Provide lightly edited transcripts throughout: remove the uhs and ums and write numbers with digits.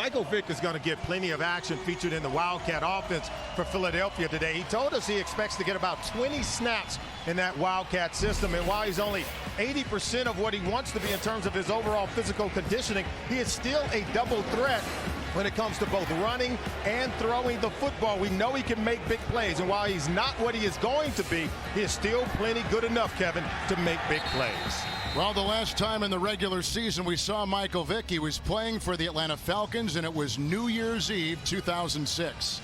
Michael Vick is going to get plenty of action featured in the Wildcat offense for Philadelphia today. He told us he expects to get about 20 snaps in that Wildcat system, and while he's only 80% of what he wants to be in terms of his overall physical conditioning, he is still a double threat when it comes to both running and throwing the football. We know he can make big plays, and while he's not what he is going to be, he is still plenty good enough, Kevin, to make big plays. Well, the last time in the regular season we saw Michael Vick, he was playing for the Atlanta Falcons, and it was New Year's Eve 2006.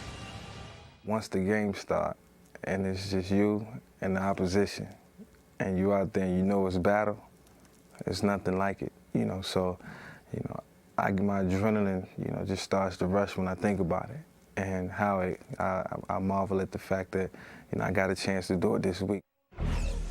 Once the game starts, and it's just you and the opposition, and you out there and you know it's battle, it's nothing like it, so, my adrenaline, just starts to rush when I think about it, and how I marvel at the fact that, I got a chance to do it this week.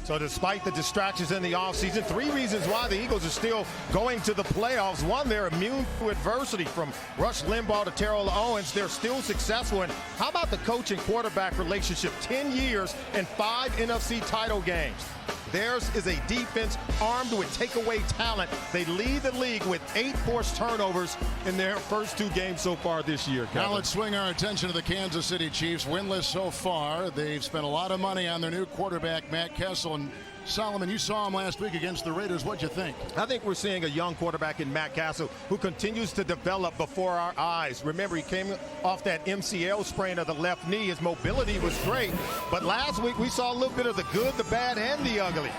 So despite the distractions in the offseason, 3 reasons why the Eagles are still going to the playoffs. One, they're immune to adversity. From Rush Limbaugh to Terrell Owens, they're still successful. And how about the coach and quarterback relationship? 10 years and 5 NFC title games. Theirs is a defense armed with takeaway talent. They lead the league with 8 forced turnovers in their first 2 games so far this year, Kevin. Now let's swing our attention to the Kansas City Chiefs, winless so far. They've spent a lot of money on their new quarterback, Matt Kessel. And Solomon, you saw him last week against the Raiders. What'd you think? I think we're seeing a young quarterback in Matt Castle who continues to develop before our eyes. Remember, he came off that MCL sprain of the left knee. His mobility was great. But last week, we saw a little bit of the good, the bad, and the ugly.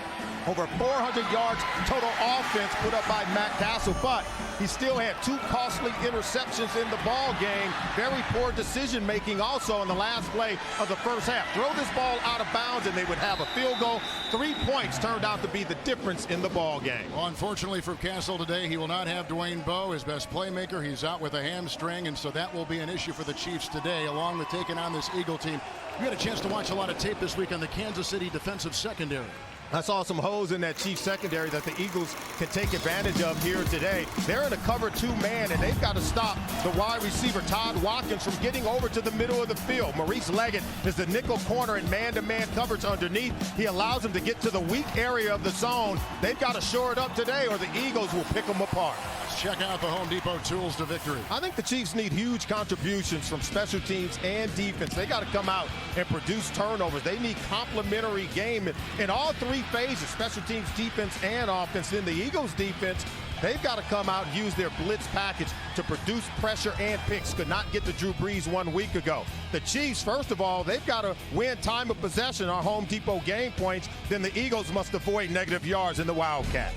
Over 400 yards total offense put up by Matt Castle, but he still had 2 costly interceptions in the ball game. Very poor decision making also in the last play of the first half. Throw this ball out of bounds and they would have a field goal. 3 points turned out to be the difference in the ball game. Well, unfortunately for Castle today, he will not have Dwayne Bowe, his best playmaker. He's out with a hamstring, and so that will be an issue for the Chiefs today, along with taking on this Eagle team. You had a chance to watch a lot of tape this week on the Kansas City defensive secondary. I saw some holes in that Chiefs secondary that the Eagles can take advantage of here today. They're in a cover 2 man, and they've got to stop the wide receiver Todd Watkins from getting over to the middle of the field. Maurice Leggett is the nickel corner in man-to-man coverage underneath. He allows him to get to the weak area of the zone. They've got to shore it up today, or the Eagles will pick them apart. Check out the Home Depot tools to victory. I think the Chiefs need huge contributions from special teams and defense. They got to come out and produce turnovers. They need complementary game in all 3 phases, special teams, defense, and offense. In the Eagles defense, they've got to come out and use their blitz package to produce pressure and picks. Could not get to Drew Brees 1 week ago. The Chiefs, first of all, they've got to win time of possession on Home Depot game points. Then the Eagles must avoid negative yards in the Wildcat.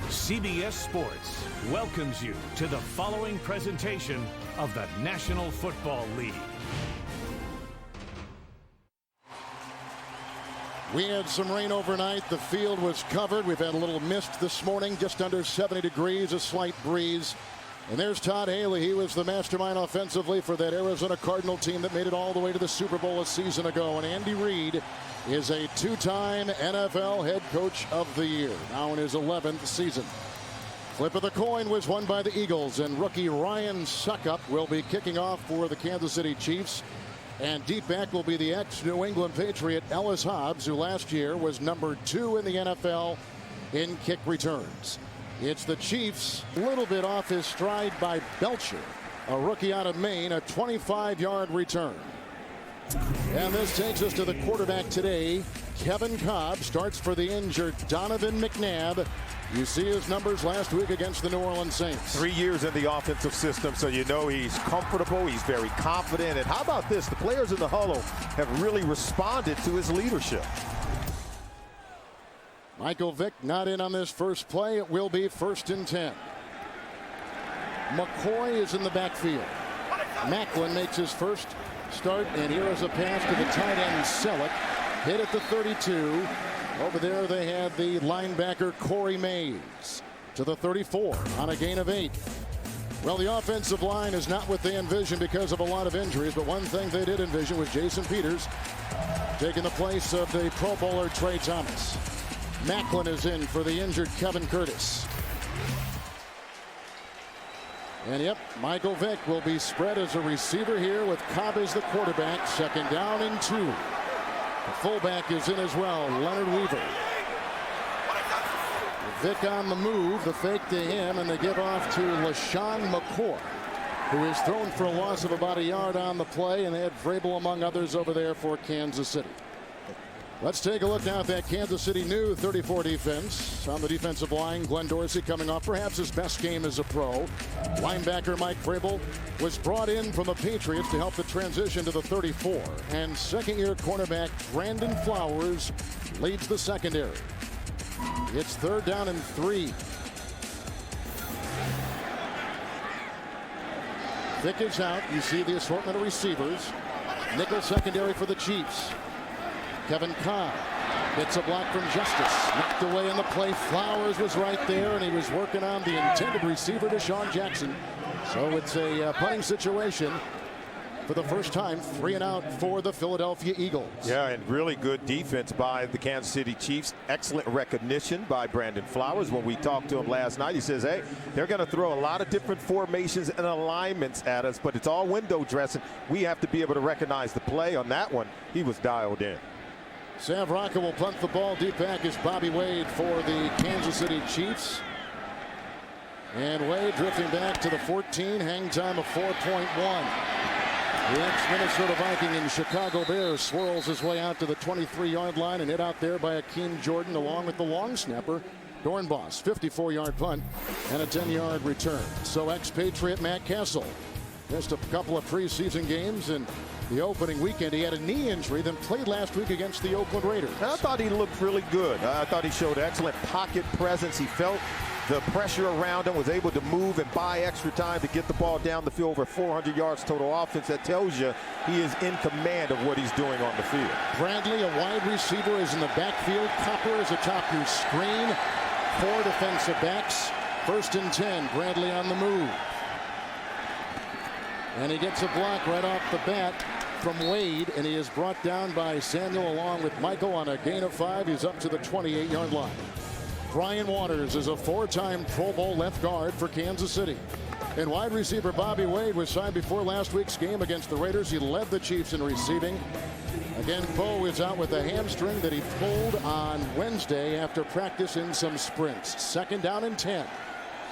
CBS Sports welcomes you to the following presentation of the National Football League. We had some rain overnight. The field was covered. We've had a little mist this morning, just under 70 degrees, a slight breeze. And there's Todd Haley. He was the mastermind offensively for that Arizona Cardinal team that made it all the way to the Super Bowl a season ago. And Andy Reid is a 2-time NFL head coach of the year, now in his 11th season. Flip of the coin was won by the Eagles, and rookie Ryan Suckup will be kicking off for the Kansas City Chiefs. And deep back will be the ex-New England Patriot Ellis Hobbs, who last year was number 2 in the NFL in kick returns. It's the Chiefs, a little bit off his stride by Belcher, a rookie out of Maine, a 25-yard return. And this takes us to the quarterback today. Kevin Kolb starts for the injured Donovan McNabb. You see his numbers last week against the New Orleans Saints. 3 years in the offensive system, so you know he's comfortable, he's very confident. And how about this? The players in the huddle have really responded to his leadership. Michael Vick not in on this first play. It will be 1st and 10. McCoy is in the backfield. Macklin makes his first start, and here is a pass to the tight end Selleck, hit at the 32. Over there they have the linebacker Corey Mays to the 34 on a gain of 8. Well, the offensive line is not what they envisioned because of a lot of injuries, but one thing they did envision was Jason Peters taking the place of the Pro Bowler Trey Thomas. Macklin is in for the injured Kevin Curtis. And yep, Michael Vick will be spread as a receiver here with Kolb as the quarterback. Second down and 2. The fullback is in as well, Leonard Weaver. Vick on the move, the fake to him, and they give off to LaShawn McCoy, who is thrown for a loss of about a yard on the play, and they had Vrabel among others over there for Kansas City. Let's take a look now at that Kansas City new 34 defense. On the defensive line, Glenn Dorsey coming off perhaps his best game as a pro. Linebacker Mike Vrabel was brought in from the Patriots to help the transition to the 34. And second-year cornerback Brandon Flowers leads the secondary. It's third down and 3. Vick is out. You see the assortment of receivers. Nickel secondary for the Chiefs. Kevin Kolb gets a block from Justice. Knocked away in the play. Flowers was right there, and he was working on the intended receiver, Deshaun Jackson. So it's a punting situation for the first time. 3 and out for the Philadelphia Eagles. Yeah, and really good defense by the Kansas City Chiefs. Excellent recognition by Brandon Flowers. When we talked to him last night, he says, hey, they're going to throw a lot of different formations and alignments at us, but it's all window dressing. We have to be able to recognize the play. On that one, he was dialed in. Sam Rocca will punt the ball. Deep back is Bobby Wade for the Kansas City Chiefs. And Wade drifting back to the 14. Hang time of 4.1. The ex-Minnesota Viking and Chicago Bears swirls his way out to the 23-yard line and hit out there by Akeem Jordan along with the long snapper Dornbos. 54-yard punt and a 10-yard return. So ex-Patriot Matt Castle missed a couple of preseason games, and the opening weekend he had a knee injury, then played last week against the Oakland Raiders. I thought he looked really good. I thought he showed excellent pocket presence. He felt the pressure around him, was able to move and buy extra time to get the ball down the field. Over 400 yards total offense. That tells you he is in command of what he's doing on the field. Bradley, a wide receiver, is in the backfield. Copper is atop your screen. 4 defensive backs. First and 10. Bradley on the move. And he gets a block right off the bat from Wade, and he is brought down by Samuel along with Michael on a gain of 5. He's up to the 28-yard line. Brian Waters is a 4-time Pro Bowl left guard for Kansas City. And wide receiver Bobby Wade was signed before last week's game against the Raiders. He led the Chiefs in receiving. Again, Poe is out with a hamstring that he pulled on Wednesday after practice in some sprints. Second down and 10.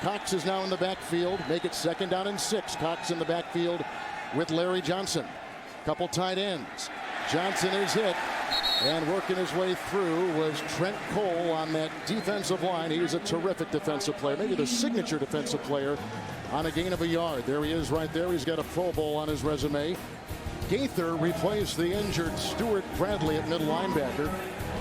Cox is now in the backfield. Make it second down and 6. Cox in the backfield with Larry Johnson. Couple tight ends. Johnson is hit, and working his way through was Trent Cole on that defensive line. He's a terrific defensive player, maybe the signature defensive player on a gain of a yard. There he is right there. He's got a Pro Bowl on his resume. Gaither replaced the injured Stuart Bradley at middle linebacker.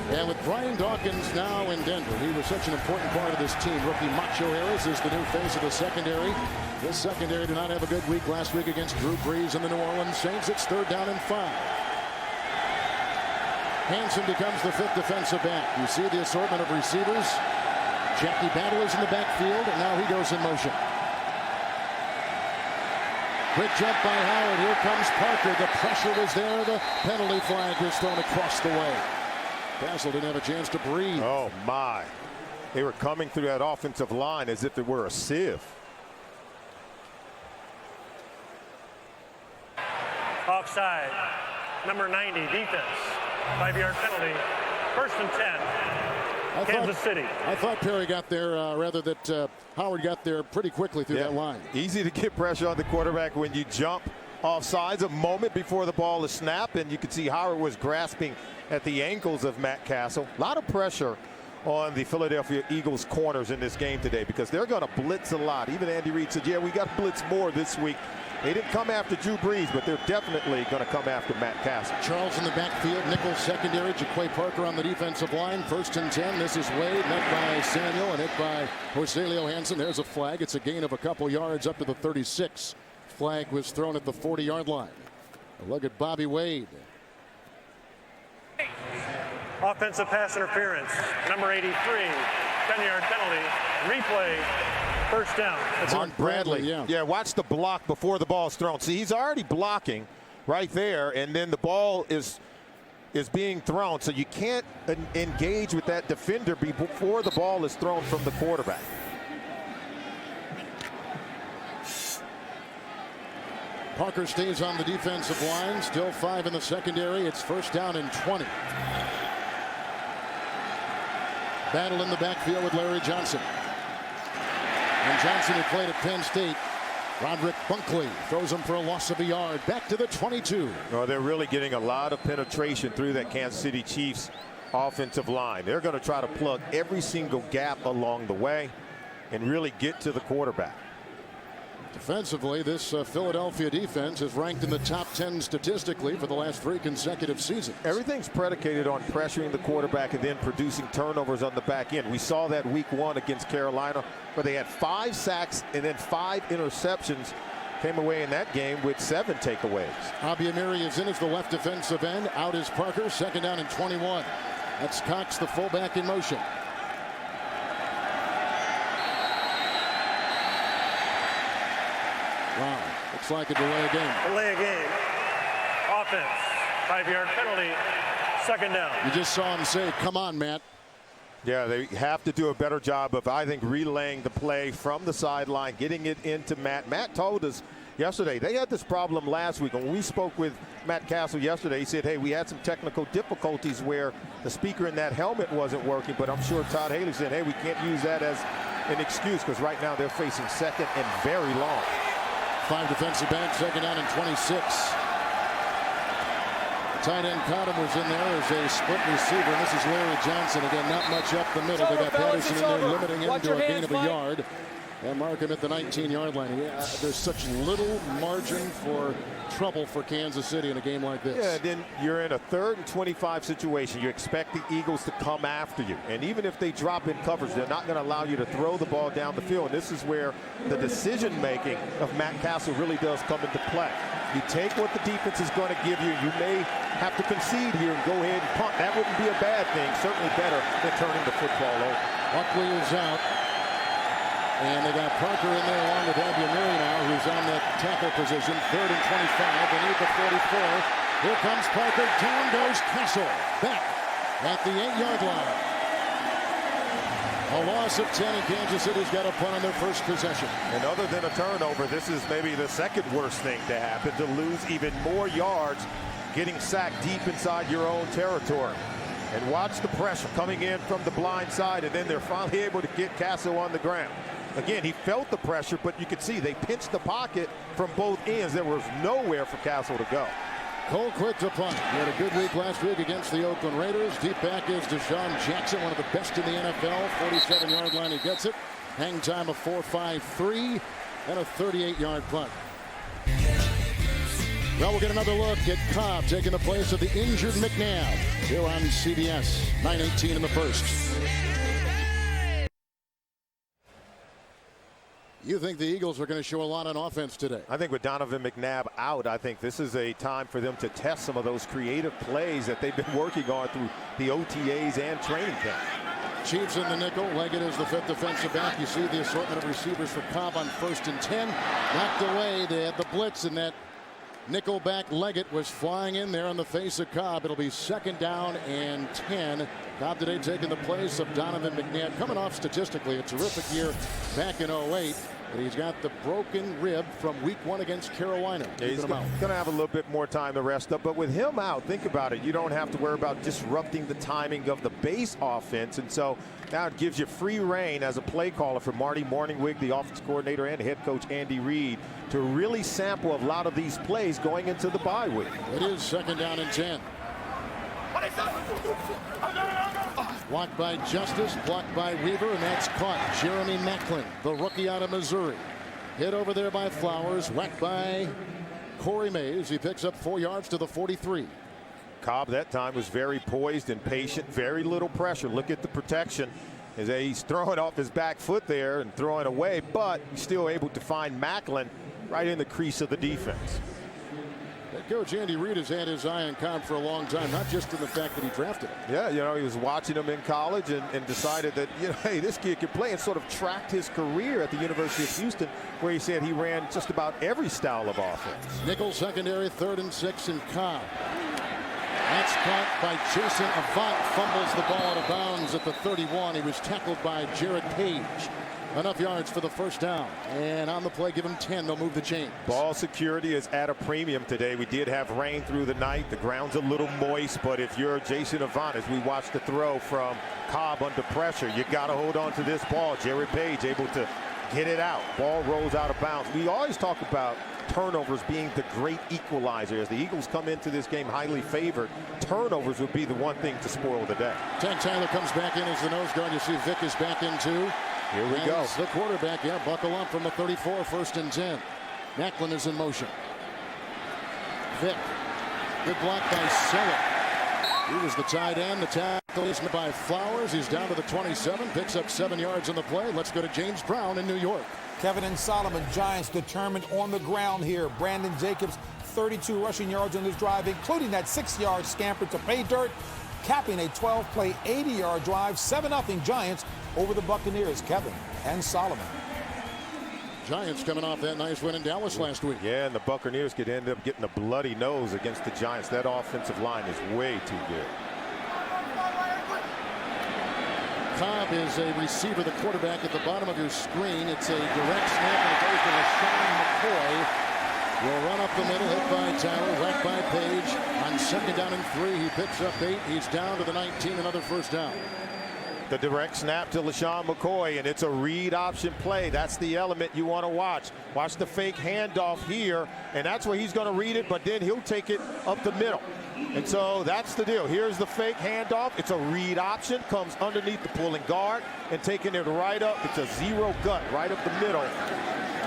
And with Brian Dawkins now in Denver, he was such an important part of this team. Rookie Macho Harris is the new face of the secondary. This secondary did not have a good week last week against Drew Brees and the New Orleans Saints. It's third down and 5. Hanson becomes the 5th defensive back. You see the assortment of receivers. Jackie Battle is in the backfield, and now he goes in motion. Quick jump by Howard. Here comes Parker. The pressure was there. The penalty flag was thrown across the way. Castle didn't have a chance to breathe. Oh, my. They were coming through that offensive line as if it were a sieve. Offside. Number 90, defense. 5-yard penalty. First and 10. Kansas City. I thought Perry got there, that Howard got there pretty quickly through that line. Easy to get pressure on the quarterback when you jump offsides a moment before the ball is snapped, and you could see Howard was grasping at the ankles of Matt Castle. A lot of pressure on the Philadelphia Eagles corners in this game today because they're going to blitz a lot. Even Andy Reid said, yeah, we got to blitz more this week. They didn't come after Drew Brees, but they're definitely going to come after Matt Castle. Charles in the backfield, Nichols secondary, Jaquay Parker on the defensive line. First and 10. This is Wade, met by Samuel and hit by Joselio Hansen. There's a flag. It's a gain of a couple yards up to the 36. Flag was thrown at the 40-yard line. A look at Bobby Wade. Offensive pass interference. Number 83. 10-yard penalty. Replay. First down. It's on Bradley. Yeah, watch the block before the ball's thrown. See, he's already blocking right there, and then the ball is being thrown. So you can't engage with that defender before the ball is thrown from the quarterback. Parker stays on the defensive line. Still 5 in the secondary. It's first down and 20. Battle in the backfield with Larry Johnson. And Johnson, who played at Penn State. Roderick Bunkley throws him for a loss of a yard. Back to the 22. Well, they're really getting a lot of penetration through that Kansas City Chiefs offensive line. They're going to try to plug every single gap along the way and really get to the quarterback. Defensively, this Philadelphia defense is ranked in the top 10 statistically for the last 3 consecutive seasons. Everything's predicated on pressuring the quarterback and then producing turnovers on the back end. We saw that week 1 against Carolina, where they had 5 sacks and then 5 interceptions. Came away in that game with 7 takeaways. Abiamiri is in as the left defensive end. Out is Parker. Second down and 21. That's Cox, the fullback, in motion. Wow, looks like a delay of game. Delay of game. Offense. 5-yard penalty. Second down. You just saw him say, "Come on, Matt." Yeah, they have to do a better job of, I think, relaying the play from the sideline, getting it into Matt. Matt told us yesterday they had this problem last week. When we spoke with Matt Castle yesterday, he said, hey, we had some technical difficulties where the speaker in that helmet wasn't working, but I'm sure Todd Haley said, hey, we can't use that as an excuse because right now they're facing second and very long. 5 defensive backs, second down and 26. Tight end Cottom was in there as a split receiver. And this is Larry Johnson. Again, not much up the middle. They got Patterson in there limiting him to a gain of a yard. And mark him at the 19-yard line. Yeah, there's such little margin for trouble for Kansas City in a game like this. Yeah, then you're in a 3rd and 25 situation. You expect the Eagles to come after you. And even if they drop in coverage, they're not going to allow you to throw the ball down the field. And this is where the decision-making of Matt Castle really does come into play. You take what the defense is going to give you. You may have to concede here and go ahead and punt. That wouldn't be a bad thing. Certainly better than turning the football over. Buckley is out. And they got Parker in there along with Abiamiri now, who's on that tackle position. 3rd and 25. They need the 44. Here comes Parker. Down goes Castle. Back at the 8-yard line. A loss of 10, and Kansas City's got a punt on their first possession. And other than a turnover, this is maybe the second worst thing to happen, to lose even more yards getting sacked deep inside your own territory. And watch the pressure coming in from the blind side, and then they're finally able to get Castle on the ground. Again, he felt the pressure, but you could see they pinched the pocket from both ends. There was nowhere for Castle to go. Cole quick to punt. He had a good week last week against the Oakland Raiders. Deep back is Deshaun Jackson, one of the best in the NFL. 47-yard line, he gets it. Hang time of 4.53 and a 38-yard punt. Well, we'll get another look at Kolb taking the place of the injured McNabb here on CBS. 9:18 in the first. You think the Eagles are going to show a lot on offense today? I think with Donovan McNabb out, I think this is a time for them to test some of those creative plays that they've been working on through the OTAs and training camp. Chiefs in the nickel. Leggett is the 5th defensive back. You see the assortment of receivers for Kolb on 1st and 10. Knocked away. They had the blitz, and that nickel back Leggett was flying in there on the face of Kolb. It'll be 2nd down and 10. Kolb today taking the place of Donovan McNabb, coming off statistically a terrific year back in 08. But he's got the broken rib from week 1 against Carolina. Yeah, he's going to have a little bit more time to rest up. But with him out, think about it. You don't have to worry about disrupting the timing of the base offense. And so now it gives you free reign as a play caller for Marty Morningwig, the offense coordinator, and head coach Andy Reid to really sample a lot of these plays going into the bye week. It is 2nd down and 10. Blocked by Justice, blocked by Weaver, and that's caught. Jeremy Macklin, the rookie out of Missouri. Hit over there by Flowers, whacked by Corey Mays. He picks up 4 yards to the 43. Kolb that time was very poised and patient, very little pressure. Look at the protection as he's throwing off his back foot there and throwing away, but he's still able to find Macklin right in the crease of the defense. Head coach Andy Reid has had his eye on Kolb for a long time, not just in the fact that he drafted him. Yeah, you know, he was watching him in college and decided that, you know, hey, this kid can play, and sort of tracked his career at the University of Houston, where he said he ran just about every style of offense. Nickel secondary, 3rd and 6, and Kolb. That's caught by Jason Avant. Fumbles the ball out of bounds at the 31. He was tackled by Jared Page. Enough yards for the first down. And on the play, give him 10. They'll move the chains. Ball security is at a premium today. We did have rain through the night. The ground's a little moist, but if you're Jason Avant, as we watched the throw from Kolb under pressure, you got to hold on to this ball. Jared Page able to get it out. Ball rolls out of bounds. We always talk about turnovers being the great equalizer. As the Eagles come into this game highly favored, turnovers would be the one thing to spoil the day. Tank Tyler comes back in as the nose guard. You see Vick is back in too. Here we go. The quarterback, yeah, buckle up from the 34, 1st and 10. Macklin is in motion. Vick, good block by Selleck. He was the tight end. The tackle is made by Flowers. He's down to the 27, picks up 7 yards on the play. Let's go to James Brown in New York. Kevin and Solomon, Giants determined on the ground here. Brandon Jacobs, 32 rushing yards on this drive, including that 6-yard scamper to pay dirt, capping a 12-play, 80-yard drive, 7-0 Giants over the Buccaneers. Kevin and Solomon. Giants coming off that nice win in Dallas last week. Yeah, and the Buccaneers could end up getting a bloody nose against the Giants. That offensive line is way too good. Kolb is a receiver, the quarterback at the bottom of your screen. It's a direct snap, and it goes to LaShawn McCoy. Will run up the middle, hit by Tyler, whacked by Page. On 2nd down and 3, he picks up 8. He's down to the 19, another first down. The direct snap to LaShawn McCoy, and it's a read option play. That's the element you want to watch. Watch the fake handoff here, and that's where he's going to read it, but then he'll take it up the middle. And so that's the deal. Here's the fake handoff. It's a read option, comes underneath the pulling guard and taking it right up. It's a zero gut right up the middle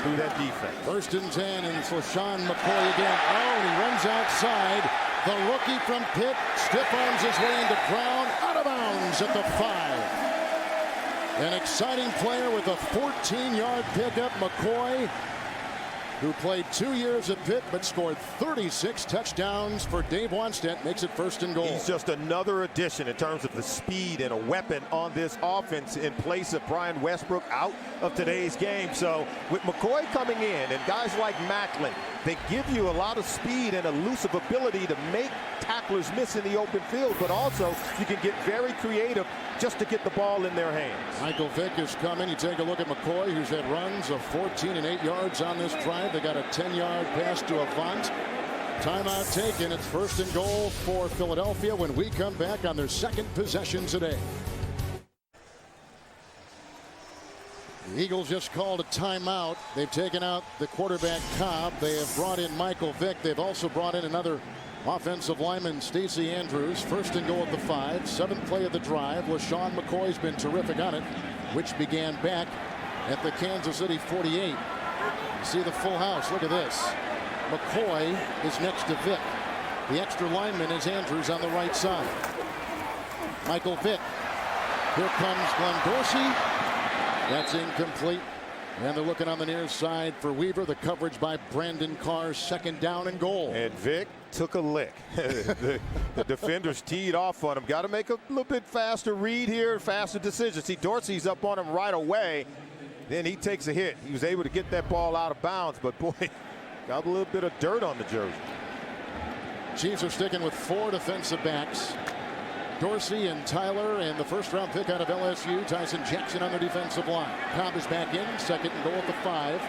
through that defense. 1st and 10, and it's LaShawn McCoy again. Oh, and he runs outside. The rookie from Pitt stiff arms his way into Brown, out of bounds at the 5. An exciting player with a 14-yard pickup. McCoy, who played 2 years at Pitt but scored 36 touchdowns for Dave Wanstedt, makes it 1st and goal. He's just another addition in terms of the speed and a weapon on this offense in place of Brian Westbrook out of today's game. So with McCoy coming in and guys like Macklin, they give you a lot of speed and elusive ability to make tacklers miss in the open field, but also you can get very creative just to get the ball in their hands. Michael Vick is coming. You take a look at McCoy, who's had runs of 14 and 8 yards on this drive. They got a 10-yard pass to Avant. Timeout taken. It's 1st and goal for Philadelphia when we come back on their 2nd possession today. The Eagles just called a timeout. They've taken out the quarterback Kolb. They have brought in Michael Vick. They've also brought in another offensive lineman, Stacey Andrews. 1st and goal at the 5. 7th play of the drive. LaShawn McCoy's been terrific on it, which began back at the Kansas City 48. You see the full house. Look at this. McCoy is next to Vick. The extra lineman is Andrews on the right side. Michael Vick. Here comes Glenn Dorsey. That's incomplete. And they're looking on the near side for Weaver. The coverage by Brandon Carr. 2nd down and goal. And Vick took a lick. the defenders teed off on him. Got to make a little bit faster read here, faster decision. See, Dorsey's up on him right away. Then he takes a hit. He was able to get that ball out of bounds, but boy, got a little bit of dirt on the jersey. Chiefs are sticking with 4 defensive backs. Dorsey and Tyler, and the 1st-round pick out of LSU, Tyson Jackson on the defensive line. Kolb is back in, 2nd and goal at the 5.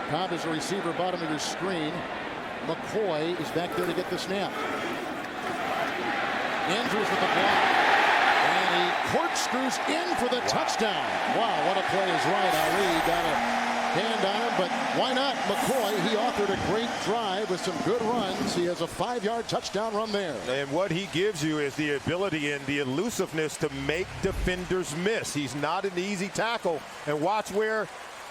Kolb is a receiver, bottom of your screen. McCoy is back there to get the snap. Andrews with the block. And he corkscrews in for the touchdown. Wow, what a play is right. Ali got a hand on him, but why not? McCoy, he authored a great drive with some good runs. He has a 5-yard touchdown run there. And what he gives you is the ability and the elusiveness to make defenders miss. He's not an easy tackle. And watch where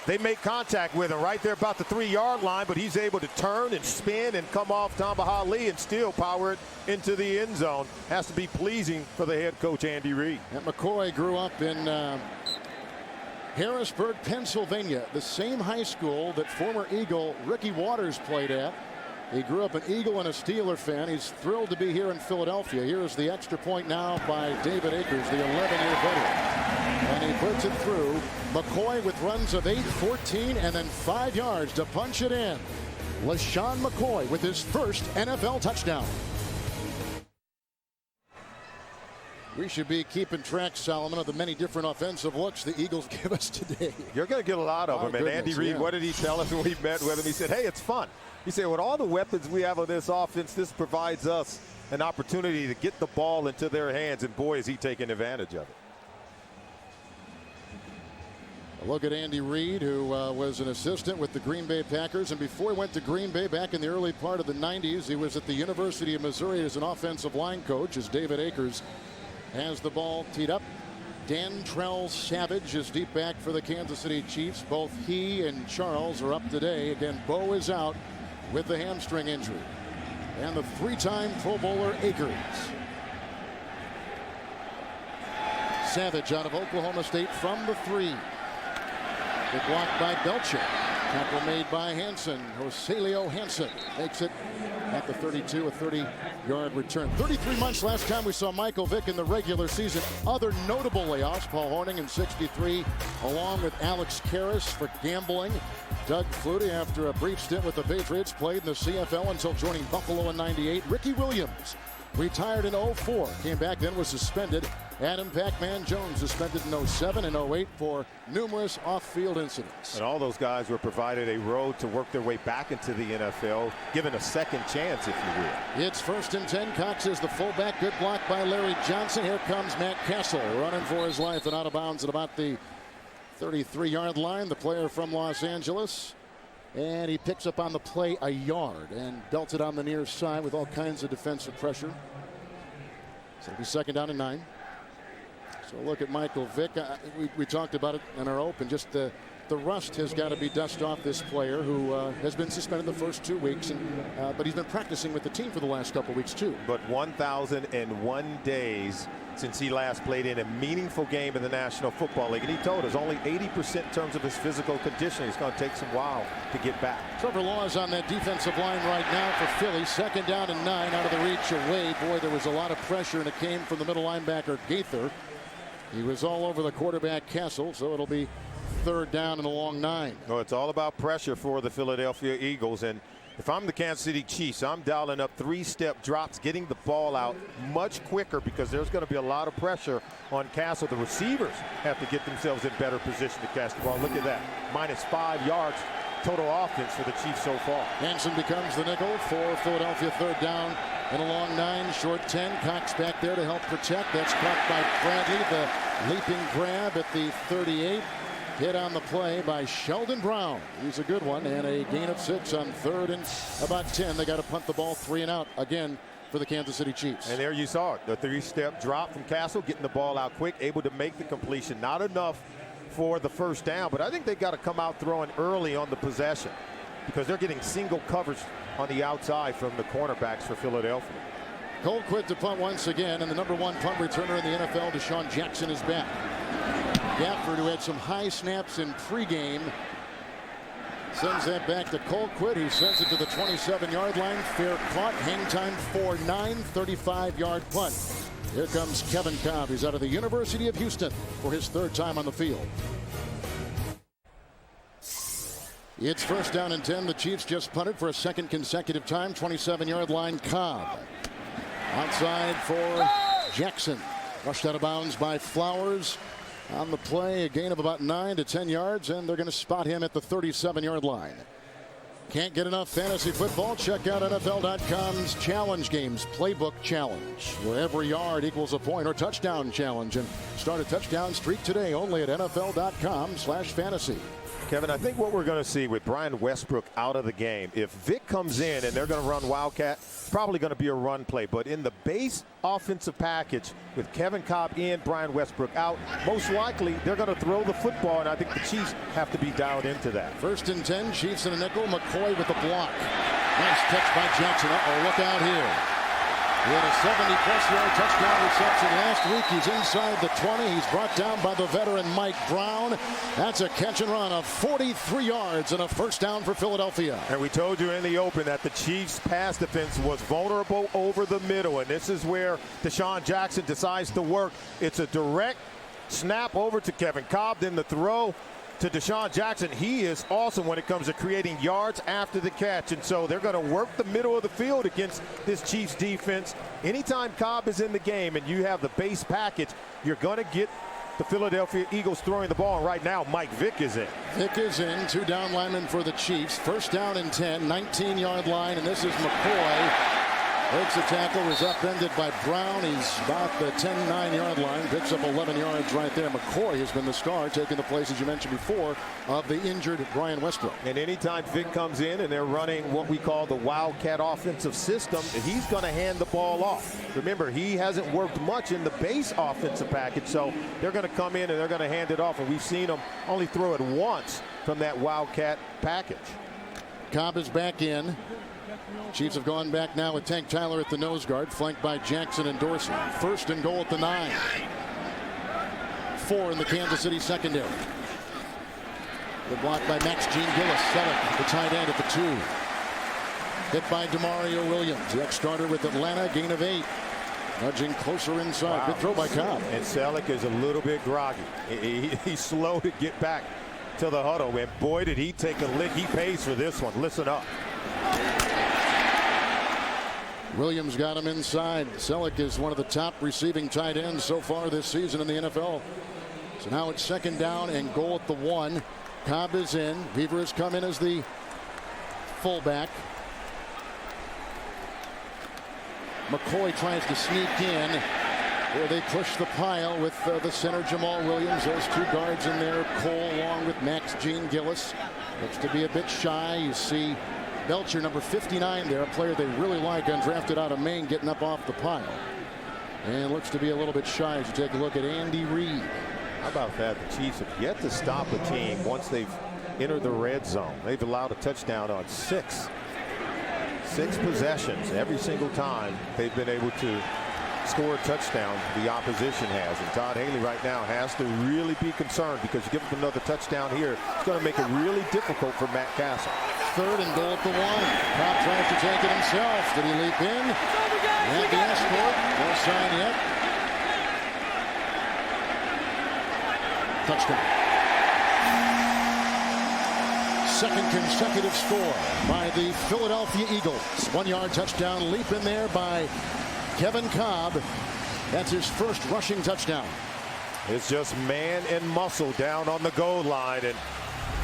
they make contact with him right there about the 3-yard line, but he's able to turn and spin and come off Tamba Ali and still power it into the end zone. Has to be pleasing for the head coach, Andy Reid. And McCoy grew up in Harrisburg, Pennsylvania, the same high school that former Eagle Ricky Waters played at. He grew up an Eagle and a Steeler fan. He's thrilled to be here in Philadelphia. Here is the extra point now by David Akers, the 11-year veteran. And he puts it through. McCoy with runs of 8, 14, and then 5 yards to punch it in. LaShawn McCoy with his 1st NFL touchdown. We should be keeping track, Solomon, of the many different offensive looks the Eagles give us today. You're going to get a lot of them. And Andy Reid, what did he tell us when we met with him? He said, hey, it's fun. He said, with all the weapons we have on this offense, this provides us an opportunity to get the ball into their hands. And boy, is he taking advantage of it. A look at Andy Reid, who was an assistant with the Green Bay Packers. And before he went to Green Bay back in the early part of the 90s, he was at the University of Missouri as an offensive line coach, as David Akers has the ball teed up. Dantrell Savage is deep back for the Kansas City Chiefs. Both he and Charles are up today. Again, Bo is out with the hamstring injury. And the three-time Pro Bowler Akers. Savage out of Oklahoma State from the 3. Good block by Belcher. Tackle made by Hansen. Rosalio Hansen makes it at the 32, a 30-yard return. 33 months last time we saw Michael Vick in the regular season. Other notable layoffs, Paul Hornung in 63, along with Alex Karras for gambling. Doug Flutie, after a brief stint with the Patriots, played in the CFL until joining Buffalo in 98. Ricky Williams retired in 04, came back then, was suspended. Adam Pac-Man Jones suspended in 07 and 08 for numerous off-field incidents. And all those guys were provided a road to work their way back into the NFL, given a second chance, if you will. It's 1st and 10. Cox is the fullback. Good block by Larry Johnson. Here comes Matt Castle running for his life and out of bounds at about the 33-yard line. The player from Los Angeles. And he picks up on the play a yard and belted on the near side with all kinds of defensive pressure. So it'll be 2nd down and 9. So look at Michael Vick. We talked about it in our open. Just the rust has got to be dusted off this player who has been suspended the first 2 weeks. But he's been practicing with the team for the last couple weeks, too. But 1,001 days since he last played in a meaningful game in the National Football League. And he told us only 80% in terms of his physical conditioning. It's going to take some while to get back. Trevor Law is on that defensive line right now for Philly. 2nd down and 9 out of the reach of Wade. Boy, there was a lot of pressure, and it came from the middle linebacker, Gaither. He was all over the quarterback, Castle, so it'll be 3rd down and a long 9. Well, it's all about pressure for the Philadelphia Eagles. And if I'm the Kansas City Chiefs, I'm dialing up 3-step drops, getting the ball out much quicker because there's going to be a lot of pressure on Castle. The receivers have to get themselves in better position to catch the ball. Look at that. -5 yards total offense for the Chiefs so far. Hansen becomes the nickel for Philadelphia. 3rd down and a long 9, short 10. Cox back there to help protect. That's caught by Bradley. The leaping grab at the 38. Hit on the play by Sheldon Brown. He's a good one, and a gain of 6 on 3rd and about 10. They got to punt the ball 3 and out again for the Kansas City Chiefs. And there you saw it. The 3-step drop from Castle, getting the ball out quick, able to make the completion. Not enough for the 1st down, but I think they got to come out throwing early on the possession because they're getting single coverage on the outside from the cornerbacks for Philadelphia. Kolb quit to punt once again, and the #1 punt returner in the NFL, Deshaun Jackson, is back. Gafford, who had some high snaps in pregame, sends that back to Colquitt. He sends it to the 27-yard line. Fair caught. Hang time 4-9, 35-yard punt. Here comes Kevin Kolb. He's out of the University of Houston for his 3rd time on the field. It's 1st down and 10. The Chiefs just punted for a 2nd consecutive time. 27-yard line, Kolb. Outside for Jackson. Rushed out of bounds by Flowers. On the play, a gain of about 9 to 10 yards, and they're going to spot him at the 37-yard line. Can't get enough fantasy football? Check out NFL.com's Challenge Games Playbook Challenge, where every yard equals a point, or touchdown challenge. And start a touchdown streak today only at NFL.com/fantasy. Kevin, I think what we're going to see with Brian Westbrook out of the game, if Vic comes in and they're going to run Wildcat, probably going to be a run play. But in the base offensive package with Kevin Kolb in, Brian Westbrook out, most likely they're going to throw the football, and I think the Chiefs have to be dialed into that. 1st and 10, Chiefs in a nickel. McCoy with the block. Nice catch by Jackson. Uh-oh, look out here. He had a 70-plus yard touchdown reception last week. He's inside the 20. He's brought down by the veteran Mike Brown. That's a catch and run of 43 yards and a 1st down for Philadelphia. And we told you in the open that the Chiefs' pass defense was vulnerable over the middle. And this is where Deshaun Jackson decides to work. It's a direct snap over to Kevin Kolb. Then the throw to Deshaun Jackson. He is awesome when it comes to creating yards after the catch. And so they're going to work the middle of the field against this Chiefs defense. Anytime Kolb is in the game and you have the base package, you're going to get the Philadelphia Eagles throwing the ball. And right now, Mike Vick is in. Vick is in. 2 down linemen for the Chiefs. First down and 10, 19-yard line, and this is McCoy. Breaks the tackle, was upended by Brown. He's about the 10-9-yard line. Picks up 11 yards right there. McCoy has been the star, taking the place, as you mentioned before, of the injured Brian Westbrook. And anytime Vick comes in and they're running what we call the Wildcat offensive system, he's going to hand the ball off. Remember, he hasn't worked much in the base offensive package, so they're going to come in and they're going to hand it off. And we've seen him only throw it once from that Wildcat package. Kolb is back in. Chiefs have gone back now with Tank Tyler at the nose guard, flanked by Jackson and Dorsey. First and goal at the 9. 4 in the Kansas City secondary. Good block by Max Gene Gillis. Selleck, the tight end, at the 2. Hit by Demario Williams, the ex-starter with Atlanta, gain of 8. Nudging closer inside. Wow. Good throw by Kolb. And Selleck is a little bit groggy. He's slow to get back to the huddle. And boy, did he take a lick. He pays for this one. Listen up. Williams got him inside. Selleck is one of the top receiving tight ends so far this season in the NFL. So now it's second down and goal at the 1. Kolb is in. Beaver has come in as the fullback. McCoy tries to sneak in. Where they push the pile with the center Jamal Williams. Those 2 guards in there. Cole along with Max Gene Gillis. Looks to be a bit shy. You see Belcher, number 59 there, a player they really like, undrafted out of Maine, getting up off the pile. And looks to be a little bit shy as you take a look at Andy Reid. How about that? The Chiefs have yet to stop a team once they've entered the red zone. They've allowed a touchdown on 6 possessions. Every single time they've been able to score a touchdown, the opposition has. And Todd Haley right now has to really be concerned, because you give him another touchdown here, it's going to make it really difficult for Matt Castle. Third and goal at the 1. Kolb tries to take it himself. Did he leap in? And the escort. No sign yet. Touchdown. Second consecutive score by the Philadelphia Eagles. 1-yard touchdown leap in there by Kevin Kolb. That's his first rushing touchdown. It's just man and muscle down on the goal line, and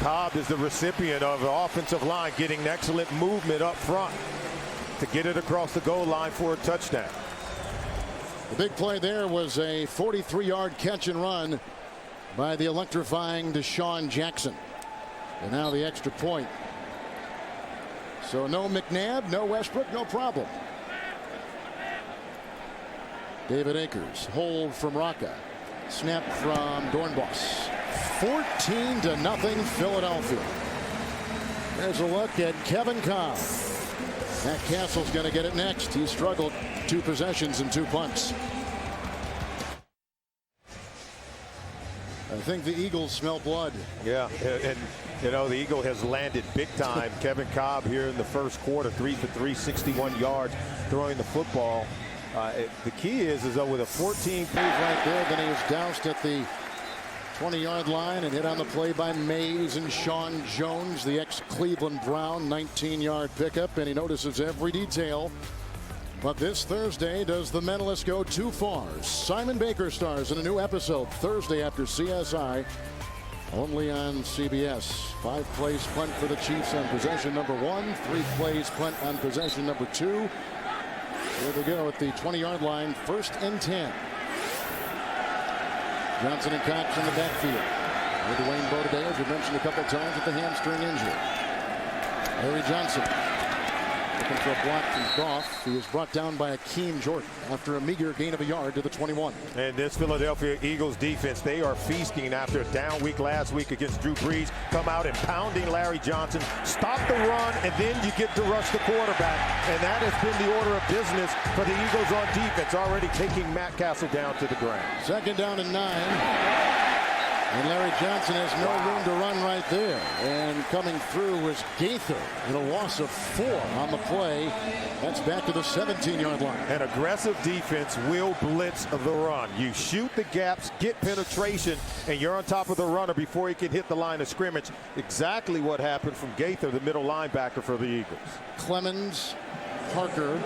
Kolb is the recipient of the offensive line getting excellent movement up front to get it across the goal line for a touchdown. The big play there was a 43-yard catch and run by the electrifying Deshaun Jackson. And now the extra point. So no McNabb, no Westbrook, no problem. David Akers, hold from Rocca. Snap from Dornbos. 14-0 Philadelphia. There's a look at Kevin Kolb. Matt Castle's going to get it next. He struggled 2 possessions and 2 punts. I think the Eagles smell blood. Yeah, and you know, the Eagle has landed big time. Kevin Kolb here in the first quarter, 3 for 3, 61 yards throwing the football. The key is though, with a 14 play right there, then he was doused at the 20-yard line and hit on the play by Mays and Sean Jones, the ex-Cleveland Brown, 19-yard pickup, and he notices every detail. But this Thursday, does the mentalist go too far? Simon Baker stars in a new episode Thursday after CSI, only on CBS. 5 plays punt for the Chiefs on possession number 1, 3 plays punt on possession number 2. Here they go at the 20-yard line, 1st and 10. Johnson and Cox in the backfield. With Dwayne Bowe today, as we mentioned a couple times, with the hamstring injury. Larry Johnson looking for a block from Goff. He was brought down by Akeem Jordan after a meager gain of a yard to the 21. And this Philadelphia Eagles defense, they are feasting after a down week last week against Drew Brees. Come out and pounding Larry Johnson, stop the run, and then you get to rush the quarterback. And that has been the order of business for the Eagles on defense, already taking Matt Castle down to the ground. 2nd down and 9. And Larry Johnson has no room to run right there. And coming through was Gaither in a loss of 4 on the play. That's back to the 17-yard line. An aggressive defense will blitz the run. You shoot the gaps, get penetration, and you're on top of the runner before he can hit the line of scrimmage. Exactly what happened from Gaither, the middle linebacker for the Eagles. Clemens, Parker,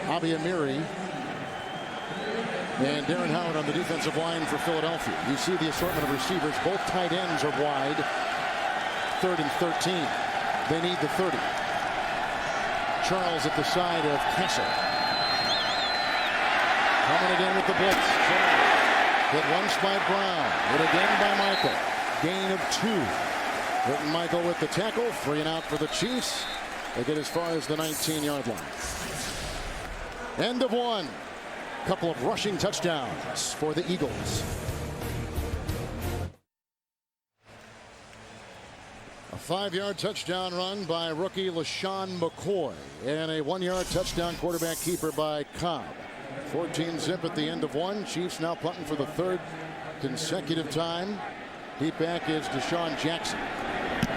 Abiamiri, and Darren Howard on the defensive line for Philadelphia. You see the assortment of receivers. Both tight ends are wide. 3rd and 13. They need the 30. Charles at the side of Kessel. Coming again with the blitz. Hit once by Brown. Hit again by Michael. Gain of 2. Burton Michael with the tackle. 3 and out for the Chiefs. They get as far as the 19-yard line. End of 1. Couple of rushing touchdowns for the Eagles. A 5-yard touchdown run by rookie LaShawn McCoy and a 1-yard touchdown quarterback keeper by Kolb. 14 zip at the end of 1. Chiefs now punting for the 3rd consecutive time. Deep back is Deshaun Jackson.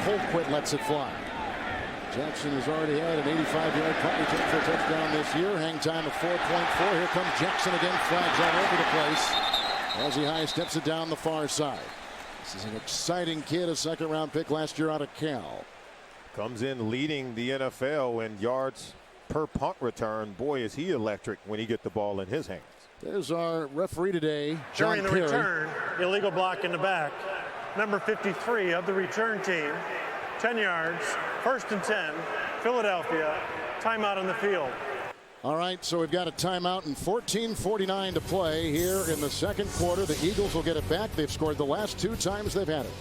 Kolb lets it fly. Jackson has already had an 85-yard punt return for a touchdown this year. Hang time of 4.4. Here comes Jackson again. Flags all over the place as he high steps it down the far side. This is an exciting kid, a 2nd-round pick last year out of Cal. Comes in leading the NFL in yards per punt return. Boy, is he electric when he gets the ball in his hands. There's our referee today, John During the Perry. return, illegal block in the back. Number 53 of the return team. 10 yards, 1st and 10, Philadelphia, timeout on the field. All right, so we've got a timeout and 14:49 to play here in the 2nd quarter. The Eagles will get it back. They've scored the last 2 times they've had it.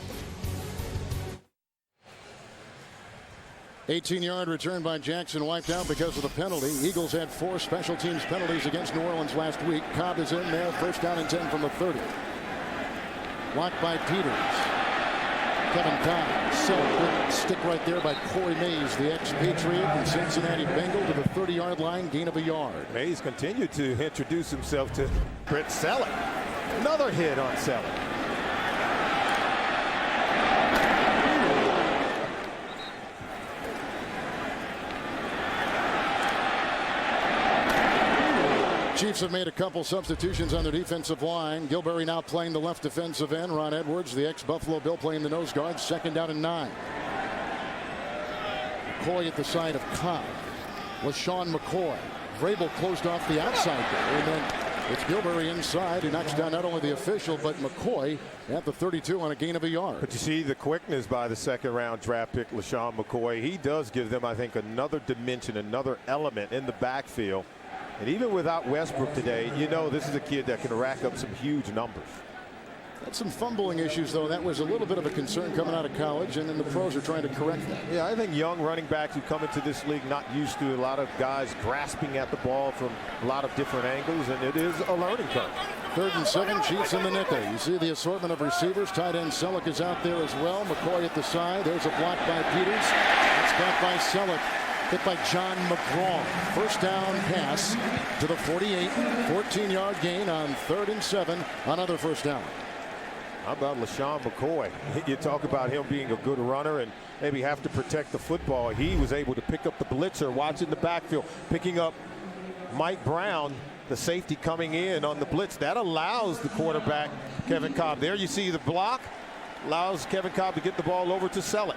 18-yard return by Jackson, wiped out because of the penalty. Eagles had 4 special teams penalties against New Orleans last week. Kolb is in there, 1st down and 10 from the 30. Blocked by Peters. Kevin Kolb, good stick right there by Corey Mays, the ex-Patriot and Cincinnati Bengal, to the 30-yard line, gain of a yard. Mays continued to introduce himself to Brett Selleck. Another hit on Selleck. Chiefs have made a couple substitutions on their defensive line. Gilberry now playing the left defensive end. Ron Edwards, the ex-Buffalo Bill, playing the nose guard. 2nd down and 9. McCoy at the side of Kolb. LaShawn McCoy. Vrabel closed off the outside there. And then it's Gilberry inside who knocks down not only the official, but McCoy at the 32 on a gain of a yard. But you see the quickness by the 2nd-round draft pick, LaShawn McCoy. He does give them, I think, another dimension, another element in the backfield. And even without Westbrook today, you know this is a kid that can rack up some huge numbers. Had some fumbling issues, though. That was a little bit of a concern coming out of college, and then the pros are trying to correct that. Yeah, I think young running backs who come into this league not used to a lot of guys grasping at the ball from a lot of different angles, and it is a learning curve. 3rd and 7, Chiefs in the nickel. You see the assortment of receivers. Tight end Selleck is out there as well. McCoy at the side. There's a block by Peters. It's caught by Selleck. Hit by John McGraw. 1st down pass to the 48. 14-yard gain on 3rd and 7. Another 1st down. How about LaShawn McCoy? You talk about him being a good runner and maybe have to protect the football. He was able to pick up the blitzer, watching the backfield, picking up Mike Brown, the safety coming in on the blitz. That allows the quarterback, Kevin Kolb. There you see the block. Allows Kevin Kolb to get the ball over to Selleck.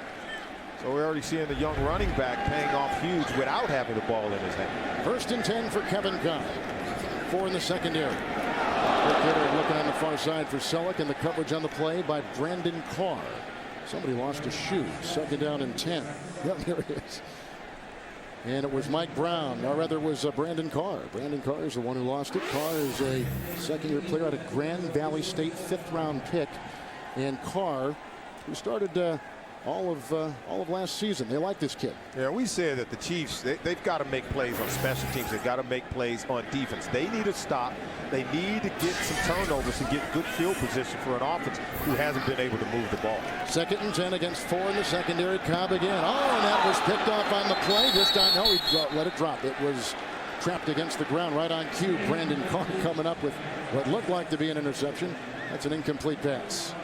So we're already seeing the young running back paying off huge without having the ball in his hand. 1st and 10 for Kevin Kolb. 4 in the secondary. Looking on the far side for Selleck, and the coverage on the play by Brandon Carr. Somebody lost a shoe. 2nd down and 10. Yep, here it is. And it was Mike Brown, or rather it was Brandon Carr. Brandon Carr is the one who lost it. Carr is a 2nd-year player out of Grand Valley State, 5th-round pick. And Carr, who started all of last season. They like this kid. Yeah, we said that the Chiefs, they've got to make plays on special teams. They've got to make plays on defense. They need to stop. They need to get some turnovers and get good field position for an offense who hasn't been able to move the ball. 2nd and 10 against 4 in the secondary. Kolb again. Oh, and that was picked off on the play. Just on, no, he let it drop. It was trapped against the ground right on cue. Brandon Carr coming up with what looked like to be an interception. That's an incomplete pass.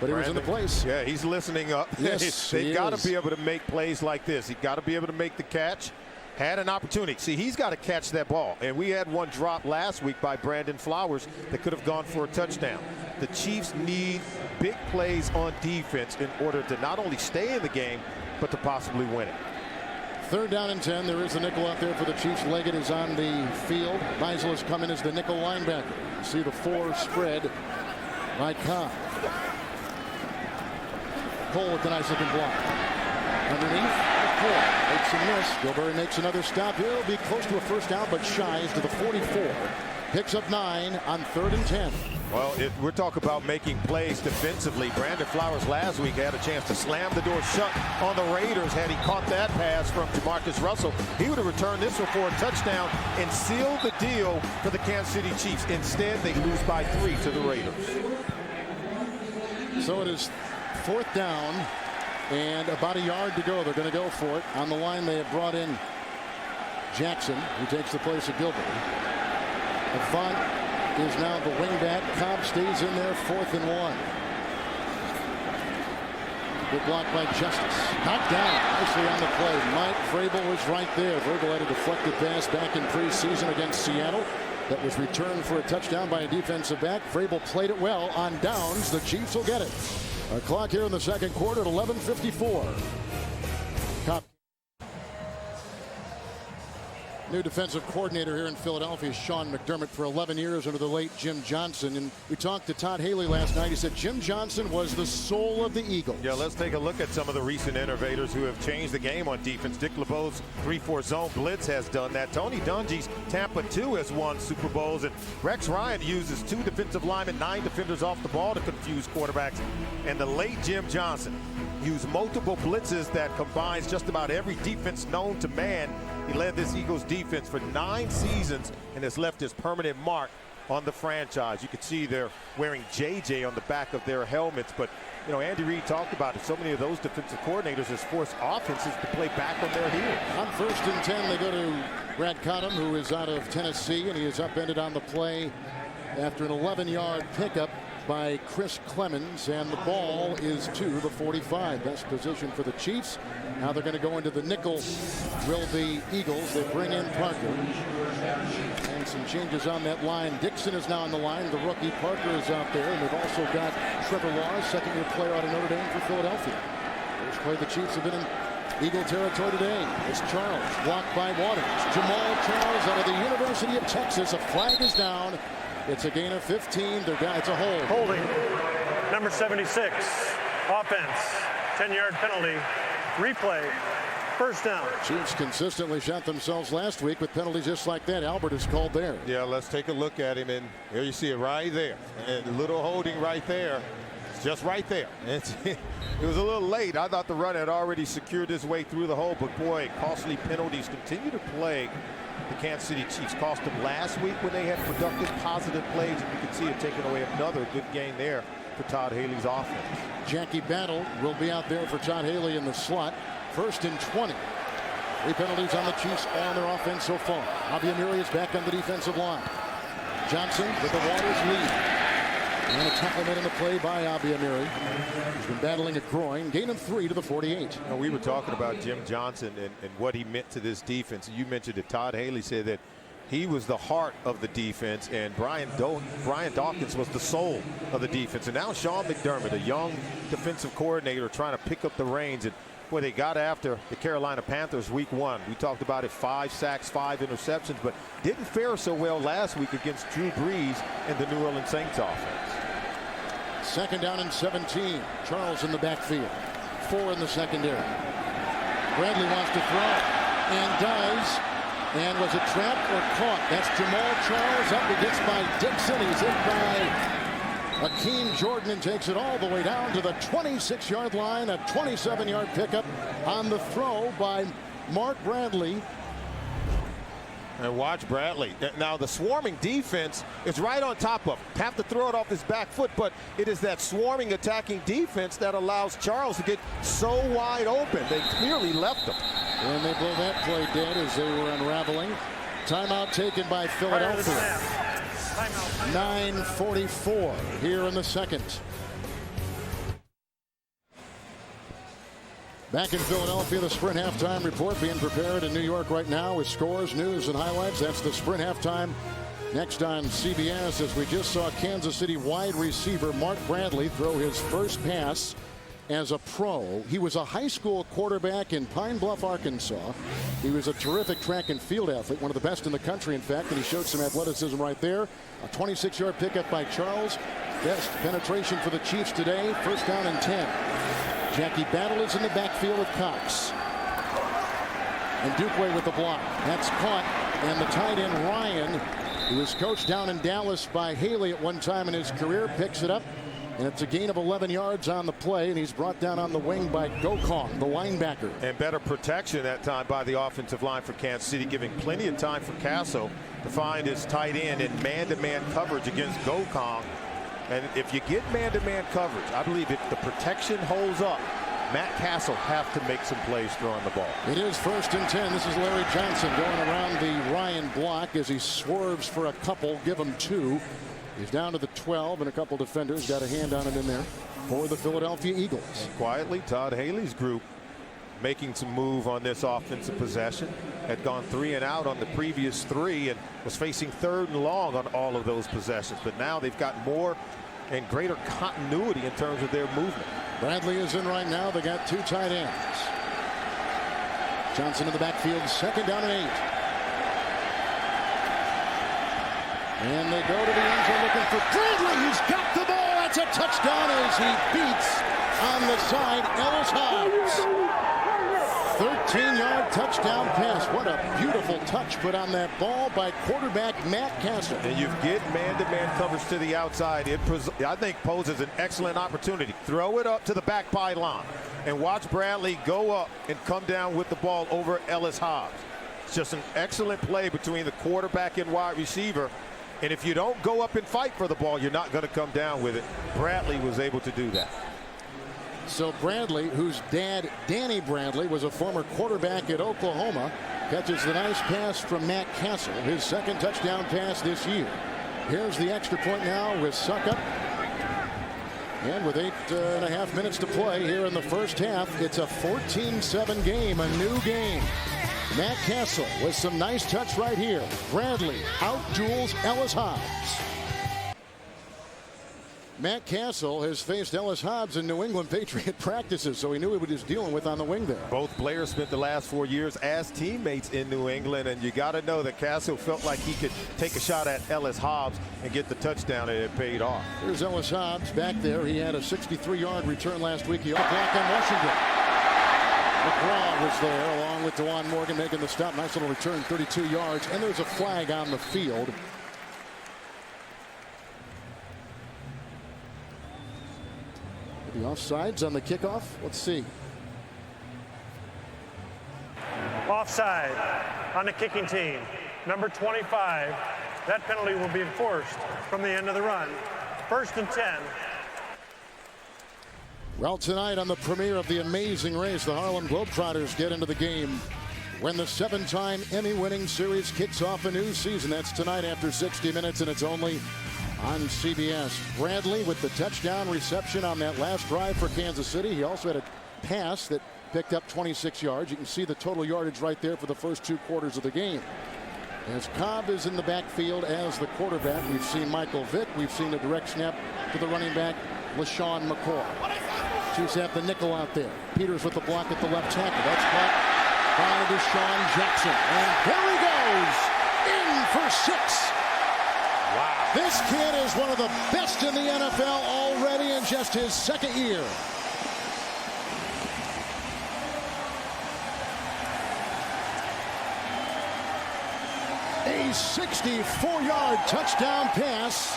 but he was in the place. Yeah, he's listening up. Yes, They've got to be able to make plays like this. He's got to be able to make the catch. Had an opportunity. See, he's got to catch that ball. And we had one drop last week by Brandon Flowers that could have gone for a touchdown. The Chiefs need big plays on defense in order to not only stay in the game, but to possibly win it. 3rd down and 10. There is the nickel out there for the Chiefs. Leggett is on the field. Meisel has come in as the nickel linebacker. You see the 4 spread by Kolb. Cole with the nice looking block. Underneath the 4. Makes a miss. Gilberry makes another stop. He'll be close to a first down, but shies to the 44. Picks up 9 on 3rd and 10. Well, we're talking about making plays defensively. Brandon Flowers last week had a chance to slam the door shut on the Raiders. Had he caught that pass from Jamarcus Russell, he would have returned this one for a touchdown and sealed the deal for the Kansas City Chiefs. Instead, they lose by 3 to the Raiders. So it is 4th down and about a yard to go. They're going to go for it. On the line, they have brought in Jackson, who takes the place of Gilbert. Avant is now the wingback. Kolb stays in there, 4th and 1. Good block by Justice. Knocked down nicely on the play. Mike Vrabel was right there. Vrabel had a deflected pass back in preseason against Seattle that was returned for a touchdown by a defensive back. Vrabel played it well on downs. The Chiefs will get it. A clock here in the 2nd quarter at 11:54. Kolb. New defensive coordinator here in Philadelphia is Sean McDermott for 11 years under the late Jim Johnson. And we talked to Todd Haley last night. He said Jim Johnson was the soul of the Eagles. Yeah, let's take a look at some of the recent innovators who have changed the game on defense. Dick LeBeau's 3-4 zone blitz has done that. Tony Dungy's Tampa 2 has won Super Bowls. And Rex Ryan uses 2 defensive linemen, 9 defenders off the ball to confuse quarterbacks. And the late Jim Johnson used multiple blitzes that combines just about every defense known to man. He led this Eagles defense for 9 seasons and has left his permanent mark on the franchise. You can see they're wearing JJ on the back of their helmets. But, you know, Andy Reid talked about it. So many of those defensive coordinators has forced offenses to play back on their heels. On 1st and 10, they go to Brad Cottam, who is out of Tennessee, and he is upended on the play after an 11-yard pickup by Chris Clemens, and the ball is to the 45. Best position for the Chiefs. Now they're going to go into the nickel. Will the Eagles. They bring in Parker. And some changes on that line. Dixon is now on the line. The rookie Parker is out there. And they've also got Trevor Laws, 2nd-year player out of Notre Dame for Philadelphia. First play the Chiefs have been in Eagle territory today. It's Charles, blocked by Waters. Jamal Charles out of the University of Texas. A flag is down. It's a gain of 15. It's a hold. Holding. Number 76. Offense. 10-yard penalty. Replay. First down. Chiefs consistently shot themselves last week with penalties just like that. Albert is called there. Yeah, let's take a look at him. And here you see it right there. And a little holding right there. It's just right there. It was a little late. I thought the run had already secured his way through the hole. But, boy, costly penalties continue to plague the Kansas City Chiefs. Cost them last week when they had productive, positive plays. And you can see it taking away another good game there for Todd Haley's offense. Jackie Battle will be out there for Todd Haley in the slot. 1st and 20. 3 penalties on the Chiefs on their offense so far. Abiamiri is back on the defensive line. Johnson with the Waters lead. And a tackle made in the play by Abiamiri. He's been battling a groin. Gain of 3 to the 48. You know, we were talking about Jim Johnson and what he meant to this defense. You mentioned that Todd Haley said that he was the heart of the defense, and Brian Dawkins was the soul of the defense. And now Sean McDermott, a young defensive coordinator, trying to pick up the reins. And boy, they got after the Carolina Panthers week 1. We talked about it, 5 sacks, 5 interceptions, but didn't fare so well last week against Drew Brees and the New Orleans Saints offense. 2nd down and 17. Charles in the backfield. 4 in the secondary. Bradley wants to throw and does. And was it trapped or caught? That's Jamal Charles up against by Dixon. He's hit by Akeem Jordan and takes it all the way down to the 26-yard line. A 27-yard pickup on the throw by Mark Bradley. And watch Bradley. Now the swarming defense is right on top of him. Have to throw it off his back foot, but it is that swarming attacking defense that allows Charles to get so wide open. They clearly left him. And they blow that play dead as they were unraveling. Timeout taken by Philadelphia. 9:44 here in the 2nd. Back in Philadelphia, the Sprint halftime report being prepared in New York right now with scores, news, and highlights. That's the Sprint halftime. Next on CBS, as we just saw Kansas City wide receiver Mark Bradley throw his first pass as a pro. He was a high school quarterback in Pine Bluff, Arkansas. He was a terrific track and field athlete, one of the best in the country, in fact, and he showed some athleticism right there. A 26-yard pickup by Charles. Best penetration for the Chiefs today. First down and 10. Jackie Battle is in the backfield with Cox. And Dupway with the block. That's caught. And the tight end Ryan, who was coached down in Dallas by Haley at one time in his career, picks it up. And it's a gain of 11 yards on the play. And he's brought down on the wing by Gokong, the linebacker. And better protection that time by the offensive line for Kansas City, giving plenty of time for Castle to find his tight end in man-to-man coverage against Gokong. And if you get man-to-man coverage, I believe if the protection holds up, Matt Castle have to make some plays throwing the ball. It is first and 10. This is Larry Johnson going around the Ryan block as he swerves for a couple. Give him 2. He's down to the 12, and a couple defenders got a hand on it in there for the Philadelphia Eagles. And quietly, Todd Haley's group making some move on this offensive possession. Had gone 3 and out on the previous 3 and was facing 3rd and long on all of those possessions. But now they've got more and greater continuity in terms of their movement. Bradley is in right now. They got 2 tight ends. Johnson in the backfield, second down and 8. And they go to the end zone looking for Bradley. He's got the ball. That's a touchdown as he beats on the side Ellis Hobbs. 13-yard touchdown pass. What a beautiful touch put on that ball by quarterback Matt Castle. And you get man-to-man coverage to the outside. It, I think, poses an excellent opportunity. Throw it up to the back pylon and watch Bradley go up and come down with the ball over Ellis Hobbs. It's just an excellent play between the quarterback and wide receiver. And if you don't go up and fight for the ball, you're not going to come down with it. Bradley was able to do that. So Bradley, whose dad, Danny Bradley, was a former quarterback at Oklahoma, catches the nice pass from Matt Castle, his second touchdown pass this year. Here's the extra point now with Suckup. And with 8.5 minutes to play here in the first half, it's a 14-7 game, a new game. Matt Castle with some nice touch right here. Bradley out-duels Ellis Hobbs. Matt Castle has faced Ellis Hobbs in New England Patriot practices, so he knew what he was dealing with on the wing there. Both players spent the last 4 years as teammates in New England, and you got to know that Castle felt like he could take a shot at Ellis Hobbs and get the touchdown, and it paid off. Here's Ellis Hobbs back there. He had a 63-yard return last week. He blocked on Washington. McGraw was there along with DeJuan Morgan making the stop. Nice little return, 32 yards, and there's a flag on the field. The offsides on the kickoff. Let's see. Offside on the kicking team. Number 25. That penalty will be enforced from the end of the run. First and 10. Well, tonight on the premiere of The Amazing Race, the Harlan Globetrotters get into the game when the 7-time Emmy-winning series kicks off a new season. That's tonight after 60 minutes, and it's only on CBS. Bradley with the touchdown reception on that last drive for Kansas City. He also had a pass that picked up 26 yards. You can see the total yardage right there for the first 2 quarters of the game. As Kolb is in the backfield as the quarterback, we've seen Michael Vick. We've seen a direct snap to the running back, LaShawn McCoy. Chiefs have the nickel out there. Peters with the block at the left tackle. That's caught by Deshaun Jackson. And there he goes, in for 6. Wow. This kid is one of the best in the NFL already in just his second year. A 64-yard touchdown pass.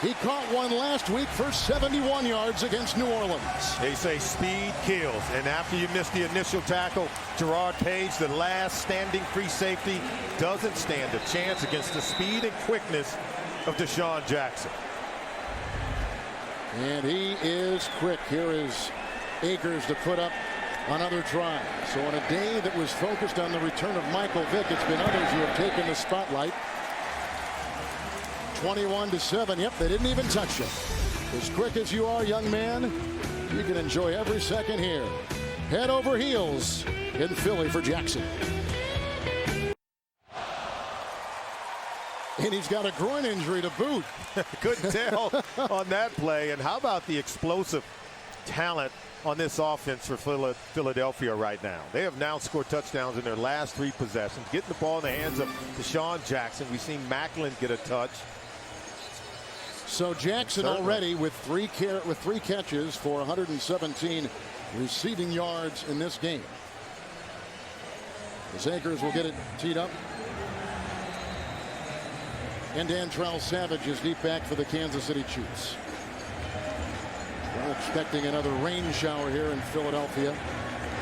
He caught one last week for 71 yards against New Orleans. They say speed kills, and after you miss the initial tackle, Gerard Page, the last standing free safety, doesn't stand a chance against the speed and quickness of Deshaun Jackson. And he is quick. Here is Akers to put up another try. So on a day that was focused on the return of Michael Vick, it's been others who have taken the spotlight. 21-7. Yep, they didn't even touch him. As quick as you are, young man, You can enjoy every second here. Head over heels in Philly for Jackson. And he's got a groin injury to boot. Couldn't tell on that play. And how about the explosive talent on this offense for Philadelphia right now? They have now scored touchdowns in their last 3 possessions, getting the ball in the hands of Deshaun Jackson. We've seen Macklin get a touch. So Jackson already with three catches for 117 receiving yards in this game. The Akers will get it teed up. And Antrell Savage is deep back for the Kansas City Chiefs. We're expecting another rain shower here in Philadelphia.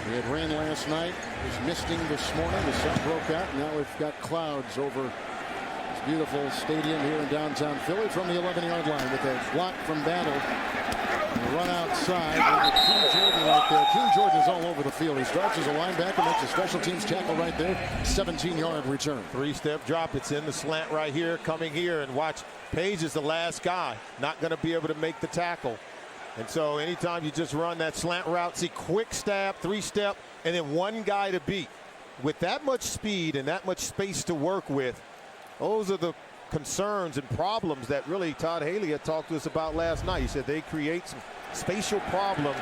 We had rain last night. It was misting this morning. The sun broke out. Now we've got clouds over this beautiful stadium here in downtown Philly from the 11-yard line with a block from Battle. And a run outside. King Jordan right there. King Jordan is all over the field. He starts as a linebacker, makes a special teams tackle right there. 17-yard return. 3-step drop. It's in the slant right here. Coming here, and watch. Page is the last guy. Not going to be able to make the tackle. And so anytime you just run that slant route, see quick stab, 3-step, and then one guy to beat. With that much speed and that much space to work with, those are the concerns and problems that really Todd Haley had talked to us about last night. He said they create some spatial problems.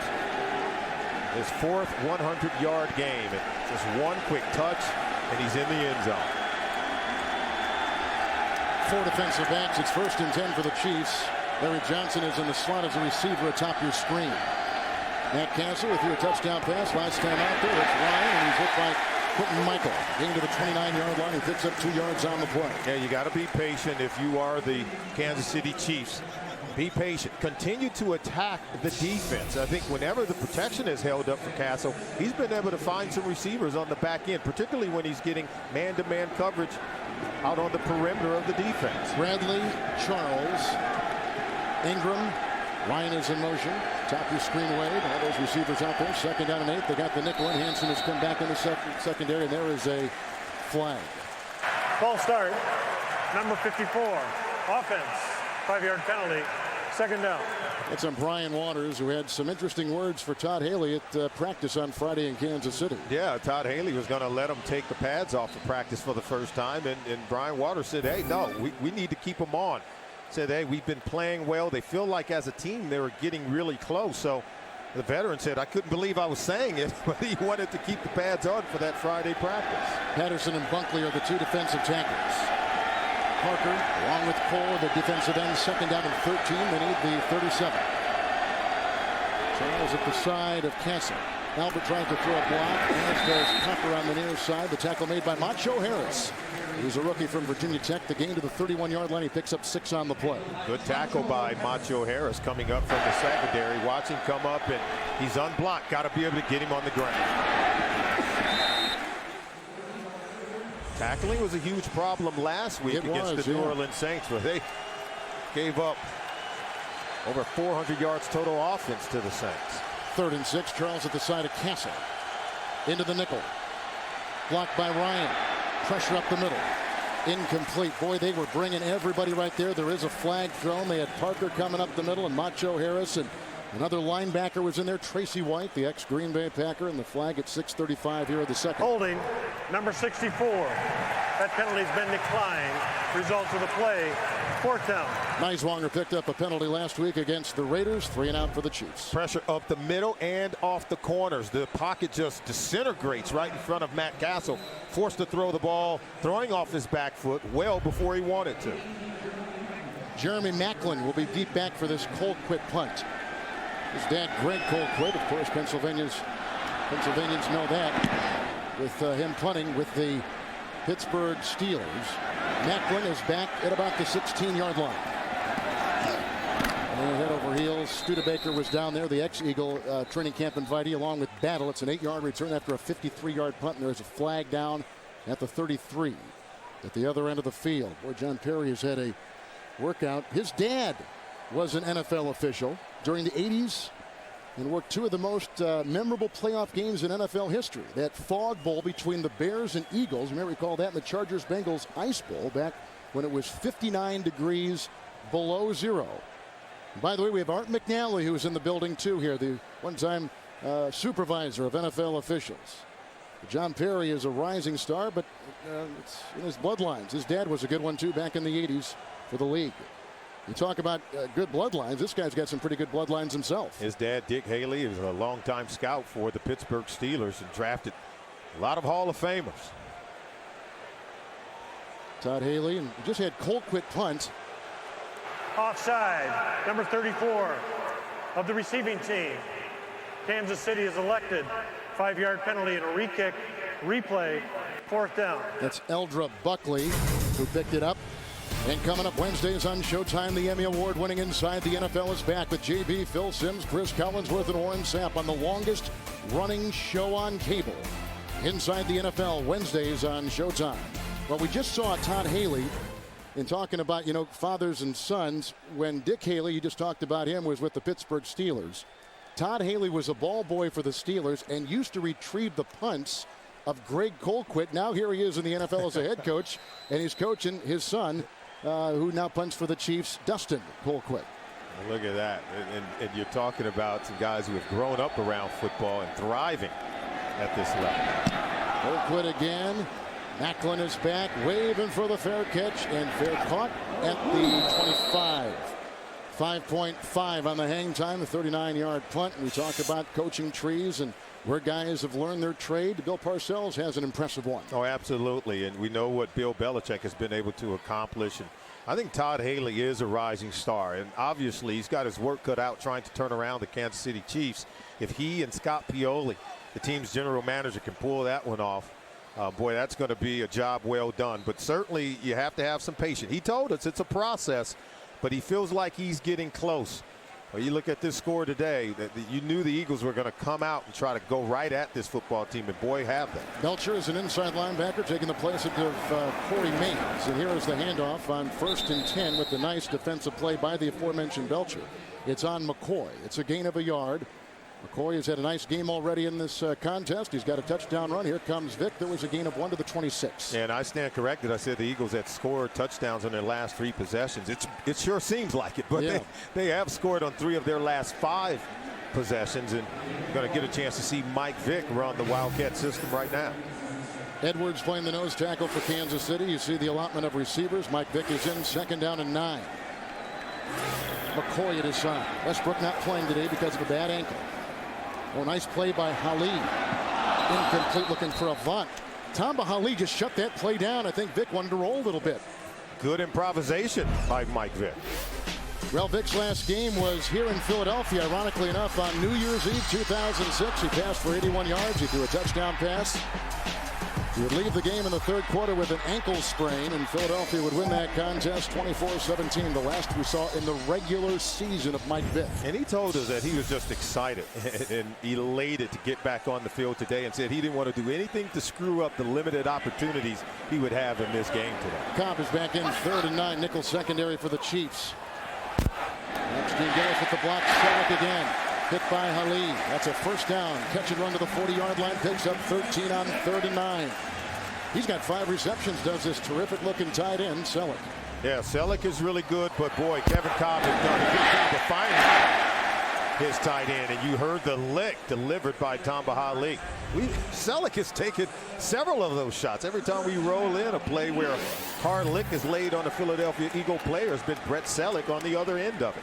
His 4th 100-yard game. And just one quick touch, and he's in the end zone. 4 defensive backs. It's 1st and 10 for the Chiefs. Larry Johnson is in the slot as a receiver atop your screen. Matt Castle with your touchdown pass last time out there. It's Ryan, and he's hit by Quentin Michael. Getting to the 29-yard line. He picks up 2 yards on the play. Yeah, you got to be patient if you are the Kansas City Chiefs. Be patient. Continue to attack the defense. I think whenever the protection is held up for Castle, he's been able to find some receivers on the back end, particularly when he's getting man-to-man coverage out on the perimeter of the defense. Bradley, Charles, Ingram, Ryan is in motion. Top your screen Wade. All those receivers out there. 2nd down and 8. They got the nickel in. Hanson has come back in the secondary, and there is a flag. Ball start. Number 54. Offense. 5-yard penalty. 2nd down. That's on Brian Waters, who had some interesting words for Todd Haley at practice on Friday in Kansas City. Yeah, Todd Haley was going to let him take the pads off of practice for the first time, and Brian Waters said, hey, no, we need to keep them on. Said, hey, we've been playing well. They feel like as a team they were getting really close. So the veteran said, I couldn't believe I was saying it, but he wanted to keep the pads on for that Friday practice. Patterson and Bunkley are the 2 defensive tackles. Parker, along with Kolb, the defensive end, 2nd down and 13. They need the 37. Charles at the side of Castle. Albert trying to throw a block, as does Copper on the near side. The tackle made by Macho Harris. He's a rookie from Virginia Tech. The gain to the 31-yard line. He picks up 6 on the play. Good tackle by Macho Harris coming up from the secondary. Watch him come up, and he's unblocked. Got to be able to get him on the ground. Tackling was a huge problem last week against the New Orleans Saints, where they gave up over 400 yards total offense to the Saints. 3rd and 6. Charles at the side of Castle. Into the nickel. Blocked by Ryan. Pressure up the middle. Incomplete. Boy, they were bringing everybody right there. There is a flag thrown. They had Parker coming up the middle and Macho Harris, and another linebacker was in there, Tracy White, the ex-Green Bay Packer, and the flag at 6:35 here in the second. Holding, number 64. That penalty's been declined. Result of the play, 4th down. Niswonger picked up a penalty last week against the Raiders. 3 and out for the Chiefs. Pressure up the middle and off the corners. The pocket just disintegrates right in front of Matt Castle. Forced to throw the ball, throwing off his back foot well before he wanted to. Jeremy Macklin will be deep back for this Colquitt punt. His dad, Greg Colquitt, of course, Pennsylvanians know that. With him punting with the Pittsburgh Steelers. Macklin is back at about the 16-yard line. And head over heels. Studebaker was down there, the ex-Eagle training camp invitee, along with Battle. It's an 8-yard return after a 53-yard punt, and there's a flag down at the 33 at the other end of the field. Boy, John Perry has had a workout. His dad was an NFL official during the 80s and worked 2 of the most memorable playoff games in NFL history. That Fog Bowl between the Bears and Eagles. You may recall that in the Chargers-Bengals Ice Bowl back when it was 59 degrees below zero. By the way, we have Art McNally, who's in the building too here, the one-time supervisor of NFL officials. John Perry is a rising star, but it's in his bloodlines. His dad was a good one too back in the 80s for the league. You talk about good bloodlines. This guy's got some pretty good bloodlines himself. His dad, Dick Haley, is a longtime scout for the Pittsburgh Steelers and drafted a lot of Hall of Famers. Todd Haley, and just had Colquitt punt. Offside, number 34 of the receiving team. Kansas City is elected. 5-yard penalty and a re-kick, replay, 4th down. That's Eldra Buckley who picked it up. And coming up Wednesdays on Showtime, the Emmy Award-winning Inside the NFL is back with JB, Phil Simms, Chris Collinsworth, and Warren Sapp on the longest-running show on cable. Inside the NFL, Wednesdays on Showtime. Well, we just saw Todd Haley in talking about, fathers and sons. When Dick Haley, you just talked about him, was with the Pittsburgh Steelers. Todd Haley was a ball boy for the Steelers and used to retrieve the punts of Greg Colquitt. Now here he is in the NFL as a head coach, and he's coaching his son, who now punts for the Chiefs, Dustin Colquitt. Look at that. And you're talking about some guys who have grown up around football and thriving at this level. Colquitt again. Macklin is back, waving for the fair catch, and fair caught at the 25. 5.5 on the hang time, a 39-yard punt. We talk about coaching trees and where guys have learned their trade. Bill Parcells has an impressive one. Oh, absolutely. And we know what Bill Belichick has been able to accomplish. And I think Todd Haley is a rising star. And obviously, he's got his work cut out trying to turn around the Kansas City Chiefs. If he and Scott Pioli, the team's general manager, can pull that one off, boy, that's going to be a job well done. But certainly, you have to have some patience. He told us it's a process, but he feels like he's getting close. Well, you look at this score today, that you knew the Eagles were going to come out and try to go right at this football team, and boy, have they. Belcher is an inside linebacker taking the place of Corey Mays. And here is the handoff on 1st and 10 with the nice defensive play by the aforementioned Belcher. It's on McCoy. It's a gain of a yard. McCoy has had a nice game already in this contest. He's got a touchdown run. Here comes Vick. There was a gain of 1 to the 26. And I stand corrected. I said the Eagles had scored touchdowns on their last 3 possessions. It sure seems like it, but yeah, they have scored on 3 of their last 5 possessions, and going to get a chance to see Mike Vick run the Wildcat system right now. Edwards playing the nose tackle for Kansas City. You see the allotment of receivers. Mike Vick is in, 2nd down and 9. McCoy at his side. Westbrook not playing today because of a bad ankle. Oh, nice play by Hali. Incomplete, looking for Avant. Tamba Hali just shut that play down. I think Vick wanted to roll a little bit. Good improvisation by Mike Vick. Well, Vick's last game was here in Philadelphia, ironically enough, on New Year's Eve 2006. He passed for 81 yards. He threw a touchdown pass. He would leave the game in the 3rd quarter with an ankle sprain, and Philadelphia would win that contest 24-17, the last we saw in the regular season of Mike Vick. And he told us that he was just excited and elated to get back on the field today, and said he didn't want to do anything to screw up the limited opportunities he would have in this game today. Kolb is back in, 3rd and 9, nickel secondary for the Chiefs. Next team goes with the block, Selleck again. Hit by Hali. That's a 1st down. Catch and run to the 40-yard line. Picks up 13 on 3rd and 9. He's got 5 receptions. Does this terrific-looking tight end, Selleck. Yeah, Selleck is really good, but boy, Kevin Kolb has done a good job of finding his tight end. And you heard the lick delivered by Tamba Hali. Selleck has taken several of those shots. Every time we roll in a play where a hard lick is laid on a Philadelphia Eagle player, has been Brett Selleck on the other end of it.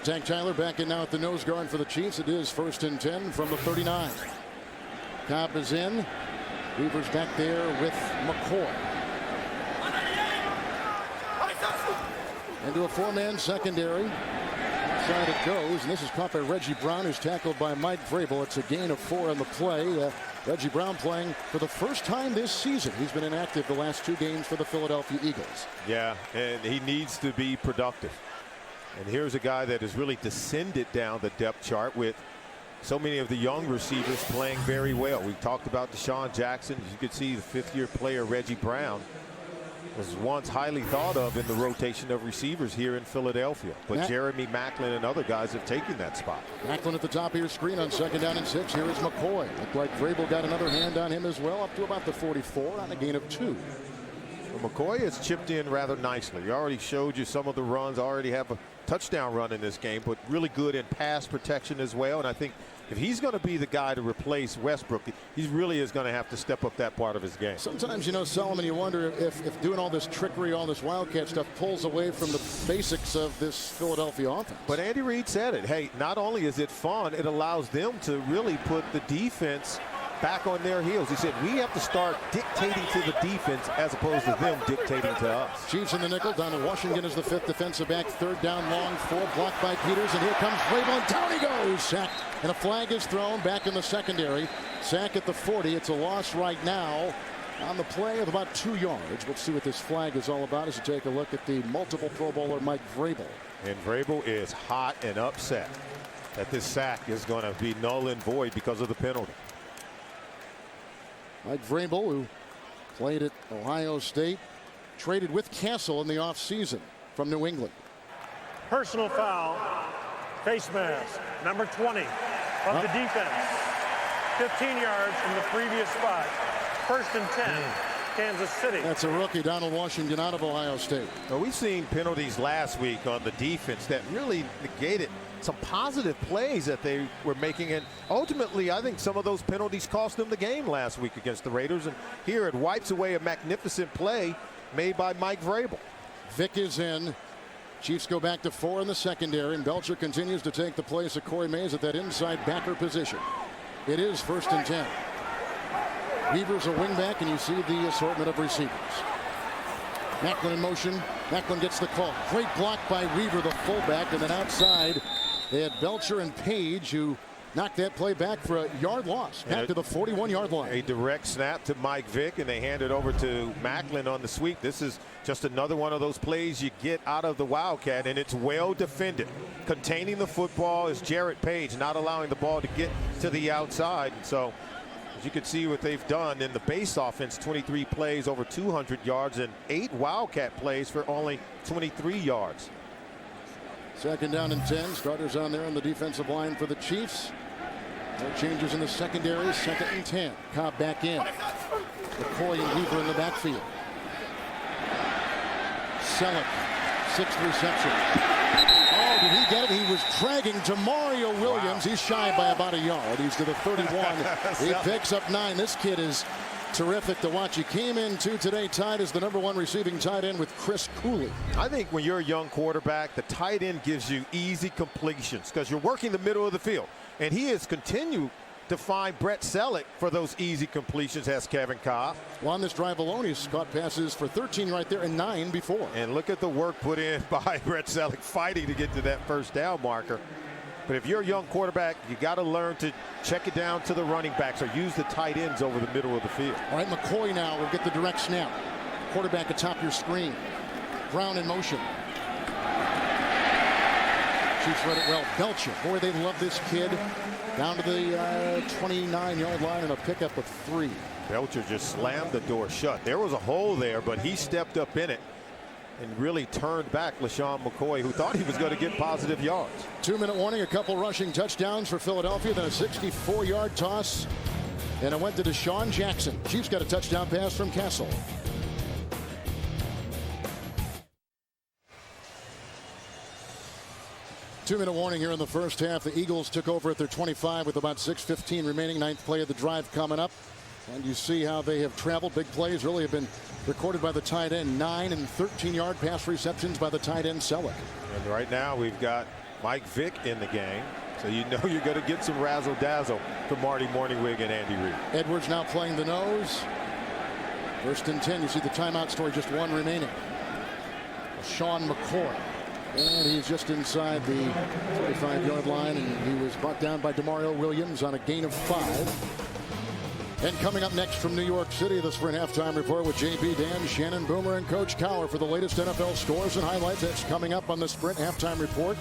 Zach Tyler back in now at the nose guard for the Chiefs. It is 1st and 10 from the 39. Kolb is in. Weaver's back there with McCoy. Into a 4-man secondary. Inside it goes, and this is caught by Reggie Brown, who's tackled by Mike Vrabel. It's a gain of 4 on the play. Reggie Brown playing for the first time this season. He's been inactive the last 2 games for the Philadelphia Eagles. Yeah, and he needs to be productive. And here's a guy that has really descended down the depth chart with so many of the young receivers playing very well. We talked about Deshaun Jackson. As you could see, the 5th-year player Reggie Brown was once highly thought of in the rotation of receivers here in Philadelphia. But Jeremy Macklin and other guys have taken that spot. Macklin at the top of your screen on 2nd down and 6. Here is McCoy. Looked like Vrabel got another hand on him as well, up to about the 44 on a gain of 2. Well, McCoy has chipped in rather nicely. He already showed you some of the runs, already have a touchdown run in this game, but really good in pass protection as well. And I think if he's going to be the guy to replace Westbrook, he really is going to have to step up that part of his game. Sometimes, you know, Solomon, you wonder if doing all this trickery, all this Wildcat stuff pulls away from the basics of this Philadelphia offense. But Andy Reid said it. Hey, not only is it fun, it allows them to really put the defense back on their heels. He said we have to start dictating to the defense as opposed to them dictating to us. Chiefs in the nickel. Donald Washington is the 5th defensive back. 3rd down long, 4 blocked by Peters, and here comes Vrabel, and down he goes. Sacked, and a flag is thrown back in the secondary. Sack at the 40. It's a loss right now on the play of about 2 yards. Let's see what this flag is all about as you take a look at the multiple Pro Bowler Mike Vrabel. And Vrabel is hot and upset that this sack is going to be null and void because of the penalty. Mike Vrabel, who played at Ohio State, traded with Castle in the offseason from New England. Personal foul, face mask, number 20 of the defense. 15 yards from the previous spot. 1st and 10, Kansas City. That's a rookie, Donald Washington, out of Ohio State. Well, we've seen penalties last week on the defense that really negated some positive plays that they were making, and ultimately I think some of those penalties cost them the game last week against the Raiders, and here it wipes away a magnificent play made by Mike Vrabel. Vick is in. Chiefs go back to 4 in the secondary, and Belcher continues to take the place of Corey Mays at that inside backer position. It is 1st and 10. Weaver's a wingback, and you see the assortment of receivers. Macklin in motion. Macklin gets the call. Great block by Weaver, the fullback, and then outside they had Belcher and Page, who knocked that play back for a yard loss, back to the 41-yard line. A direct snap to Mike Vick, and they hand it over to Macklin on the sweep. This is just another one of those plays you get out of the Wildcat, and it's well defended. Containing the football is Jarrett Page, not allowing the ball to get to the outside. And so, as you can see what they've done in the base offense, 23 plays over 200 yards and 8 Wildcat plays for only 23 yards. 2nd down and 10. Starters on there on the defensive line for the Chiefs. No changes in the secondary. 2nd and 10. Kolb back in. McCoy and Weaver in the backfield. Selleck, 6th reception. Oh, did he get it? He was dragging to Mario Williams. Wow. He's shy by about a yard. He's to the 31. He picks up 9. This kid is terrific to watch. He came in today tied as the #1 receiving tight end with Chris Cooley. I think when you're a young quarterback, the tight end gives you easy completions because you're working the middle of the field. And he has continued to find Brett Selleck for those easy completions, has Kevin Kolb. Well, on this drive alone, he's caught passes for 13 right there and 9 before. And look at the work put in by Brett Selleck fighting to get to that 1st down marker. But if you're a young quarterback, you got to learn to check it down to the running backs or use the tight ends over the middle of the field. All right, McCoy now will get the direct snap. Quarterback atop your screen. Brown in motion. Chiefs read it well. Belcher, boy, they love this kid. Down to the 29-yard line and a pickup of 3. Belcher just slammed the door shut. There was a hole there, but he stepped up in it and really turned back LaShawn McCoy, who thought he was going to get positive yards. 2-minute warning, a couple rushing touchdowns for Philadelphia, then a 64-yard toss, and it went to Deshaun Jackson. Chiefs got a touchdown pass from Castle. Two-minute warning here in the first half. The Eagles took over at their 25 with about 6:15 remaining. 9th play of the drive coming up. And you see how they have traveled. Big plays really have been recorded by the tight end. 9 and 13-yard pass receptions by the tight end Selleck. And right now we've got Mike Vick in the game. So you know you're going to get some razzle-dazzle from Marty Morningwig and Andy Reid. Edwards now playing the nose. 1st and 10. You see the timeout story, just 1 remaining. Sean McCoy. And he's just inside the 45-yard line, and he was brought down by DeMario Williams on a gain of 5. And coming up next from New York City, the Sprint Halftime Report with JB Dan, Shannon Boomer, and Coach Cowher for the latest NFL scores and highlights. That's coming up on the Sprint Halftime Report.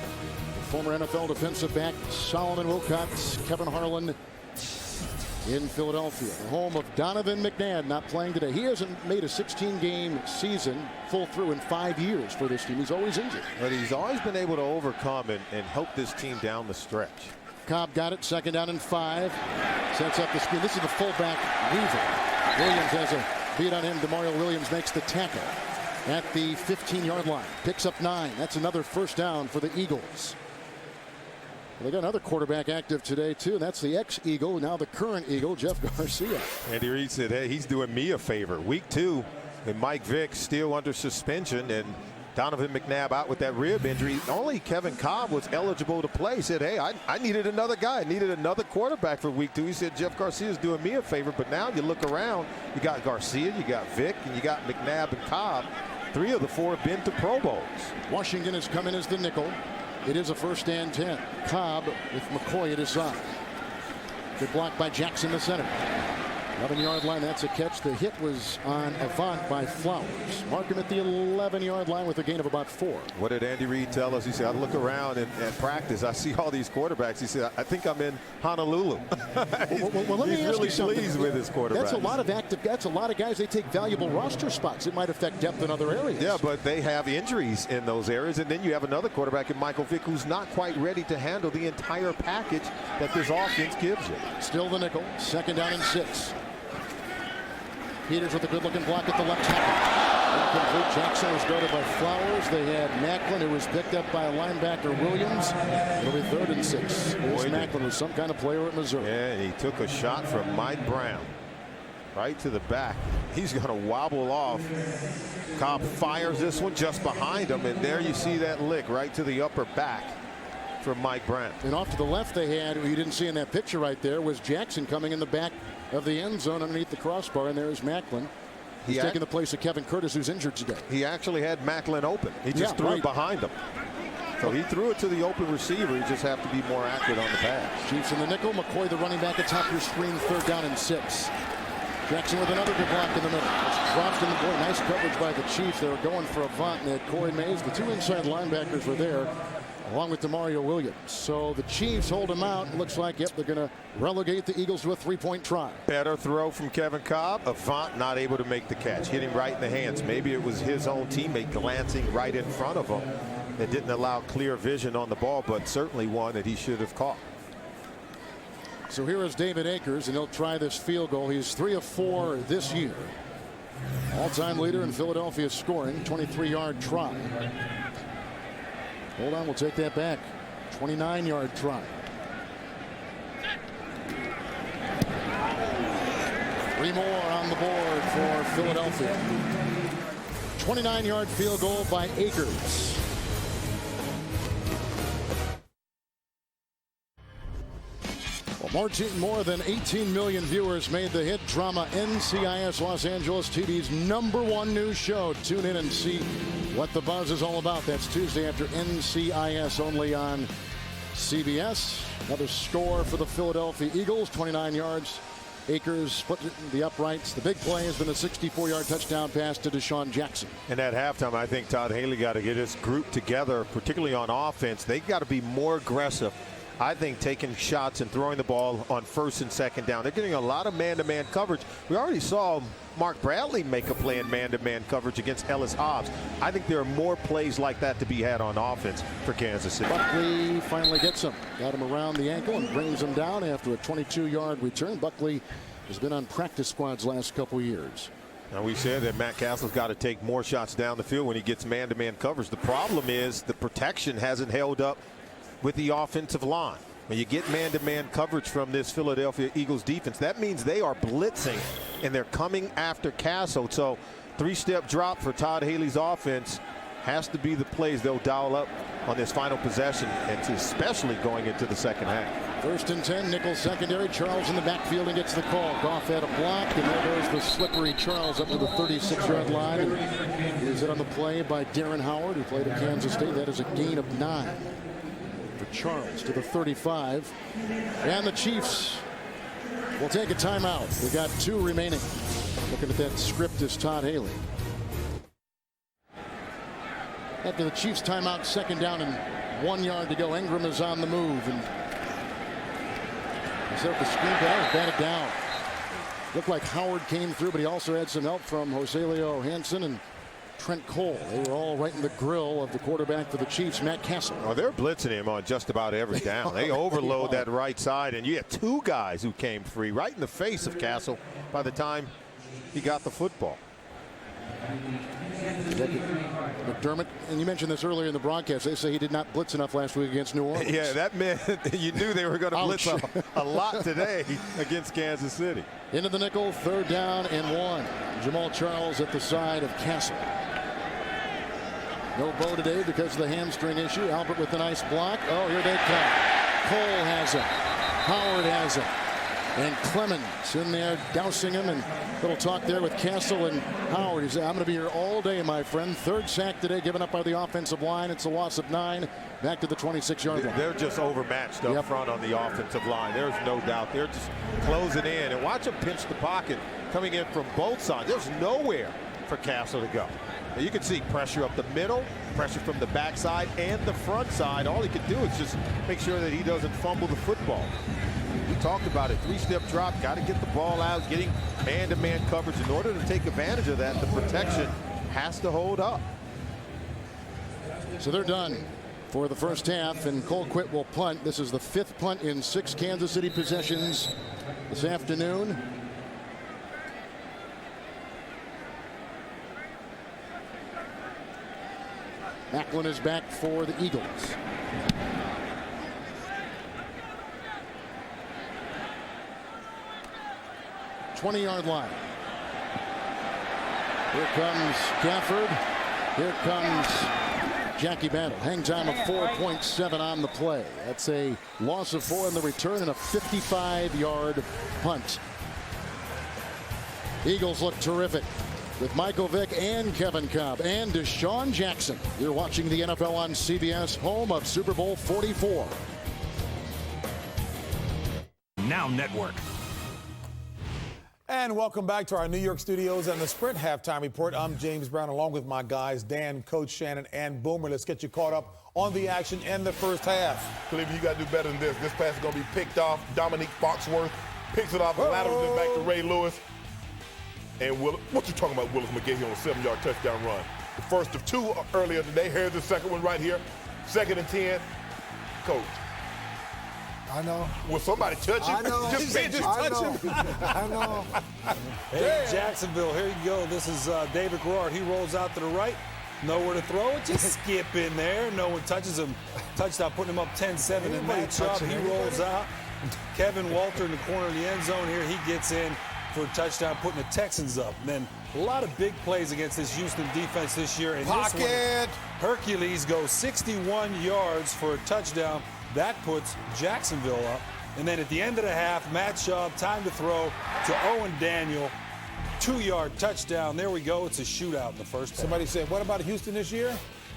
Former NFL defensive back Solomon Wilcots, Kevin Harlan in Philadelphia, the home of Donovan McNabb, not playing today. He hasn't made a 16-game season full through in 5 years for this team. He's always injured. But he's always been able to overcome and help this team down the stretch. Kolb got it, 2nd down and 5. Sets up the screen. This is the fullback Weaver. Williams has a beat on him. Demario Williams makes the tackle at the 15-yard line. Picks up 9. That's another first down for the Eagles. They got another quarterback active today, too, and that's the ex-Eagle, now the current Eagle, Jeff Garcia. Andy Reid said, hey, he's doing me a favor. Week 2, and Mike Vick still under suspension, and Donovan McNabb out with that rib injury. Only Kevin Kolb was eligible to play. He said, hey, I needed another guy. I needed another quarterback for week 2. He said, Jeff Garcia's doing me a favor, but now you look around, you got Garcia, you got Vick, and you got McNabb and Kolb. 3 of the 4 have been to Pro Bowls. Washington has come in as the nickel. It is a 1st and 10. Kolb with McCoy at his side. Good block by Jackson, the center. 11-yard line, that's a catch. The hit was on Avant by Flowers. Mark him at the 11-yard line with a gain of about 4. What did Andy Reid tell us? He said, I look around and practice. I see all these quarterbacks. He said, I think I'm in Honolulu. Well, let me He's ask really you something. pleased with his quarterback. That's a lot of active. That's a lot of guys. They take valuable roster spots. It might affect depth in other areas. Yeah, but they have injuries in those areas. And then you have another quarterback in Michael Vick who's not quite ready to handle the entire package that this offense gives you. Still the nickel. 2nd down and 6. Peters with a good-looking block at the left tackle. Incomplete. Jackson was guarded by Flowers. They had Macklin, who was picked up by a linebacker, Williams. It'll be 3rd and 6. Here's Macklin, who's some kind of player at Missouri. Yeah, and he took a shot from Mike Brown right to the back. He's going to wobble off. Kolb fires this one just behind him, and there you see that lick right to the upper back from Mike Brown. And off to the left they had, who you didn't see in that picture right there, was Jackson coming in the back of the end zone underneath the crossbar, and there's Macklin. He's taking the place of Kevin Curtis, who's injured today. He actually had Macklin open. He just threw it behind him. So he threw it to the open receiver. He just have to be more accurate on the pass. Chiefs in the nickel. McCoy, the running back, atop your screen. 3rd down and 6. Jackson with another good block in the middle. It's dropped in the boy. Nice coverage by the Chiefs. They were going for Avant, and they had Corey Mays. The 2 inside linebackers were there, along with Demario Williams. So the Chiefs hold him out. Looks like, yep, they're going to relegate the Eagles to a 3-point try. Better throw from Kevin Kolb. Avant not able to make the catch. Hit him right in the hands. Maybe it was his own teammate glancing right in front of him that didn't allow clear vision on the ball, but certainly one that he should have caught. So here is David Akers, and he'll try this field goal. He's 3 of 4 this year. All-time leader in Philadelphia scoring. 23-yard try. Hold on, we'll take that back. 29-yard try. Three more on the board for Philadelphia. 29-yard field goal by Akers. Well, more than 18 million viewers made the hit drama NCIS Los Angeles TV's #1 news show. Tune in and see what the buzz is all about. That's Tuesday after NCIS, only on CBS. Another score for the Philadelphia Eagles, 29 yards. Akers put the uprights. The big play has been a 64-yard touchdown pass to Deshaun Jackson. And at halftime, I think Todd Haley got to get his group together, particularly on offense. They got to be more aggressive. I think taking shots and throwing the ball on 1st and 2nd down. They're getting a lot of man-to-man coverage. We already saw Mark Bradley make a play in man-to-man coverage against Ellis Hobbs. I think there are more plays like that to be had on offense for Kansas City. Buckley finally gets him. Got him around the ankle and brings him down after a 22-yard return. Buckley has been on practice squads last couple years. Now we said that Matt Castle's got to take more shots down the field when he gets man-to-man coverage. The problem is the protection hasn't held up with the offensive line. When you get man-to-man coverage from this Philadelphia Eagles defense, that means they are blitzing and they're coming after Castle. So 3-step drop for Todd Haley's offense has to be the plays they'll dial up on this final possession, and especially going into the second half. 1st and 10, nickel secondary. Charles in the backfield and gets the call. Goff had a block, and there goes the slippery Charles up to the 36-yard line. And is it on the play by Darren Howard, who played at Kansas State. That is a gain of 9 for Charles to the 35. And the Chiefs will take a timeout. They got 2 remaining. Looking at that script is Todd Haley. After the Chiefs timeout, 2nd down and 1 yard to go. Ingram is on the move, and he set up the screen pass, batted down. Looked like Howard came through, but he also had some help from Joselio Hansen and Trent Cole. They were all right in the grill of the quarterback for the Chiefs, Matt Castle. Oh, they're blitzing him on just about every down. They overload that right side, and you had 2 guys who came free right in the face of Castle by the time he got the football. McDermott, and you mentioned this earlier in the broadcast, they say he did not blitz enough last week against New Orleans. Yeah, that meant you knew they were going to blitz a lot today against Kansas City. Into the nickel, 3rd down and 1. Jamal Charles at the side of Castle. No Bo today because of the hamstring issue. Albert with a nice block. Oh, here they come. Cole has it. Howard has it. And Clemens in there dousing him, and little talk there with Castle and Howard. He said, I'm going to be here all day, my friend. 3rd sack today given up by the offensive line. It's a loss of 9. Back to the 26-yard line. They're just overmatched up front on the offensive line. There's no doubt. They're just closing in. And watch them pinch the pocket coming in from both sides. There's nowhere for Castle to go. Now you can see pressure up the middle, pressure from the backside and the front side. All he can do is just make sure that he doesn't fumble the football. We talked about it. 3-step drop. Got to get the ball out, getting man-to-man coverage. In order to take advantage of that, the protection has to hold up. So they're done for the first half, and Colquitt will punt. This is the 5th punt in 6 Kansas City possessions this afternoon. Macklin is back for the Eagles. Twenty-yard line. Here comes Gafford. Here comes Jackie Battle. Hang time of 4.7 on the play. That's a loss of 4 in the return and a 55-yard punt. Eagles look terrific with Michael Vick and Kevin Kolb and Deshaun Jackson. You're watching the NFL on CBS, home of Super Bowl 44. Now Network. And welcome back to our New York studios and the Sprint Halftime Report. I'm James Brown along with my guys, Dan, Coach Shannon, and Boomer. Let's get you caught up on the action in the first half. Cleveland, you got to do better than this. This pass is going to be picked off. Dominique Foxworth picks it off and laterals it back to Ray Lewis. And what you talking about, Willis McGahee on a 7-yard touchdown run? The first of 2 earlier today. Here's the second one right here. 2nd and 10. Coach. I know. Will somebody touch him? I know. Just touch him. I know. Hey, Jacksonville, here you go. This is David Garrard. He rolls out to the right. Nowhere to throw it. Just skip in there. No one touches him. Touchdown, putting him up 10-7 in that job. He rolls out. Kevin Walter in the corner of the end zone here. He gets in for a touchdown, putting the Texans up. And then a lot of big plays against this Houston defense this year. And Pocket. This one, Hercules goes 61 yards for a touchdown. That puts Jacksonville up. And then at the end of the half, Matt Schaub, time to throw to Owen Daniel. 2-yard touchdown. There we go. It's a shootout in the first half. Somebody said, what about Houston this year?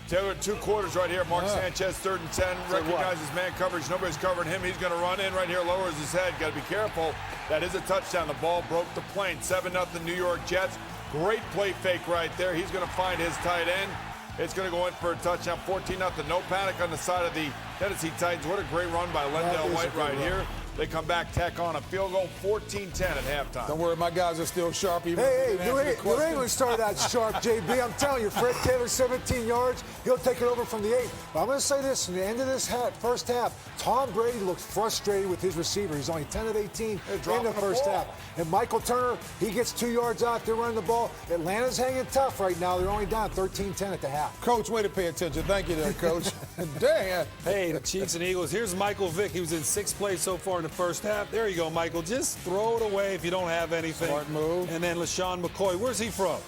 Taylor, 2 quarters right here. Mark Sanchez, 3rd and 10. Recognizes man coverage. Nobody's covering him. He's going to run in right here. Lowers his head. Got to be careful. That is a touchdown. The ball broke the plane. 7-0 New York Jets. Great play fake right there. He's going to find his tight end. It's going to go in for a touchdown. 14-0. No panic on the side of the Tennessee Titans. What a great run by Lendell White right here. They come back, tack on a field goal, 14-10 at halftime. Don't worry, my guys are still sharp. Even Hey, New England started out sharp, JB. I'm telling you, Fred Taylor, 17 yards. He'll take it over from the 8. But I'm going to say this, in the end of this first half, Tom Brady looked frustrated with his receiver. He's only 10 of 18 in the first half. And Michael Turner, he gets 2 yards out. They're running the ball. Atlanta's hanging tough right now. They're only down 13-10 at the half. Coach, way to pay attention. Thank you there, Coach. Damn. Hey, the Chiefs and Eagles. Here's Michael Vick. He was in 6 plays so far in the first half. There you go, Michael. Just throw it away if you don't have anything. Smart move. And then LaShawn McCoy. Where's he from?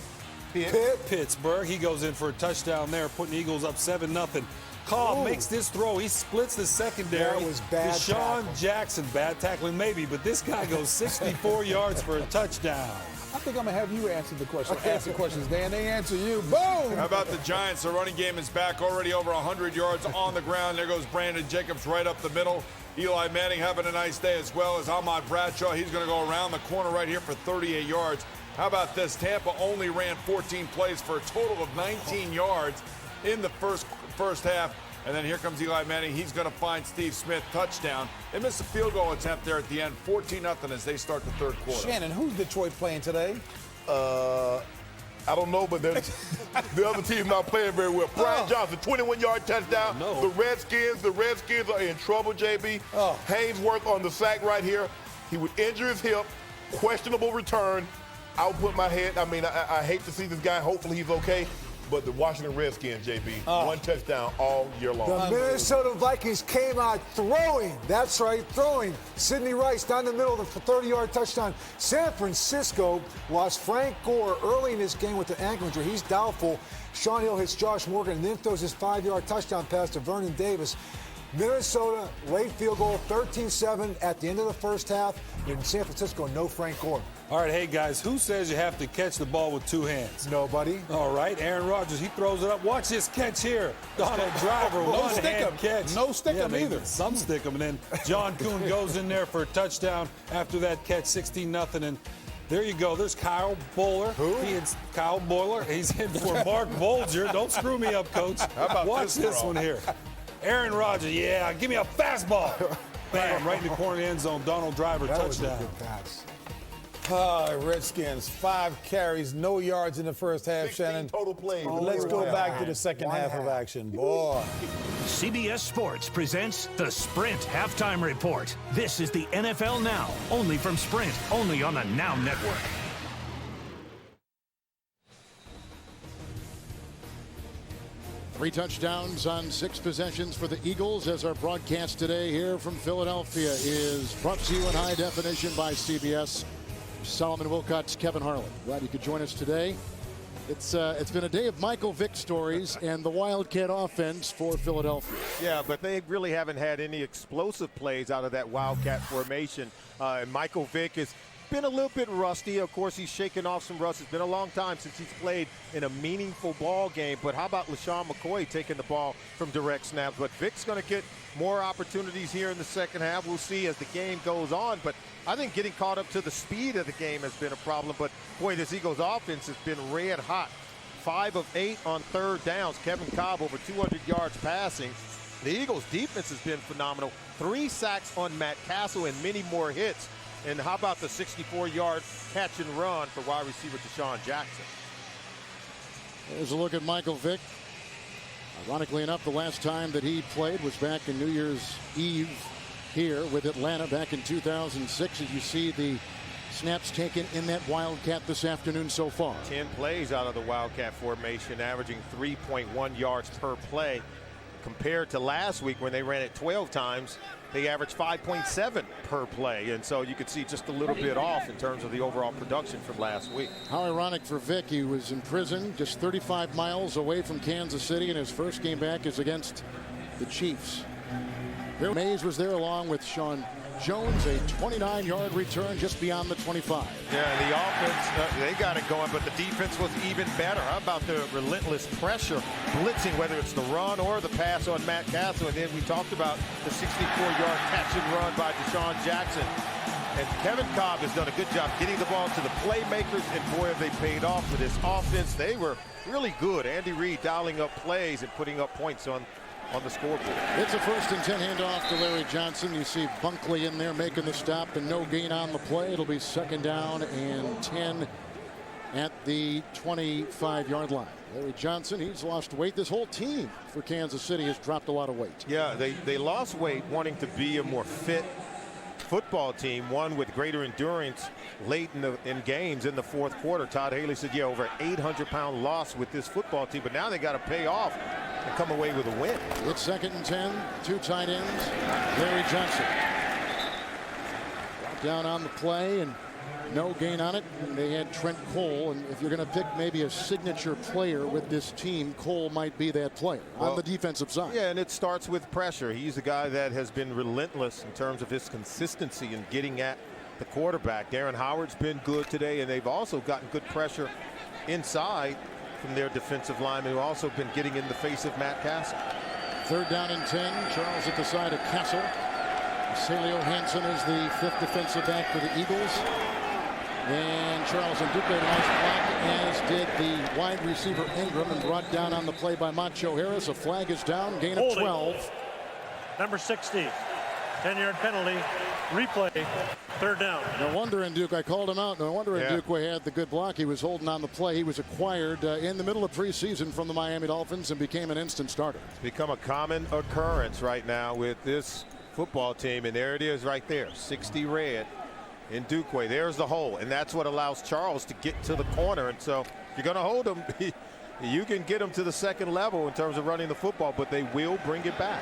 Pittsburgh. He goes in for a touchdown there, putting the Eagles up 7-0. Kolb makes this throw. He splits the secondary. That was bad Deshaun tackling. Jackson, bad tackling maybe, but this guy goes 64 yards for a touchdown. I think I'm going to have you answer the question. Ask the questions, Dan. They answer you. Boom! How about the Giants? The running game is back, already over 100 yards on the ground. There goes Brandon Jacobs right up the middle. Eli Manning having a nice day, as well as Ahmad Bradshaw. He's going to go around the corner right here for 38 yards. How about this? Tampa only ran 14 plays for a total of 19 yards in the first half. And then here comes Eli Manning. He's going to find Steve Smith, touchdown. They missed a field goal attempt there at the end, 14-0 as they start the third quarter. Shannon, who's Detroit playing today? I don't know, but the other team's not playing very well. Brian Johnson, 21-yard touchdown. No. The Redskins are in trouble, JB. Haynesworth on the sack right here. He would injure his hip, questionable return. I'll put my head. I mean, I hate to see this guy. Hopefully he's okay. But the Washington Redskins, JB, one touchdown all year long. The Minnesota Vikings came out throwing. That's right, throwing. Sidney Rice down the middle for 30-yard touchdown. San Francisco lost Frank Gore early in this game with an ankle injury. He's doubtful. Sean Hill hits Josh Morgan and then throws his 5-yard touchdown pass to Vernon Davis. Minnesota, late field goal, 13-7 at the end of the first half. In San Francisco, no Frank Gore. All right, hey, guys, who says you have to catch the ball with 2 hands? Nobody. All right, Aaron Rodgers, he throws it up. Watch this catch here. Donald Driver, one-hand catch. No stick 'em either. Some stick 'em. And then John Kuhn goes in there for a touchdown after that catch, 16-0. And there you go. There's Kyle Boller. Who? Kyle Boller. He's in for Mark Bolger. Don't screw me up, Coach. How about Watch this one here. Aaron Rodgers, yeah, give me a fastball. Bam, right in the corner of the end zone. Donald Driver, That was a touchdown. good pass. Redskins, 5 carries, no yards in the first half, 16 Shannon. total plays. Let's go back to the second One half half. of action. Boy. CBS Sports presents the Sprint Halftime Report. This is the NFL Now, only from Sprint, only on the Now Network. Three touchdowns on 6 possessions for the Eagles, as our broadcast today here from Philadelphia is brought to you in high definition by CBS. Solomon Wilcots, Kevin Harlan. Glad you could join us today. It's been a day of Michael Vick stories and the Wildcat offense for Philadelphia. Yeah, but they really haven't had any explosive plays out of that Wildcat formation. And Michael Vick has been a little bit rusty. Of course, he's shaking off some rust. It's been a long time since he's played in a meaningful ball game. But how about LaShawn McCoy taking the ball from direct snaps? But Vick's going to get more opportunities here in the second half. We'll see as the game goes on. But I think getting caught up to the speed of the game has been a problem. But, boy, this Eagles offense has been red hot. 5 of 8 on third downs. Kevin Kolb over 200 yards passing. The Eagles' defense has been phenomenal. 3 sacks on Matt Castle and many more hits. And how about the 64-yard catch and run for wide receiver Deshaun Jackson? There's a look at Michael Vick. Ironically enough, the last time that he played was back in New Year's Eve here with Atlanta back in 2006. As you see the snaps taken in that Wildcat this afternoon so far. 10 plays out of the Wildcat formation, averaging 3.1 yards per play. Compared to last week when they ran it 12 times, they averaged 5.7 per play. And so you could see just a little bit off in terms of the overall production from last week. How ironic for Vick. He was in prison just 35 miles away from Kansas City, and his first game back is against the Chiefs. Bill Mays was there along with Sean Jones, a 29-yard return just beyond the 25. Yeah, the offense, they got it going, but the defense was even better. How about the relentless pressure, blitzing, whether it's the run or the pass on Matt Castle? And then we talked about the 64-yard catch and run by Deshaun Jackson. And Kevin Kolb has done a good job getting the ball to the playmakers, and boy, have they paid off for this offense. They were really good. Andy Reid dialing up plays and putting up points on the scoreboard. It's a 1st and 10 handoff to Larry Johnson. You see Bunkley in there making the stop and no gain on the play. It'll be 2nd down and 10 at the 25-yard line. Larry Johnson, he's lost weight. This whole team for Kansas City has dropped a lot of weight. Yeah, they lost weight wanting to be a more fit football team, one with greater endurance late in games in the 4th quarter. Todd Haley said, yeah, over an 800-pound loss with this football team, but now they got to pay off and come away with a win. It's 2nd and 10, 2 tight ends. Larry Johnson down on the play and no gain on it. And they had Trent Cole, and if you're going to pick maybe a signature player with this team, Cole might be that player on the defensive side. Yeah, and it starts with pressure. He's a guy that has been relentless in terms of his consistency in getting at the quarterback. Darren Howard's been good today, and they've also gotten good pressure inside from their defensive linemen, who also been getting in the face of Matt Castle. 3rd down and 10. Charles at the side of Castle. Saleo Hansen is the 5th defensive back for the Eagles. And Charles Nduke, nice block, as did the wide receiver Ingram, and brought down on the play by Macho Harris. A flag is down, gain of 12. Number 60, 10-yard penalty, replay, 3rd down. No wonder Nduke, I called him out. No wonder Nduke had the good block. He was holding on the play. He was acquired in the middle of preseason from the Miami Dolphins and became an instant starter. It's become a common occurrence right now with this football team, and there it is right there, 60 red. in Duquay. There's the hole, and that's what allows Charles to get to the corner. And so if you're going to hold him, you can get him to the second level in terms of running the football, but they will bring it back.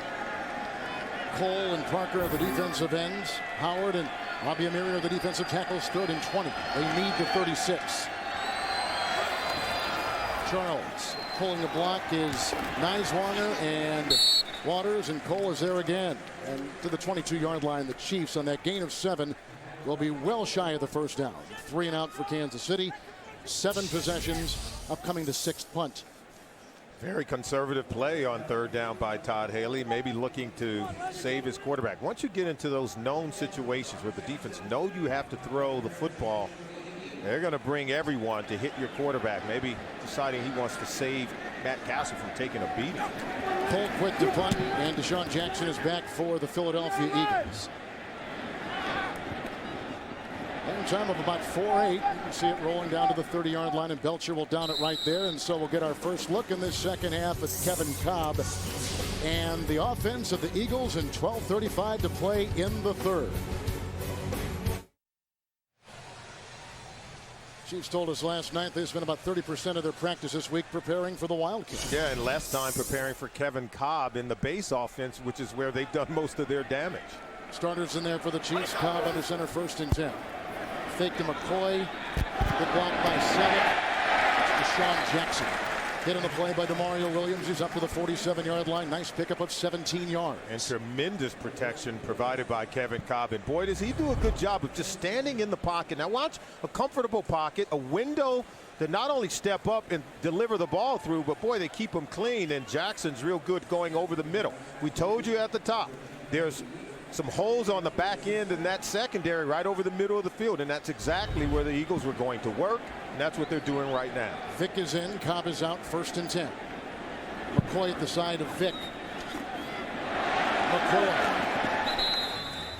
Cole and Parker are the defensive ends. Howard and Abiamiri are the defensive tackles, 3rd and 20. They need the 36. Charles pulling the block is Neiswanger and Waters, and Cole is there again. And to the 22-yard line, the Chiefs on that gain of 7 will be well shy of the first down. 3 and out for Kansas City. 7 possessions, upcoming the 6th punt. Very conservative play on 3rd down by Todd Haley, maybe looking to save his quarterback. Once you get into those known situations where the defense know you have to throw the football, they're going to bring everyone to hit your quarterback, maybe deciding he wants to save Matt Castle from taking a beating. Cole quick to punt, and Deshaun Jackson is back for the Philadelphia Eagles. Time of about 4.8. You can see it rolling down to the 30-yard line, and Belcher will down it right there. And so we'll get our first look in this second half at Kevin Kolb and the offense of the Eagles, and 12:35 to play in the 3rd. Chiefs told us last night they spent about 30% of their practice this week preparing for the Wildcats. Yeah, and less time preparing for Kevin Kolb in the base offense, which is where they've done most of their damage. Starters in there for the Chiefs. Kolb under center, 1st and 10. Fake to McCoy. Good block by 7. Deshaun Jackson. Hit on the play by DeMario Williams. He's up to the 47-yard line. Nice pickup of 17 yards. And tremendous protection provided by Kevin Kolb. And boy, does he do a good job of just standing in the pocket. Now watch a comfortable pocket, a window to not only step up and deliver the ball through, but boy, they keep him clean. And Jackson's real good going over the middle. We told you at the top, there's some holes on the back end in that secondary right over the middle of the field, and that's exactly where the Eagles were going to work, and that's what they're doing right now. Vick is in, Kolb is out, 1st and 10. McCoy at the side of Vick. McCoy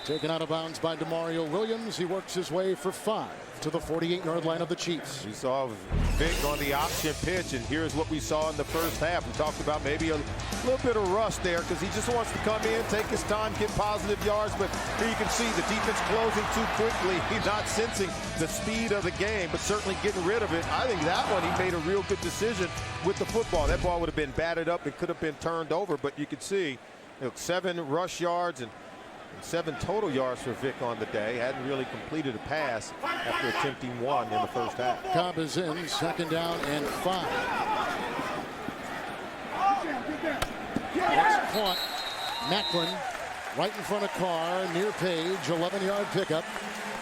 taken out of bounds by DeMario Williams. He works his way for 5 to the 48-yard line of the Chiefs. We saw Vick on the option pitch, and here's what we saw in the first half. We talked about maybe a little bit of rust there because he just wants to come in, take his time, get positive yards, but here you can see the defense closing too quickly. He's not sensing the speed of the game, but certainly getting rid of it. I think that one he made a real good decision with the football. That ball would have been batted up. It could have been turned over, but you could see 7 rush yards and 7 total yards for Vick on the day. Hadn't really completed a pass after attempting 1 in the first half. Kolb is in, 2nd down and 5. That's caught. Macklin right in front of Carr, near Page, 11-yard pickup.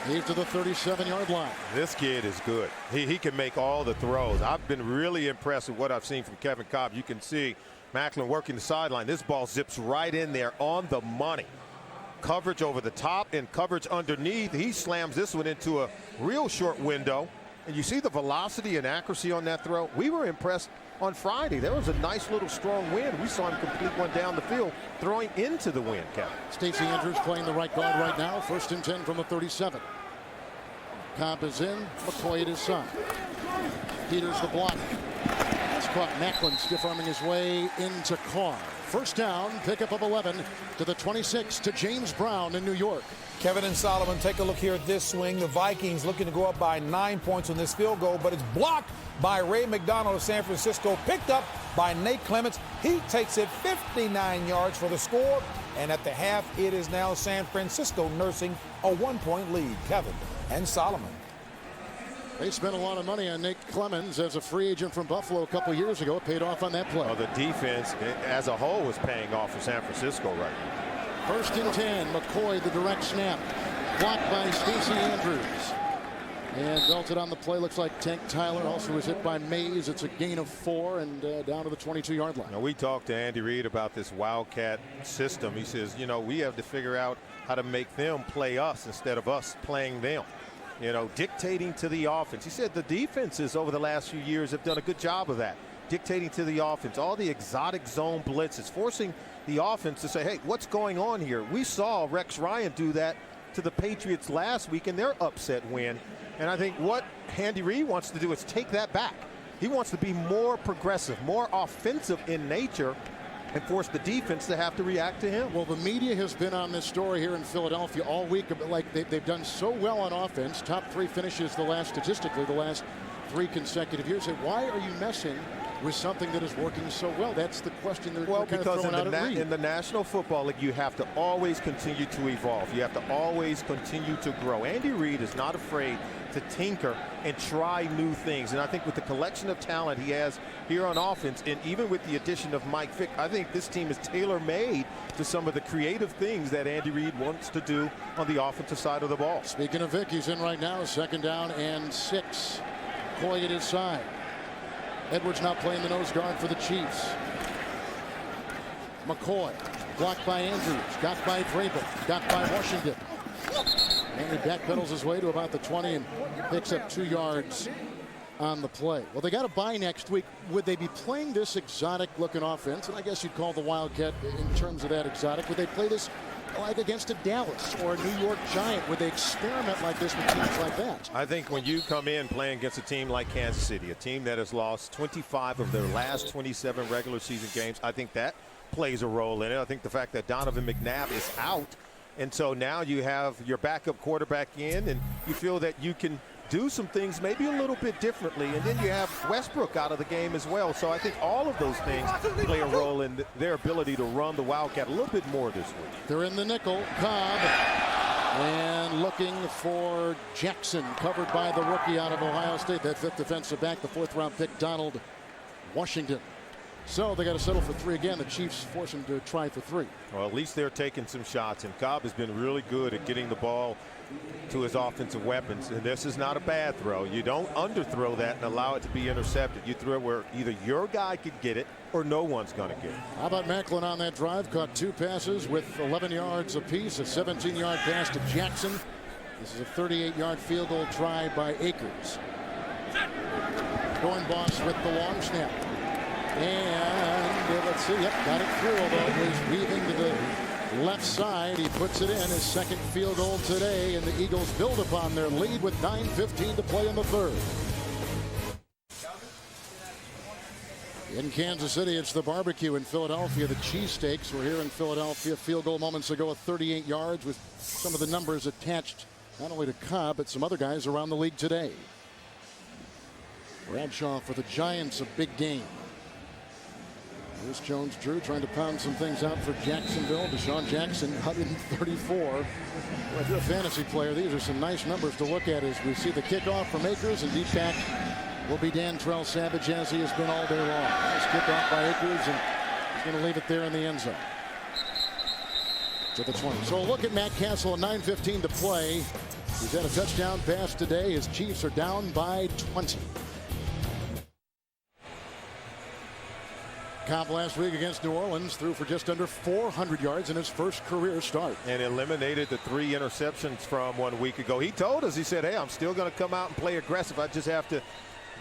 He's to the 37-yard line. This kid is good. He can make all the throws. I've been really impressed with what I've seen from Kevin Kolb. You can see Macklin working the sideline. This ball zips right in there on the money. Coverage over the top and coverage underneath. He slams this one into a real short window. And you see the velocity and accuracy on that throw. We were impressed on Friday. There was a nice little strong wind. We saw him complete one down the field, throwing into the wind, Kevin. Stacey Andrews playing the right guard right now. 1st and 10 from the 37. Kolb is in. McCoy at his side. Peters the block. That's caught. Macklin stiff-arming his way into Carr. 1st down, pickup of 11 to the 26 to James Brown in New York. Kevin and Solomon, take a look here at this swing. The Vikings looking to go up by 9 points on this field goal, but it's blocked by Ray McDonald of San Francisco, picked up by Nate Clements. He takes it 59 yards for the score, and at the half, it is now San Francisco nursing a 1-point lead. Kevin and Solomon. They spent a lot of money on Nate Clemens as a free agent from Buffalo a couple years ago. It paid off on that play. Well, the defense as a whole was paying off for San Francisco right now. 1st and 10. McCoy the direct snap. Blocked by Stacey Andrews. And belted on the play. Looks like Tank Tyler also was hit by Mays. It's a gain of 4 and down to the 22-yard line. Now, we talked to Andy Reid about this Wildcat system. He says, we have to figure out how to make them play us instead of us playing them. Dictating to the offense. He said the defenses over the last few years have done a good job of that. Dictating to the offense. All the exotic zone blitzes. Forcing the offense to say, hey, what's going on here? We saw Rex Ryan do that to the Patriots last week in their upset win. And I think what Andy Reid wants to do is take that back. He wants to be more progressive, more offensive in nature. and force the defense to have to react to him. Well, the media has been on this story here in Philadelphia all week. Like they've done so well on offense. Top 3 finishes statistically the last 3 consecutive years. And why are you messing with something that is working so well? That's the question they're kind of throwing out at Reed. In the National Football League, you have to always continue to evolve. You have to always continue to grow. Andy Reid is not afraid to tinker and try new things. And I think with the collection of talent he has here on offense, and even with the addition of Mike Vick, I think this team is tailor-made to some of the creative things that Andy Reid wants to do on the offensive side of the ball. Speaking of Vick, he's in right now. 2nd down and 6. Coy at his side. Edwards not playing the nose guard for the Chiefs. McCoy blocked by Andrews, got by Vrabel, got by Washington. And he backpedals his way to about the 20 and picks up 2 yards on the play. Well, they got a bye next week. Would they be playing this exotic looking offense? And I guess you'd call the Wildcat in terms of that exotic. Would they play this like against a Dallas or a New York Giant? Would they experiment like this with teams like that? I think when you come in playing against a team like Kansas City, a team that has lost 25 of their last 27 regular season games, I think that plays a role in it. I think the fact that Donovan McNabb is out, and so now you have your backup quarterback in, and you feel that you can do some things maybe a little bit differently, and then you have Westbrook out of the game as well. So I think all of those things play a role in their ability to run the Wildcat a little bit more this week. They're in the nickel. Kolb and looking for Jackson, covered by the rookie out of Ohio State, that 5th defensive back, the 4th-round pick, Donald Washington. So they got to settle for 3 again. The Chiefs force him to try for 3. Well, at least they're taking some shots, and Kolb has been really good at getting the ball to his offensive weapons, and this is not a bad throw. You don't underthrow that and allow it to be intercepted. You throw it where either your guy could get it or no one's going to get it. How about Macklin on that drive? Caught 2 passes with 11 yards apiece. A 17-yard pass to Jackson. This is a 38-yard field goal try by Akers. Boss with the long snap. And let's see, got it through, although it was weaving to the left side. He puts it in, his 2nd field goal today, and the Eagles build upon their lead with 9:15 to play in the 3rd. In Kansas City, it's the barbecue. In Philadelphia, the cheesesteaks were here in Philadelphia. Field goal moments ago at 38 yards with some of the numbers attached not only to Kolb, but some other guys around the league today. Bradshaw for the Giants, a big game. Here's Jones-Drew trying to pound some things out for Jacksonville. Deshaun Jackson, 134. Well, if you're a fantasy player, these are some nice numbers to look at as we see the kickoff from Akers, and deep back will be Dantrell Savage, as he has been all day long. Nice kickoff by Akers, and he's going to leave it there in the end zone. To the 20. So a look at Matt Castle, 9:15 to play. He's had a touchdown pass today. His Chiefs are down by 20. Kolb last week against New Orleans threw for just under 400 yards in his first career start. And eliminated the 3 interceptions from 1 week ago. He told us, he said, hey, I'm still going to come out and play aggressive. I just have to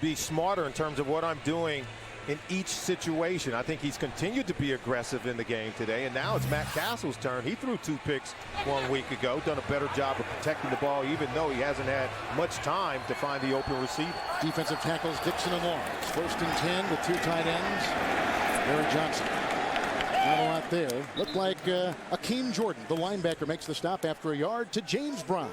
be smarter in terms of what I'm doing in each situation. I think he's continued to be aggressive in the game today. And now it's Matt Castle's turn. He threw 2 picks 1 week ago, done a better job of protecting the ball, even though he hasn't had much time to find the open receiver. Defensive tackles Dixon and Lawrence. 1st and 10 with 2 tight ends. Larry Johnson. Not a lot there. Looked like Akeem Jordan, the linebacker, makes the stop after a yard to James Brown.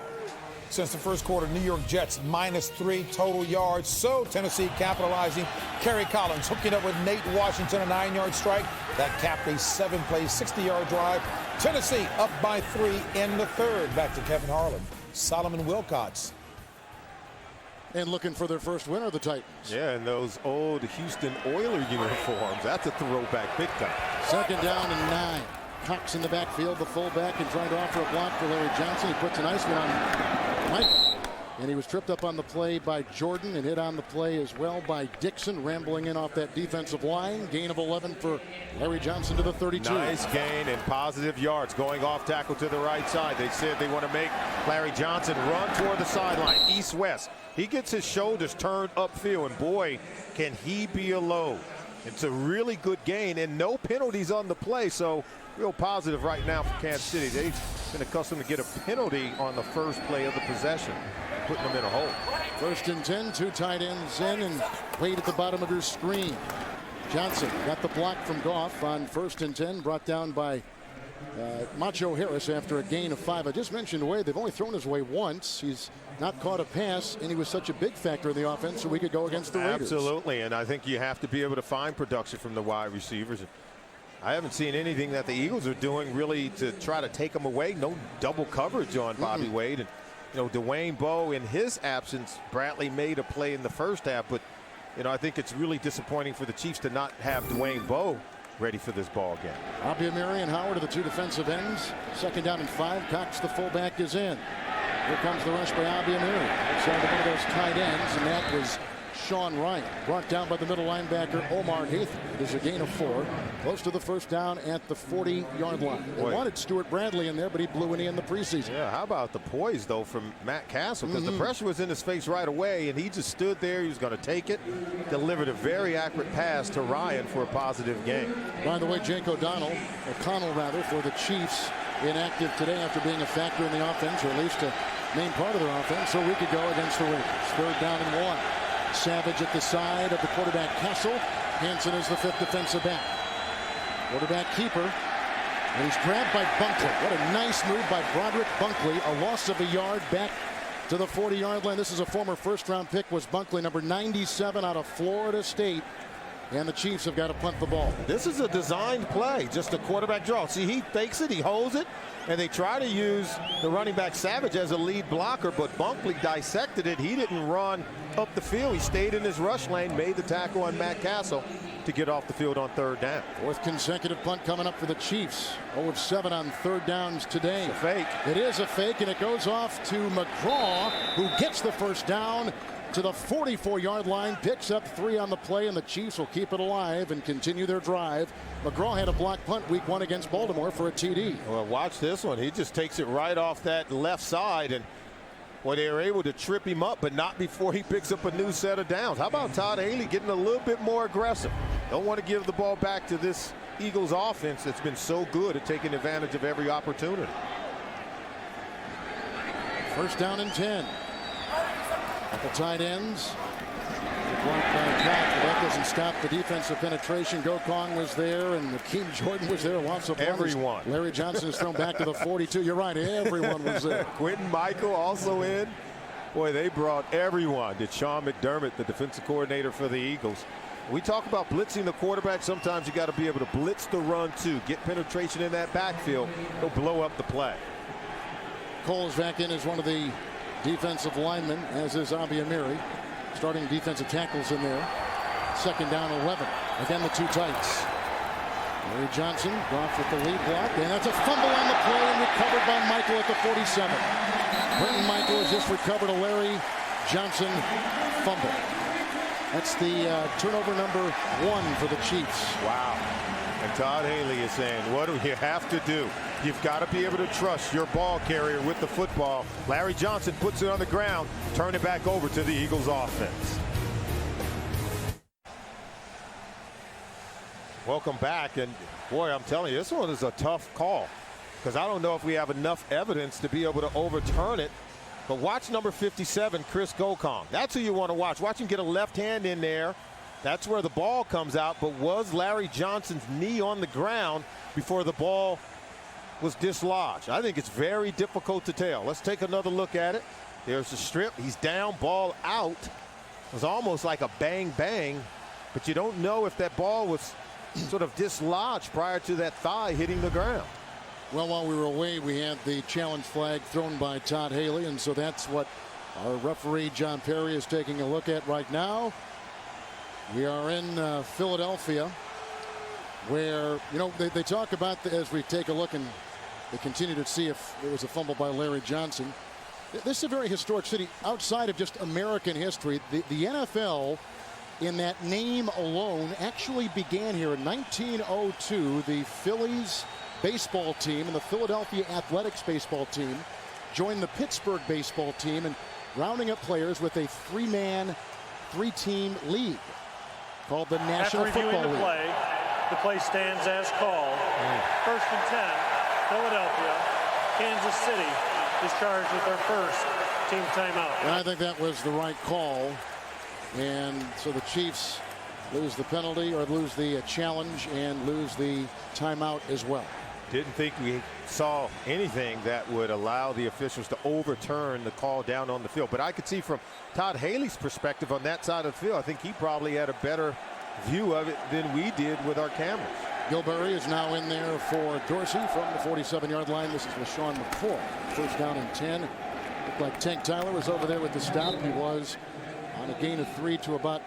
Since the first quarter, New York Jets -3 total yards. So Tennessee capitalizing. Kerry Collins hooking up with Nate Washington, a 9-yard strike. That capped a 7-play, 60-yard drive. Tennessee up by 3 in the 3rd. Back to Kevin Harlan. Solomon Wilcots. And looking for their first win are the Titans. Yeah, and those old Houston Oiler uniforms. That's a throwback big time. 2nd down and 9. Cox in the backfield, the fullback, and trying to offer a block for Larry Johnson. He puts a nice one on Mike. And he was tripped up on the play by Jordan and hit on the play as well by Dixon, rambling in off that defensive line. Gain of 11 for Larry Johnson to the 32. Nice gain and positive yards going off tackle to the right side. They said they want to make Larry Johnson run toward the sideline, east-west. He gets his shoulders turned upfield, and boy, can he be a load. It's a really good gain, and no penalties on the play, so real positive right now for Kansas City. They've been accustomed to get a penalty on the first play of the possession, putting them in a hole. 1st and 10, 2 tight ends in, and Wade at the bottom of your screen. Johnson got the block from Goff on 1st and 10, brought down by Macho Harris after a gain of 5. I just mentioned Wade, they've only thrown his way once. He's not caught a pass, and he was such a big factor in the offense, so we could go against the Raiders. Absolutely, and I think you have to be able to find production from the wide receivers. I haven't seen anything that the Eagles are doing really to try to take them away. No double coverage on Bobby Wade. And, you know, Dwayne Bowe, in his absence, Bradley made a play in the first half, but, you know, I think it's really disappointing for the Chiefs to not have Dwayne Bowe ready for this ball game. Abiamiri and Howard are the 2 defensive ends. 2nd down and 5. Cox, the fullback, is in. Here comes the rush by Abiamiri. Outside of one of those tight ends, and that was Sean Ryan, brought down by the middle linebacker Omar Haitham. It is a gain of 4, close to the 1st down at the 40-yard line. They wanted Stuart Bradley in there, but he blew an knee in the preseason. Yeah, how about the poise, though, from Matt Castle? Because the pressure was in his face right away, and he just stood there. He was going to take it, delivered a very accurate pass to Ryan for a positive gain. By the way, Jake O'Connell, for the Chiefs, inactive today after being a factor in the offense, or at least a main part of their offense, so we could go against the Raiders. 3rd down and 1. Savage at the side of the quarterback Castle. Hansen is the 5th defensive back. Quarterback keeper. And he's grabbed by Bunkley. What a nice move by Broderick Bunkley. A loss of a yard back to the 40-yard line. This is a former 1st-round pick, was Bunkley, number 97 out of Florida State. And the Chiefs have got to punt the ball. This is a designed play, just a quarterback draw. See, he fakes it, he holds it, and they try to use the running back Savage as a lead blocker, but Bunkley dissected it. He didn't run up the field. He stayed in his rush lane, made the tackle on Matt Castle to get off the field on 3rd down. 4th consecutive punt coming up for the Chiefs. 0 of 7 on 3rd downs today. It's a fake. It is a fake, and it goes off to McGraw, who gets the 1st down to the 44-yard line, picks up 3 on the play, and the Chiefs will keep it alive and continue their drive. McGraw had a block punt week 1 against Baltimore for a TD. Well, watch this one. He just takes it right off that left side, and well, they were able to trip him up, but not before he picks up a new set of downs. How about Todd Haley getting a little bit more aggressive? Don't want to give the ball back to this Eagles offense that's been so good at taking advantage of every opportunity. 1st down and 10. At the tight ends. Blocked by Cox, but that doesn't stop the defensive penetration. Gokong was there, and Hakeem Jordan was there. Lots of everyone. Larry Johnson is thrown back to the 42. You're right, everyone was there. Quentin Michael also in. Boy, they brought everyone. Did Sean McDermott, the defensive coordinator for the Eagles. We talk about blitzing the quarterback. Sometimes you got to be able to blitz the run too. Get penetration in that backfield. He'll blow up the play. Cole's back in as one of the defensive linemen, as is Abiamiri. Starting defensive tackles in there. 2nd down 11. Again, the 2 tights. Larry Johnson off with the lead block, and that's a fumble on the play and recovered by Michael at the 47. Quentin Michael has just recovered a Larry Johnson fumble. That's the turnover number 1 for the Chiefs. Wow. And Todd Haley is saying, what do you have to do? You've got to be able to trust your ball carrier with the football. Larry Johnson puts it on the ground, turn it back over to the Eagles offense. Welcome back, and boy, I'm telling you, this one is a tough call because I don't know if we have enough evidence to be able to overturn it. But watch number 57, Chris Gokong. That's who you want to watch. Watch him get a left hand in there. That's where the ball comes out, but was Larry Johnson's knee on the ground before the ball was dislodged? I think it's very difficult to tell. Let's take another look at it. There's the strip. He's down, ball out. It was almost like a bang bang, but you don't know if that ball was sort of dislodged prior to that thigh hitting the ground. Well, while we were away, we had the challenge flag thrown by Todd Haley, and so that's what our referee John Perry is taking a look at right now. We are in Philadelphia, where, you know, they talk about, as we take a look and they continue to see if it was a fumble by Larry Johnson. This is a very historic city outside of just American history. The NFL, in that name alone, actually began here in 1902. The Phillies baseball team and the Philadelphia Athletics baseball team joined the Pittsburgh baseball team, and rounding up players with a 3-man, 3-team league called the National Football League. The play stands as called. 1st and 10, Philadelphia. Kansas City is charged with their first team timeout. And I think that was the right call. And so the Chiefs lose the penalty or lose the challenge and lose the timeout as well. Didn't think we saw anything that would allow the officials to overturn the call down on the field. But I could see from Todd Haley's perspective on that side of the field, I think he probably had a better view of it than we did with our cameras. Gilberry is now in there for Dorsey from the 47-yard line. This is LaShawn McCoy. First down and 10. Looked like Tank Tyler was over there with the stop. He was on a gain of 3 to about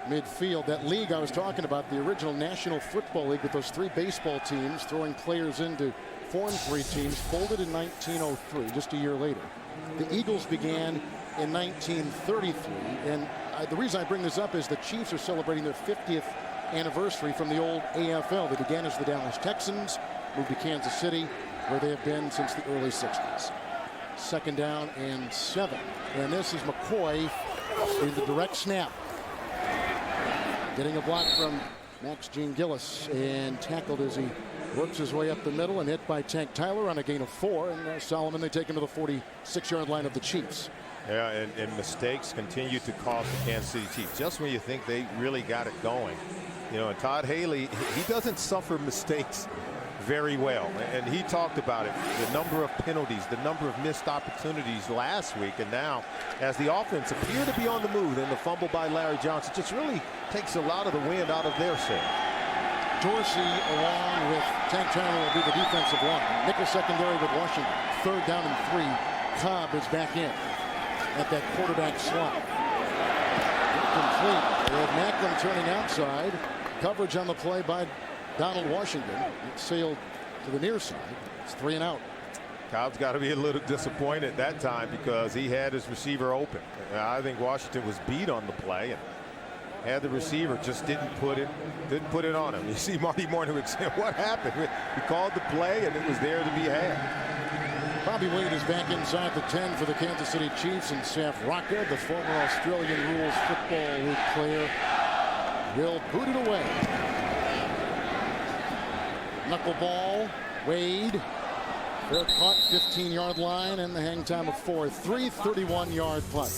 midfield. That league I was talking about, the original National Football League with those 3 baseball teams throwing players in to form 3 teams, folded in 1903, just a year later. The Eagles began in 1933, and the reason I bring this up is the Chiefs are celebrating their 50th anniversary from the old AFL. They began as the Dallas Texans, moved to Kansas City, where they have been since the early 60s. Second down and 7, and this is McCoy in the direct snap. Getting a block from Max Gene Gillis and tackled as he works his way up the middle and hit by Tank Tyler on a gain of 4. And Solomon, they take him to the 46-yard line of the Chiefs. Yeah, and mistakes continue to cost the Kansas City Chiefs. Just when you think they really got it going. You know, and Todd Haley, he doesn't suffer mistakes very well. And he talked about it, the number of penalties, the number of missed opportunities last week. And now, as the offense appear to be on the move, and the fumble by Larry Johnson just really takes a lot of the wind out of their sail. Dorsey, along with Tank Tyler, will be the defensive line. Nickel secondary with Washington. Third down and 3. Kolb is back in at that quarterback slot. Incomplete. They have Macklin turning outside. Coverage on the play by Donald Washington. It sailed to the near side. It's 3 and out. Cobb's got to be a little disappointed that time because he had his receiver open. I think Washington was beat on the play and had the receiver, just didn't put it on him. You see Marty Morningwood saying, what happened? We called the play and it was there to be had. Bobby Wade is back inside the 10 for the Kansas City Chiefs, and Saf Rocca, the former Australian rules football league player, will boot it away. Knuckleball, Wade, fair caught, 15-yard line, and the hang time of 4. 31-yard punt.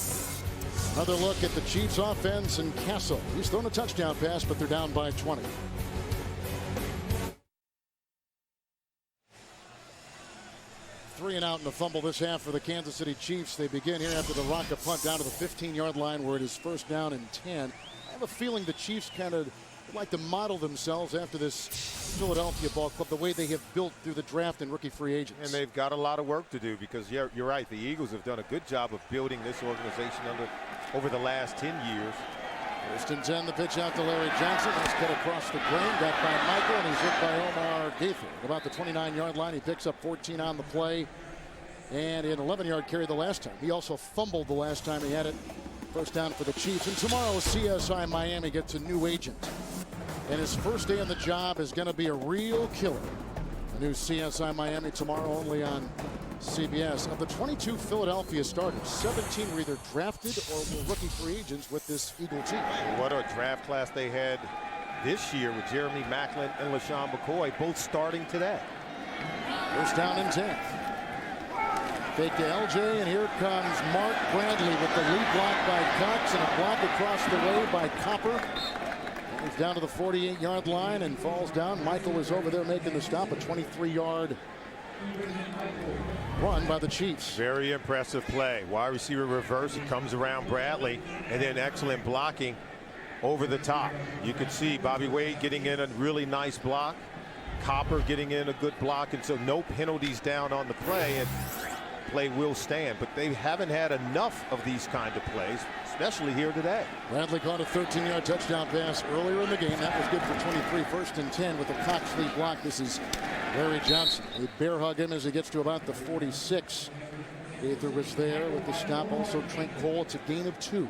Another look at the Chiefs offense and Castle. He's thrown a touchdown pass, but they're down by 20. Three and out in the fumble this half for the Kansas City Chiefs. They begin here after the Rocca punt down to the 15-yard line where it is first down and 10. I have a feeling the Chiefs kind of like to model themselves after this Philadelphia ball club, the way they have built through the draft and rookie free agents. And they've got a lot of work to do because you're right. The Eagles have done a good job of building this organization over the last 10 years. First and 10, the pitch out to Larry Johnson. That's cut across the grain, got by Michael, and he's hit by Omar Gaither. About the 29-yard line, he picks up 14 on the play, and an 11-yard carry the last time. He also fumbled the last time he had it. First down for the Chiefs. And tomorrow, CSI Miami gets a new agent. And his first day on the job is going to be a real killer. A new CSI Miami tomorrow, only on CBS. Of the 22 Philadelphia starters, 17 were either drafted or were rookie free agents with this Eagle team. What a draft class they had this year with Jeremy Macklin and LaShawn McCoy both starting today. First down and 10. Fake to LJ, and here comes Mark Bradley with the lead block by Cox and a block across the way by Copper. He's down to the 48-yard line and falls down. Michael was over there making the stop, a 23-yard run by the Chiefs. Very impressive play. Wide receiver reverse. It comes around Bradley, and then excellent blocking over the top. You can see Bobby Wade getting in a really nice block. Copper getting in a good block, and so no penalties down on the play, and play will stand. But they haven't had enough of these kind of plays, especially here today. Bradley caught a 13-yard touchdown pass earlier in the game. That was good for 23. First and 10 with a Cox lead block. This is Larry Johnson. They bear hug him as he gets to about the 46. Gaither was there with the stop. Also Trent Cole. It's a gain of 2.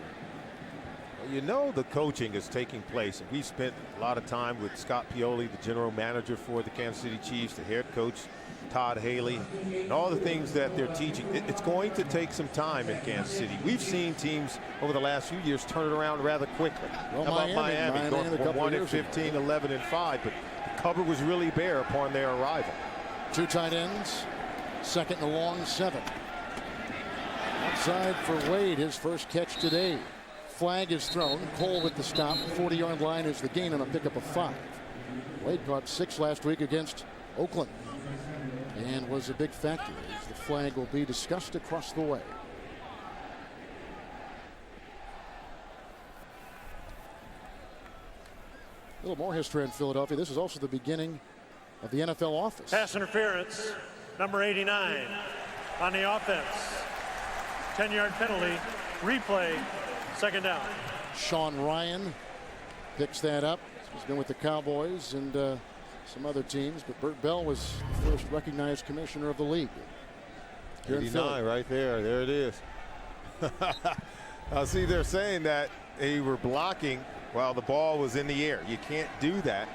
You know the coaching is taking place, and we spent a lot of time with Scott Pioli, the general manager for the Kansas City Chiefs, the head coach Todd Haley, and all the things that they're teaching. It's going to take some time in Kansas City. We've seen teams over the last few years turn it around rather quickly. Well, how about Miami going from 1-15, 11-5, but the cover was really bare upon their arrival. 2 tight ends, second and a long 7. Outside for Wade, his first catch today. flag is thrown. Kolb with the stop. 40-yard line is the gain on a pickup of 5. Wade caught 6 last week against Oakland and was a big factor as the flag will be discussed across the way. A little more history in Philadelphia. This is also the beginning of the NFL office. Pass interference, number 89 on the offense. 10-yard penalty, replay, second down. Sean Ryan picks that up. He's been with the Cowboys and some other teams, but Burt Bell was the first recognized commissioner of the league. 89 right there. There it is. I see they're saying that they were blocking while the ball was in the air. You can't do that.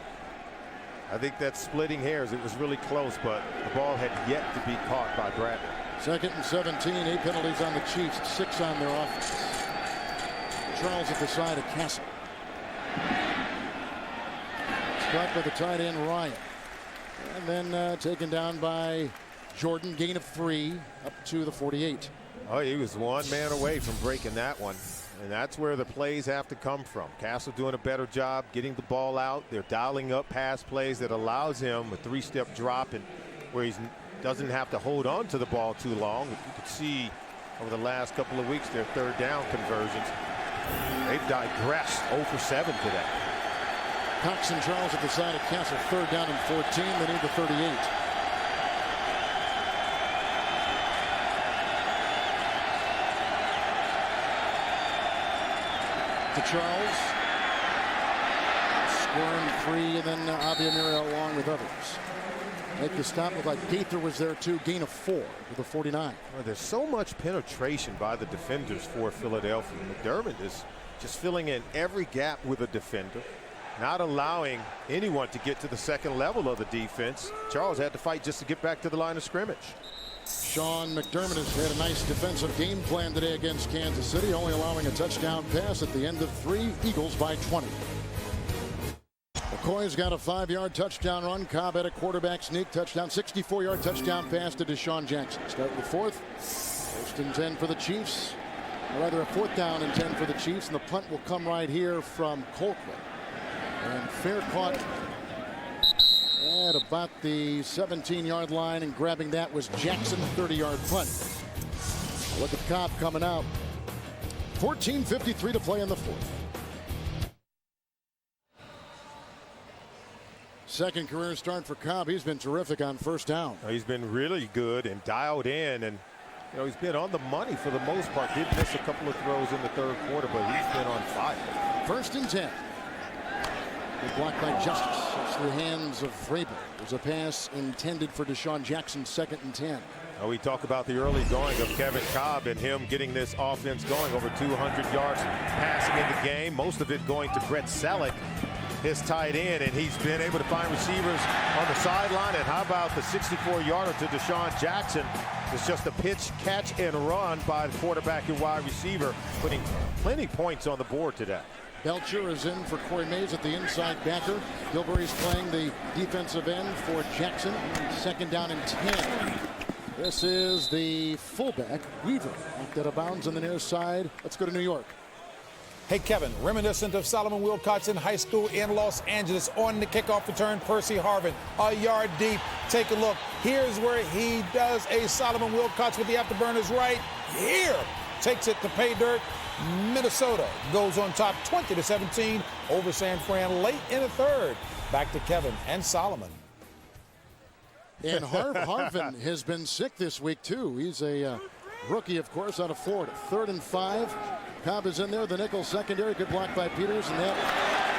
I think that's splitting hairs. It was really close, but the ball had yet to be caught by Bradley. 2nd and 17, 8 penalties on the Chiefs, 6 on their offense. Charles at the side of Castle. Caught by the tight end Ryan. And then taken down by Jordan, gain of 3 up to the 48. Oh, he was one man away from breaking that one. And that's where the plays have to come from. Castle doing a better job getting the ball out. They're dialing up pass plays that allows him a 3-step drop and where he doesn't have to hold on to the ball too long. You could see over the last couple of weeks their 3rd down conversions. They've digressed 0 for 7 today. Cox and Charles at the side of Castle, 3rd down and 14. They need the 38. To Charles. Squirm free, and then Abiamira along with others. Make the stop. Looked like Gaither was there too. Gain of 4 with the 49. Well, there's so much penetration by the defenders for Philadelphia. McDermott is just filling in every gap with a defender, not allowing anyone to get to the second level of the defense. Charles had to fight just to get back to the line of scrimmage. Sean McDermott has had a nice defensive game plan today against Kansas City, only allowing a touchdown pass at the end of 3. Eagles by 20. McCoy's got a 5-yard touchdown run. Kolb had a quarterback sneak touchdown. 64-yard touchdown pass to Deshaun Jackson. Start the 4th. 1st and 10 for the Chiefs. Or rather a 4th down and 10 for the Chiefs. And the punt will come right here from Kolb. And fair caught at about the 17-yard line, and grabbing that was Jackson. 30-yard punt. Look at Kolb coming out. 14:53 to play in the 4th. Second career start for Kolb. He's been terrific on 1st down. He's been really good and dialed in, and you know he's been on the money for the most part. Did miss a couple of throws in the 3rd quarter, but he's been on fire. 1st and 10. Good block by Justice. It's the hands of Vrabel. There's a pass intended for Deshaun Jackson. 2nd and 10. We talk about the early going of Kevin Kolb and him getting this offense going. Over 200 yards passing in the game. Most of it going to Brett Selleck, his tight end, and he's been able to find receivers on the sideline. And how about the 64-yarder to Deshaun Jackson? It's just a pitch, catch, and run by the quarterback and wide receiver, putting plenty of points on the board today. Belcher is in for Corey Mays at the inside backer. Gilberry's playing the defensive end for Jackson. 2nd down and 10. This is the fullback, Weaver, knocked out of bounds on the near side. Let's go to New York. Hey, Kevin, reminiscent of Solomon Wilcots in high school in Los Angeles. On the kickoff return, Percy Harvin, a yard deep. Take a look. Here's where he does a Solomon Wilcots with the afterburners right here. Takes it to pay dirt. Minnesota goes on top 20-17 over San Fran late in the 3rd. Back to Kevin and Solomon. And Harvin has been sick this week too. He's a rookie, of course, out of Florida. 3rd and 5. Kolb is in there. The nickel secondary, good block by Peters, and that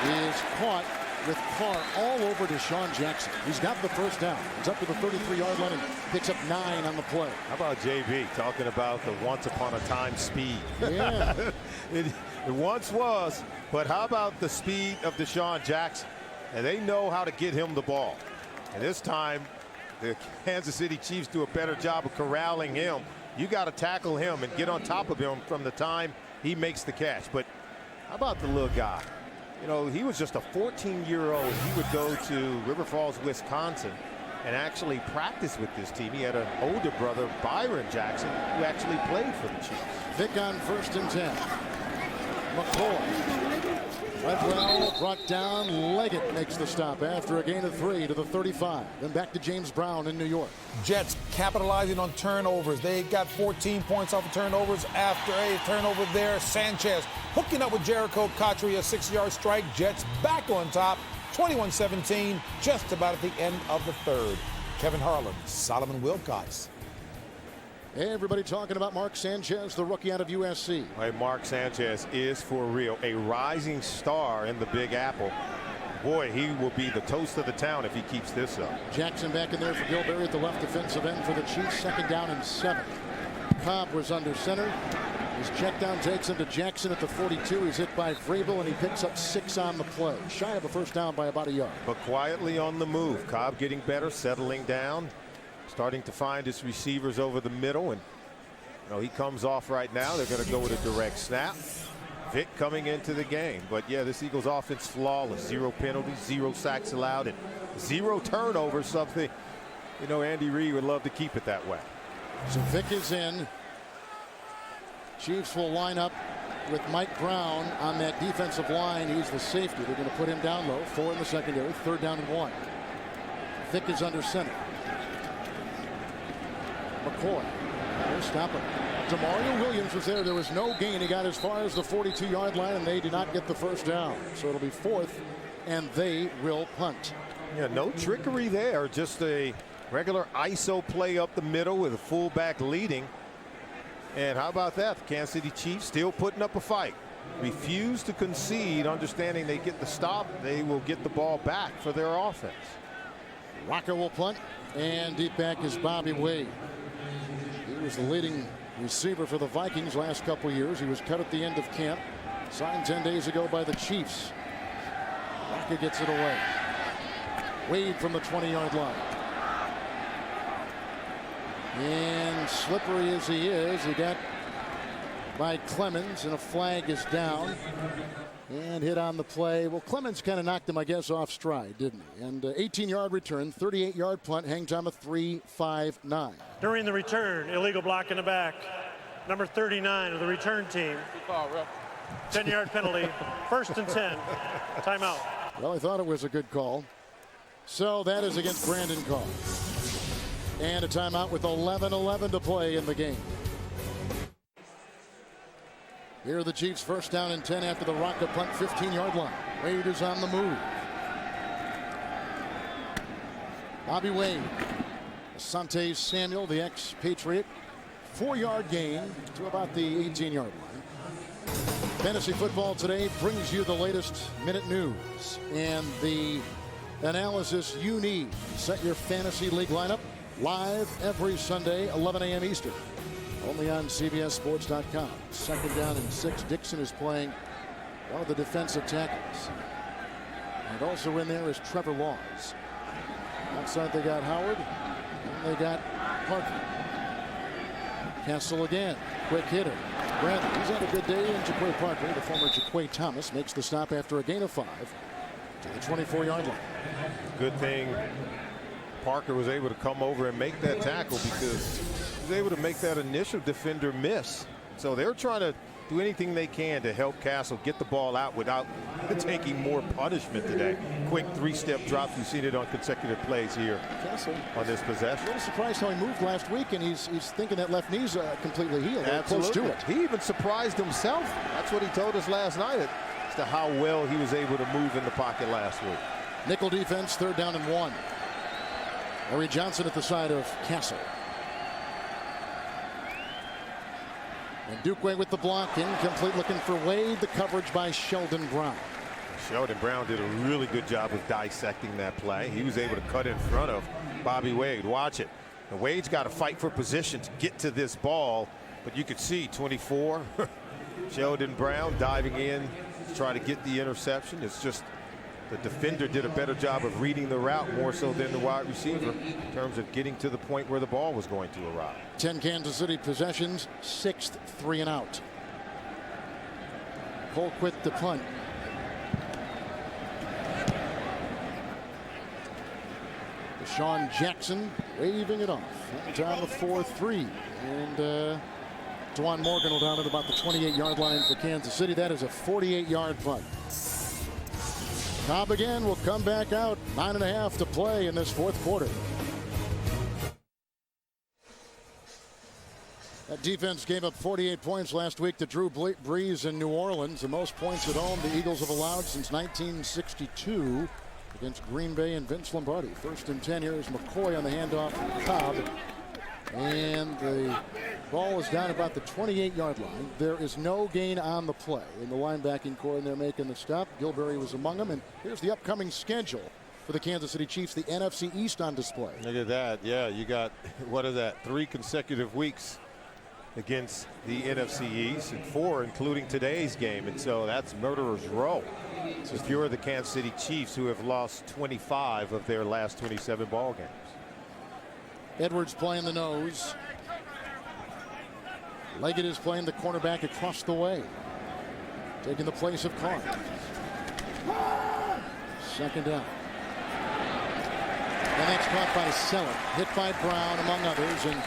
is caught with Carr all over Deshaun Jackson. He's got the 1st down. He's up to the 33-yard line and picks up 9 on the play. How about JB talking about the once upon a time speed? Yeah. it once was, but how about the speed of Deshaun Jackson? And they know how to get him the ball. And this time, the Kansas City Chiefs do a better job of corralling him. You got to tackle him and get on top of him from the time he makes the catch. But how about the little guy? You know, he was just a 14-year-old. He would go to River Falls, Wisconsin, and actually practice with this team. He had an older brother, Byron Jackson, who actually played for the Chiefs. Vic on 1st and 10. McCoy. Well brought down. Leggett makes the stop after a gain of 3 to the 35. Then back to James Brown in New York. Jets capitalizing on turnovers. They got 14 points off of turnovers after a turnover there. Sanchez hooking up with Jericho Cotchery, a 6-yard strike. Jets back on top, 21-17, just about at the end of the third. Kevin Harlan, Solomon Wilcots. Everybody talking about Mark Sanchez, the rookie out of USC. Hey, Mark Sanchez is for real a rising star in the Big Apple. Boy, he will be the toast of the town if he keeps this up. Jackson back in there for Gilberry at the left defensive end for the Chiefs. 2nd down and 7. Kolb was under center. His check down takes him to Jackson at the 42. He's hit by Vrabel, and he picks up 6 on the play. Shy of a first down by about a yard. But quietly on the move. Kolb getting better, settling down. Starting to find his receivers over the middle, and he comes off right now. They're going to go with a direct snap. Vic coming into the game, but yeah, this Eagles offense flawless. 0 penalties, 0 sacks allowed, and 0 turnovers. Something Andy Reid would love to keep it that way. So Vic is in. Chiefs will line up with Mike Brown on that defensive line. He's the safety. They're going to put him down low. 4 in the secondary. 3rd down and 1. Vic is under center. McCoy. Stop him. Demario Williams was there. There was no gain. He got as far as the 42-yard line, and they did not get the first down. So it'll be 4th, and they will punt. Yeah, no trickery there. Just a regular ISO play up the middle with a fullback leading. And how about that? The Kansas City Chiefs still putting up a fight. Refuse to concede, understanding they get the stop. They will get the ball back for their offense. Rocco will punt, and deep back is Bobby Wade. He was the leading receiver for the Vikings last couple years. He was cut at the end of camp. Signed 10 days ago by the Chiefs. Rocco gets it away. Wade from the 20-yard line. And slippery as he is, he got by Clemens, and a flag is down. And hit on the play. Well, Clemens kind of knocked him, I guess, off stride, didn't he? And 18-yard return, 38-yard punt, hang time of 3:59. During the return, illegal block in the back. Number 39 of the return team. 10-yard penalty. 1st and 10. Timeout. Well, I thought it was a good call. So that is against Brandon Kolb. And a timeout with 11:11 to play in the game. Here are the Chiefs, 1st down and 10 after the Rocco punt, 15-yard line. Wade is on the move. Bobby Wade. Asante Samuel, the ex-Patriot. 4-yard gain to about the 18-yard line. Fantasy football today brings you the latest minute news and the analysis you need. Set your fantasy league lineup live every Sunday, 11 a.m. Eastern. Only on CBSSports.com. 2nd down and 6. Dixon is playing one of the defensive tackles. And also in there is Trevor Laws. Outside they got Howard. And they got Parker. Castle again. Quick hitter. Bradley. He's had a good day. And Jaquay Parker, the former Jaquay Thomas, makes the stop after a gain of 5 to the 24-yard line. Good thing Parker was able to come over and make that tackle, because he was able to make that initial defender miss. So they're trying to do anything they can to help Castle get the ball out without taking more punishment today. Quick 3-step drop. You've seen it on consecutive plays here Castle on this possession. A little surprised how he moved last week, and he's thinking that left knee's completely healed. Close to it. He even surprised himself. That's what he told us last night as to how well he was able to move in the pocket last week. Nickel defense, 3rd down and 1. Larry Johnson at the side of Castle. And Dukeway with the block, incomplete, looking for Wade. The coverage by Sheldon Brown. Sheldon Brown did a really good job of dissecting that play. He was able to cut in front of Bobby Wade. Watch it. And Wade's got to fight for position to get to this ball, but you could see 24. Sheldon Brown diving in to try to get the interception. It's just the defender did a better job of reading the route more so than the wide receiver in terms of getting to the point where the ball was going to arrive. 10 Kansas City possessions, 6th 3 and out. Cole quit the punt. Deshaun Jackson waving it off. Down to 4-3. And Dwan Morgan will down at about the 28-yard line for Kansas City. That is a 48-yard punt. Kolb again will come back out. 9.5 to play in this fourth quarter. That defense gave up 48 points last week to Drew Brees in New Orleans. The most points at home the Eagles have allowed since 1962 against Green Bay and Vince Lombardi. 1st and 10 here is McCoy on the handoff from Kolb. And the ball is down about the 28-yard line. There is no gain on the play in the linebacking core, and they're making the stop. Gilberry was among them. And here's the upcoming schedule for the Kansas City Chiefs, the NFC East on display. Look at that. Yeah, you got, what is that, 3 consecutive weeks against the NFC East, and 4 including today's game. And so that's murderer's row if you're the Kansas City Chiefs, who have lost 25 of their last 27 ball games. Edwards playing the nose. Leggett is playing the cornerback across the way, taking the place of Carr. 2nd down. And that's caught by Selleck, hit by Brown among others, and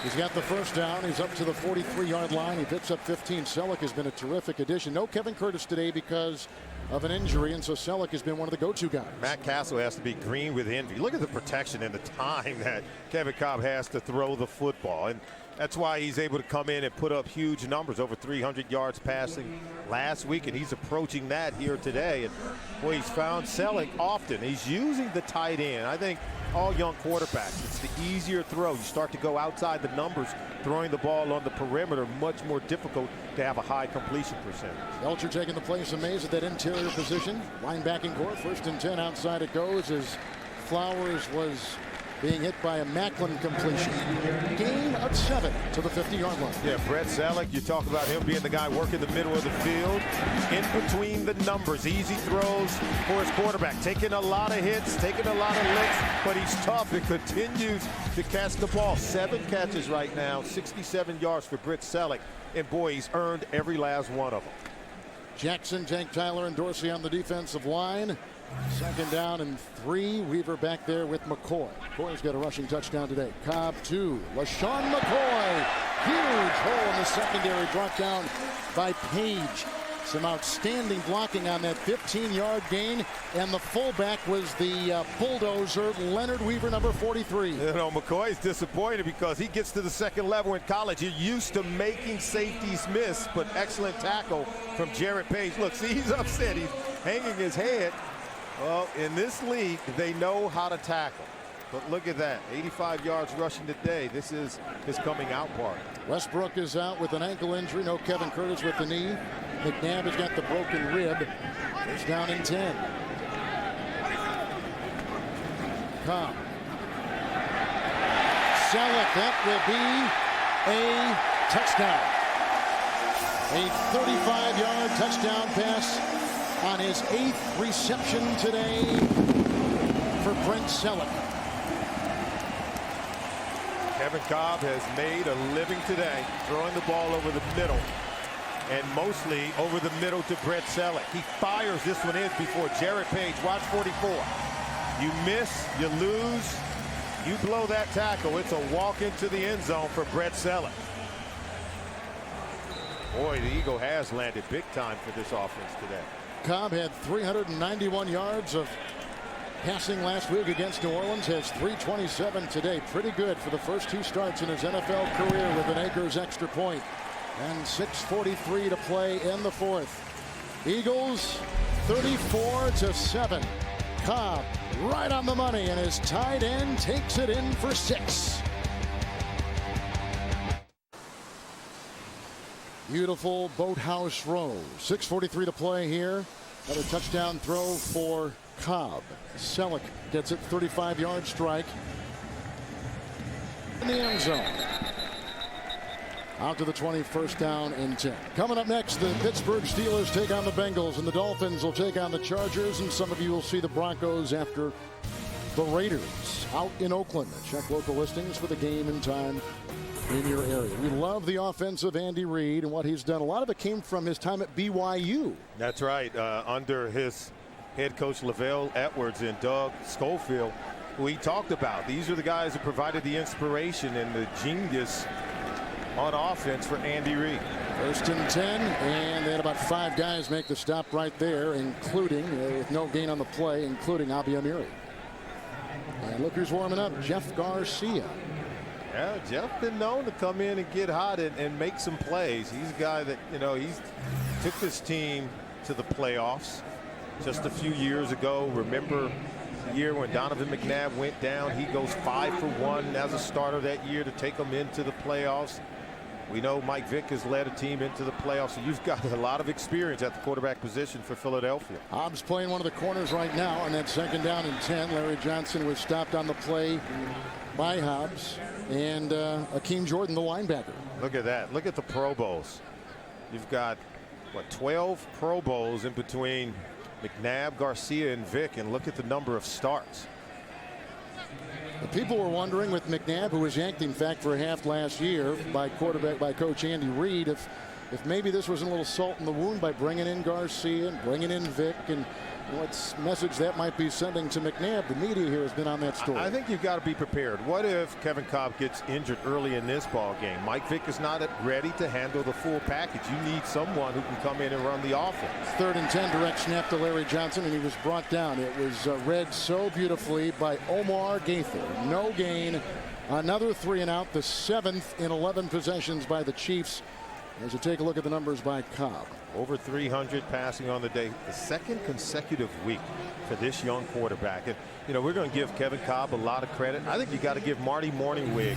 he's got the 1st down. He's up to the 43-yard line. He picks up 15. Selleck has been a terrific addition. No Kevin Curtis today because of an injury, and so Selleck has been one of the go-to guys. Matt Castle has to be green with envy. Look at the protection and the time that Kevin Kolb has to throw the football, and that's why he's able to come in and put up huge numbers, over 300 yards passing last week, and he's approaching that here today. And boy, he's found Selleck often. He's using the tight end. I think all young quarterbacks, it's the easier throw. You start to go outside the numbers, throwing the ball on the perimeter, much more difficult to have a high completion percentage. Belcher taking the place of Mays at that interior position. Linebacking core, 1st and 10 outside it goes as Flowers was being hit by a Macklin completion. Gain of 7 to the 50-yard line. Yeah, Brett Selleck, you talk about him being the guy working the middle of the field, in between the numbers, easy throws for his quarterback, taking a lot of hits, taking a lot of licks, but he's tough and continues to catch the ball. 7 catches right now, 67 yards for Brett Selleck, and boy, he's earned every last one of them. Jackson, Tank Tyler, and Dorsey on the defensive line. 2nd down and 3. Weaver back there with McCoy. McCoy's got a rushing touchdown today. Kolb 2. LaShawn McCoy. Huge hole in the secondary, brought down by Page. Some outstanding blocking on that 15-yard gain, and the fullback was the bulldozer, Leonard Weaver, number 43. You know, McCoy's disappointed because he gets to the 2nd level in college. You're used to making safeties miss, but excellent tackle from Jarrett Page. Look, see, he's upset. He's hanging his head. Well, in this league, they know how to tackle. But look at that, 85 yards rushing today. This is his coming out party. Westbrook is out with an ankle injury. No Kevin Curtis with the knee. McNabb has got the broken rib. It's down in 10. Kolb. Selleck, that will be a touchdown. A 35-yard touchdown pass on his 8th reception today for Brent Selleck. Kevin Kolb has made a living today throwing the ball over the middle, and mostly over the middle to Brett Selleck. He fires this one in before Jarrett Page. Watch 44. You miss, you lose, you blow that tackle. It's a walk into the end zone for Brett Selleck. Boy, the Eagle has landed big time for this offense today. Kolb had 391 yards of passing last week against New Orleans, has 327 today. Pretty good for the first 2 starts in his NFL career with an Akers extra point. And 6:43 to play in the 4th. Eagles 34-7. Kolb right on the money, and his tight end takes it in for 6. Beautiful boathouse row. 6:43 to play here. Another touchdown throw for Kolb. Selleck gets it, 35-yard strike in the end zone. Out to the 21st down and 10. Coming up next, the Pittsburgh Steelers take on the Bengals, and the Dolphins will take on the Chargers, and some of you will see the Broncos after the Raiders out in Oakland. Check local listings for the game and time in your area. We love the offense of Andy Reid and what he's done. A lot of it came from his time at BYU. That's right. Under his head coach LaVelle Edwards and Doug Schofield, who he talked about. These are the guys who provided the inspiration and the genius on offense for Andy Reid. 1st and 10, and they had about 5 guys make the stop right there, including, with no gain on the play, including Abiamiri. And look who's warming up, Jeff Garcia. Yeah, Jeff been known to come in and get hot and make some plays. He's a guy that, he's took this team to the playoffs just a few years ago. Remember the year when Donovan McNabb went down? He goes 5 for 1 as a starter that year to take them into the playoffs. We know Mike Vick has led a team into the playoffs, so you've got a lot of experience at the quarterback position for Philadelphia. Hobbs playing one of the corners right now on that 2nd down and 10. Larry Johnson was stopped on the play by Hobbs, and Akeem Jordan, the linebacker. Look at that. Look at the Pro Bowls. You've got, 12 Pro Bowls in between McNabb, Garcia, and Vick, and look at the number of starts. The people were wondering with McNabb, who was yanked, in fact, for half last year by Coach Andy Reid, if maybe this was a little salt in the wound by bringing in Garcia and bringing in Vick, and what message that might be sending to McNabb. The media here has been on that story. I think you've got to be prepared. What if Kevin Kolb gets injured early in this ball game? Mike Vick is not ready to handle the full package. You need someone who can come in and run the offense. 3rd and 10, direct snap to Larry Johnson, and he was brought down. It was read so beautifully by Omar Gaither. No gain. Another 3 and out. The 7th in 11 possessions by the Chiefs. As you take a look at the numbers by Kolb. Over 300 passing on the day. The 2nd consecutive week for this young quarterback. And, we're going to give Kevin Kolb a lot of credit. I think you got to give Marty Morningwig,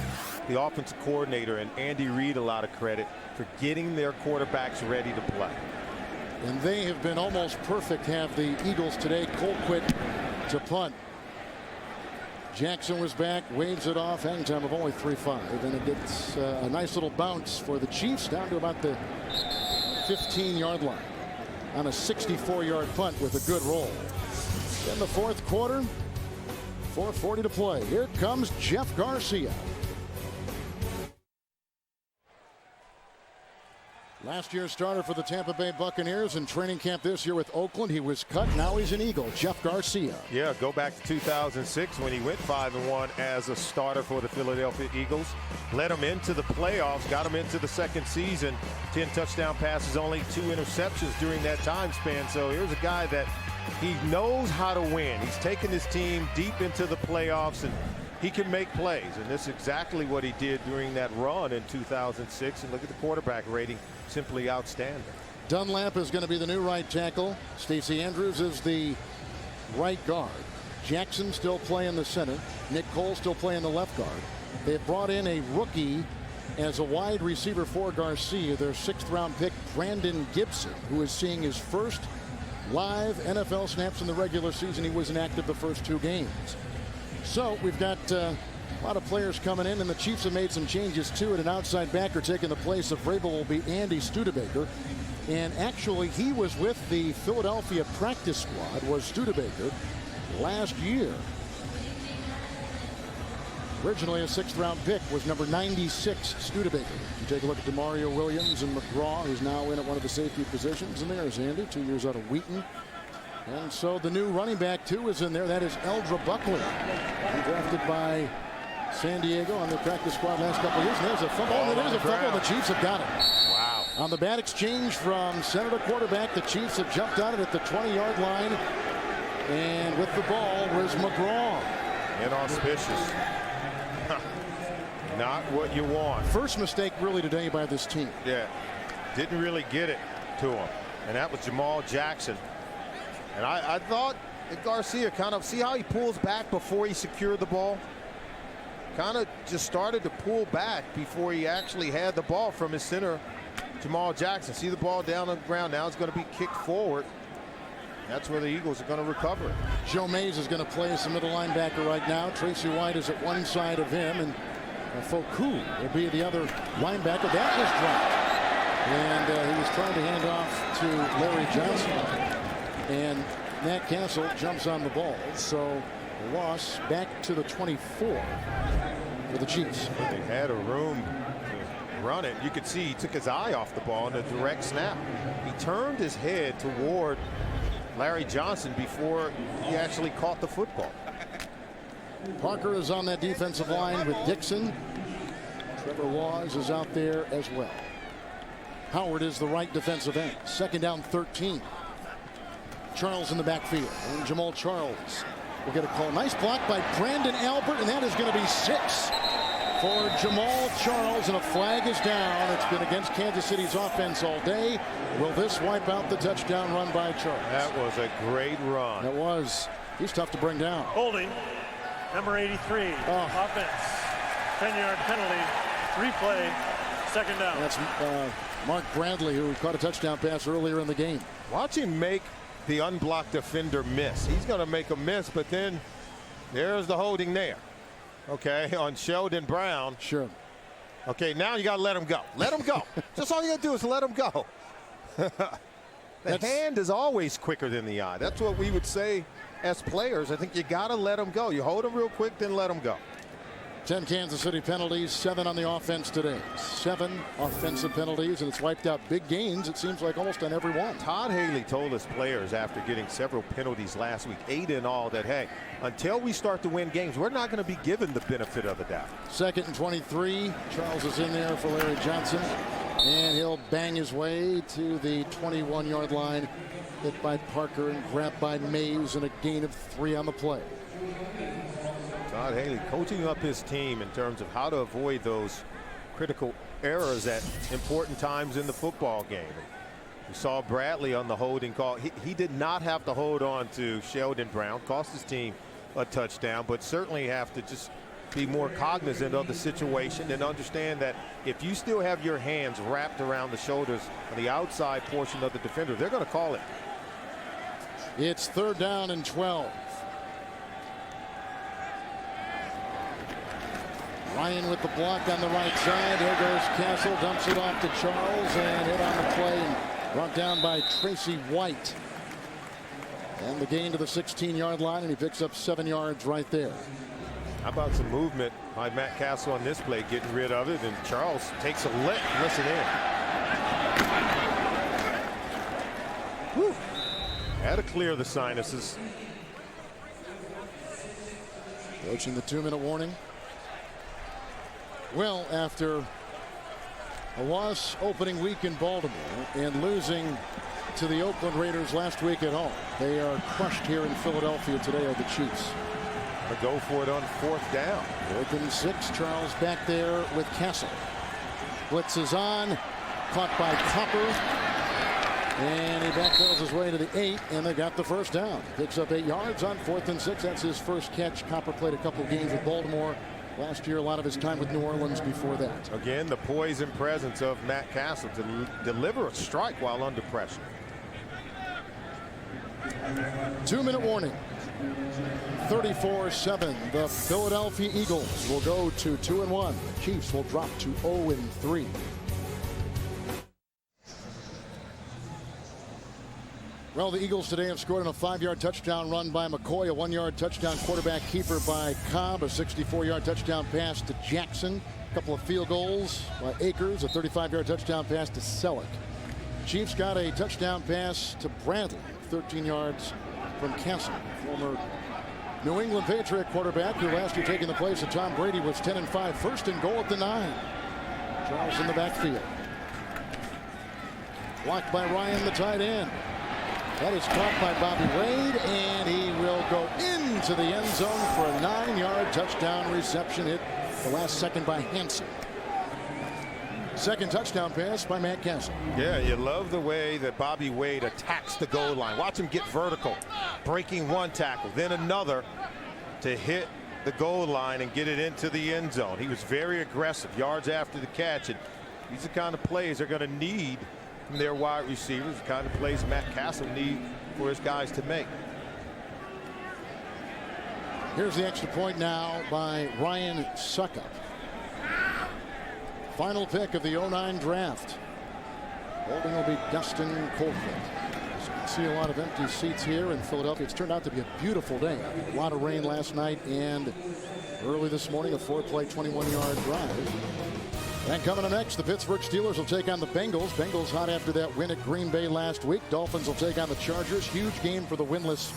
the offensive coordinator, and Andy Reid a lot of credit for getting their quarterbacks ready to play. And they have been almost perfect, have the Eagles today. Colquitt to punt. Jackson was back, waves it off, hang time of only 3-5, and it gets a nice little bounce for the Chiefs down to about the 15-yard line on a 64-yard punt with a good roll. In the 4th quarter, 4:40 to play. Here comes Jeff Garcia. Last year's starter for the Tampa Bay Buccaneers in training camp this year with Oakland. He was cut. Now he's an Eagle. Jeff Garcia. Yeah, go back to 2006 when he went 5-1 as a starter for the Philadelphia Eagles. Led them into the playoffs, got them into the 2nd season. 10 touchdown passes, only 2 interceptions during that time span. So here's a guy that he knows how to win. He's taken his team deep into the playoffs, and he can make plays. And this is exactly what he did during that run in 2006. And look at the quarterback rating. Simply outstanding. Dunlap is going to be the new right tackle. Stacey Andrews is the right guard. Jackson still playing the center. Nick Cole still playing the left guard. They've brought in a rookie as a wide receiver for Garcia, their 6th round pick, Brandon Gibson, who is seeing his first live NFL snaps in the regular season. He was inactive the first 2 games. So we've got a lot of players coming in, and the Chiefs have made some changes too. At an outside backer taking the place of Vrabel will be Andy Studebaker. And actually, he was with the Philadelphia practice squad, was Studebaker, last year. Originally a 6th round pick, was number 96, Studebaker. You take a look at DeMario Williams and McGraw, who's now in at one of the safety positions. And there's Andy, 2 years out of Wheaton. And so the new running back, too, is in there. That is Eldra Buckley, drafted by San Diego on their practice squad last couple of years. And there's a fumble. And it is a fumble. The Chiefs have got it. Wow. On the bad exchange from center to quarterback, the Chiefs have jumped on it at the 20-yard line. And with the ball was McGraw. Inauspicious. Not what you want. First mistake really today by this team. Yeah. Didn't really get it to him. And that was Jamal Jackson. And I thought that Garcia kind of, see how he pulls back before he secured the ball? Kind of just started to pull back before he actually had the ball from his center, Jamal Jackson. See the ball down on the ground. Now it's going to be kicked forward. That's where the Eagles are going to recover it. Joe Mays is going to play as the middle linebacker right now. Tracy White is at one side of him, and Foku will be the other linebacker. That was dropped. And he was trying to hand off to Larry Johnson. And Matt Castle jumps on the ball. So a loss back to the 24 for the Chiefs. They had a room to run it. You could see he took his eye off the ball in a direct snap. He turned his head toward Larry Johnson before he actually caught the football. Parker is on that defensive line with Dixon, Trevor Laws is out there as well. Howard is the right defensive end. Second down 13. Charles in the backfield. And Jamal Charles will get a call. Nice block by Brandon Albert, and that is going to be 6 for Jamal Charles, and a flag is down. It's been against Kansas City's offense all day. Will this wipe out the touchdown run by Charles? That was a great run. It was. He's tough to bring down. Holding, number 83, offense, 10-yard penalty, replay, second down. That's Mark Bradley, who caught a touchdown pass earlier in the game. Watch him make the unblocked defender miss. He's going to make a miss, but then there's the holding there. Okay, on Sheldon Brown. Sure. Okay, now you got to let him go. Let him go. Just all you got to do is let him go. The hand is always quicker than the eye. That's what we would say as players. I think you got to let him go. You hold him real quick, then let him go. 10 Kansas City penalties, 7 on the offense today. 7 offensive penalties, and it's wiped out big gains, it seems like, almost on every one. Todd Haley told his players after getting several penalties last week, 8 in all, that, hey, until we start to win games, we're not going to be given the benefit of the doubt. 2nd and 23. Charles is in there for Larry Johnson, and he'll bang his way to the 21-yard line. Hit by Parker and grabbed by Mays, and a gain of 3 on the play. Todd Haley coaching up his team in terms of how to avoid those critical errors at important times in the football game. We saw Bradley on the holding call. He did not have to hold on to Sheldon Brown, cost his team a touchdown, but certainly have to just be more cognizant of the situation and understand that if you still have your hands wrapped around the shoulders on the outside portion of the defender, they're going to call it. It's 3rd down and 12. Ryan with the block on the right side. There goes Castle, dumps it off to Charles, and hit on the play and brought down by Tracy White. And the gain to the 16-yard line, and he picks up 7 yards right there. How about some movement by Matt Castle on this play, getting rid of it, and Charles takes a lick. Listen in. Whew. Had to clear the sinuses. Coaching the 2-minute warning. Well, after a loss opening week in Baltimore and losing to the Oakland Raiders last week at home, they are crushed here in Philadelphia today, are the Chiefs. Go for it on 4th down. 4th and 6. Charles back there with Castle. Blitz is on. Caught by Copper. And he backpedals his way to the 8, and they got the 1st down. Picks up 8 yards on 4th and 6. That's his first catch. Copper played a couple games with Baltimore last year, a lot of his time with New Orleans before that. Again, the poise and presence of Matt Castle to deliver a strike while under pressure. 2-minute warning. 34-7. The Philadelphia Eagles will go to 2-1. The Chiefs will drop to 0-3. Well, the Eagles today have scored on a 5-yard touchdown run by McCoy, a 1-yard touchdown quarterback keeper by Kolb, a 64-yard touchdown pass to Jackson, a couple of field goals by Akers, a 35-yard touchdown pass to Selleck. Chiefs got a touchdown pass to Bradley, 13 yards from Castle, former New England Patriot quarterback who last year taking the place of Tom Brady was 10-5, 1st and goal at the 9. Charles in the backfield. Blocked by Ryan, the tight end. That is caught by Bobby Wade, and he will go into the end zone for a 9-yard touchdown reception. Hit the last second by Hansen. 2nd touchdown pass by Matt Castle. Yeah, you love the way that Bobby Wade attacks the goal line. Watch him get vertical, breaking one tackle, then another to hit the goal line and get it into the end zone. He was very aggressive yards after the catch, and these are the kind of plays they're going to need from their wide receivers, the kind of plays Matt Castle need for his guys to make. Here's the extra point now by Ryan Suckup. Final pick of the 09 draft. Holding will be Dustin Colquitt. As you can see, a lot of empty seats here in Philadelphia. It's turned out to be a beautiful day. A lot of rain last night and early this morning, a 4-play 21-yard drive. And coming up next, the Pittsburgh Steelers will take on the Bengals. Bengals hot after that win at Green Bay last week. Dolphins will take on the Chargers. Huge game for the winless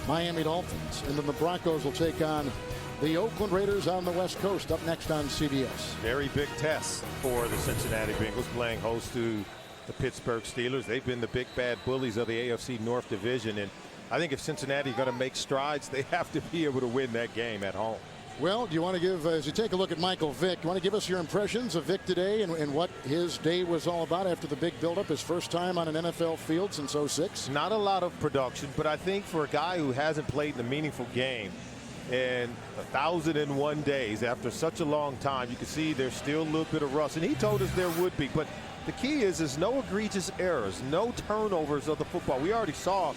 Miami Dolphins. And then the Broncos will take on the Oakland Raiders on the West Coast up next on CBS. Very big test for the Cincinnati Bengals playing host to the Pittsburgh Steelers. They've been the big bad bullies of the AFC North Division, and I think if Cincinnati are going to make strides, they have to be able to win that game at home. Well, do you want to give, as you take a look at Michael Vick, do you want to give us your impressions of Vick today and what his day was all about after the big buildup, his first time on an NFL field since '06? Not a lot of production, but I think for a guy who hasn't played in a meaningful game in 1,001 days after such a long time, you can see there's still a little bit of rust, and he told us there would be. But the key is no egregious errors, no turnovers of the football. We already saw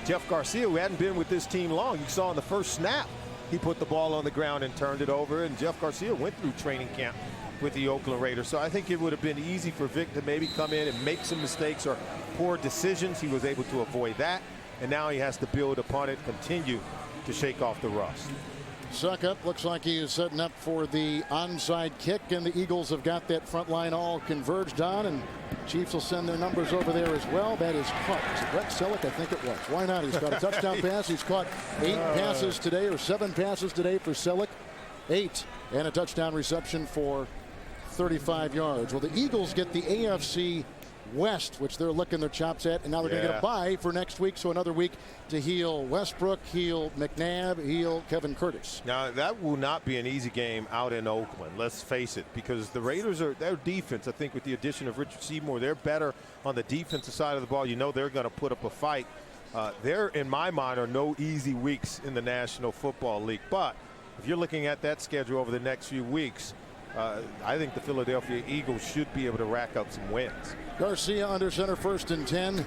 Jeff Garcia, who hadn't been with this team long. You saw in the first snap, he put the ball on the ground and turned it over, and Jeff Garcia went through training camp with the Oakland Raiders. So I think it would have been easy for Vic to maybe come in and make some mistakes or poor decisions. He was able to avoid that, and now he has to build upon it, continue to shake off the rust. Suckup looks like he is setting up for the onside kick, and the Eagles have got that front line all converged on, and Chiefs will send their numbers over there as well. That is caught. Is it Brett Selleck? I think it was. Why not? He's got a touchdown pass. He's caught 8 passes today, or 7 passes today for Selleck. 8, and a touchdown reception for 35 yards. Well, the Eagles get the AFC West, which they're licking their chops at, and now they're going to get a bye for next week, so another week to heal Westbrook, heal McNabb, heal Kevin Curtis. Now, that will not be an easy game out in Oakland, let's face it, because the Raiders are, their defense, I think with the addition of Richard Seymour, they're better on the defensive side of the ball. You know they're going to put up a fight. There, in my mind, are no easy weeks in the National Football League, but if you're looking at that schedule over the next few weeks, I think the Philadelphia Eagles should be able to rack up some wins. Garcia under center, 1st and 10.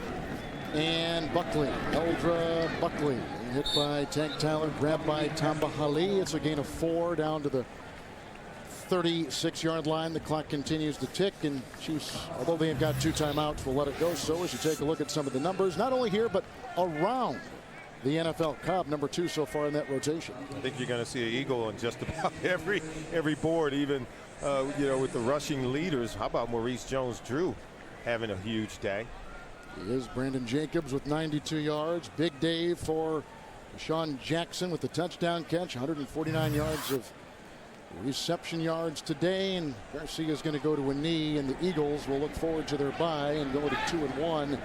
And Buckley, Eldra Buckley, hit by Tank Tyler, grabbed by Tamba Hali. It's a gain of 4 down to the 36-yard line. The clock continues to tick, and Chiefs, although they have got 2 timeouts, will let it go. So as you take a look at some of the numbers, not only here, but around the NFL. Kolb, number 2 so far in that rotation. I think you're going to see an Eagle on just about every board, even you know, with the rushing leaders. How about Maurice Jones-Drew having a huge day? He is Brandon Jacobs with 92 yards. Big day for Sean Jackson with the touchdown catch. 149 yards of reception yards today, and Garcia is going to go to a knee, and the Eagles will look forward to their bye and go to 2-1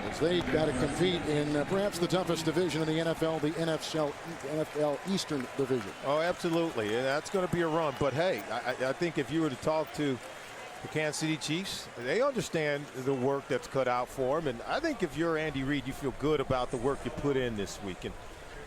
as they've got to compete in perhaps the toughest division in the NFL, the NFL Eastern Division. Oh, absolutely, and that's going to be a run. But hey, I think if you were to talk to the Kansas City Chiefs, they understand the work that's cut out for them, and I think if you're Andy Reid, you feel good about the work you put in this week, and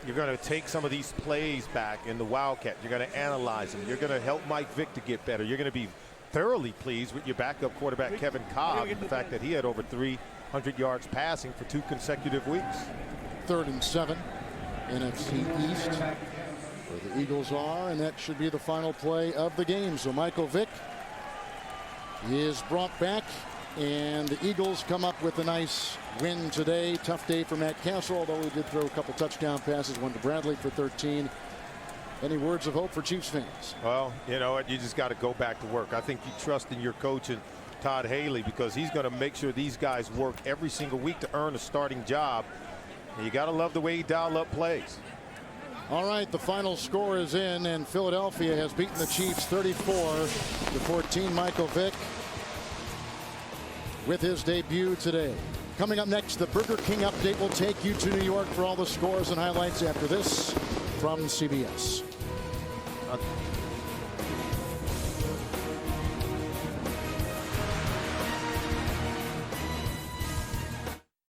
you're going to take some of these plays back in the Wildcat. You're going to analyze them. You're going to help Mike Vick to get better. You're going to be thoroughly pleased with your backup quarterback Kevin Kolb, and the fact that he had over 300 yards passing for 2 consecutive weeks. 3rd and 7, NFC East, where the Eagles are, and that should be the final play of the game. So Michael Vick is brought back, and the Eagles come up with a nice win today. Tough day for Matt Castle, although he did throw a couple touchdown passes, one to Bradley for 13. Any words of hope for Chiefs fans? Well, you know what, you just got to go back to work. I think you trust in your coach and Todd Haley, because he's going to make sure these guys work every single week to earn a starting job. And you got to love the way he dialed up plays. All right, the final score is in, and Philadelphia has beaten the Chiefs 34-14. Michael Vick with his debut today. Coming up next, the Burger King update will take you to New York for all the scores and highlights after this from CBS.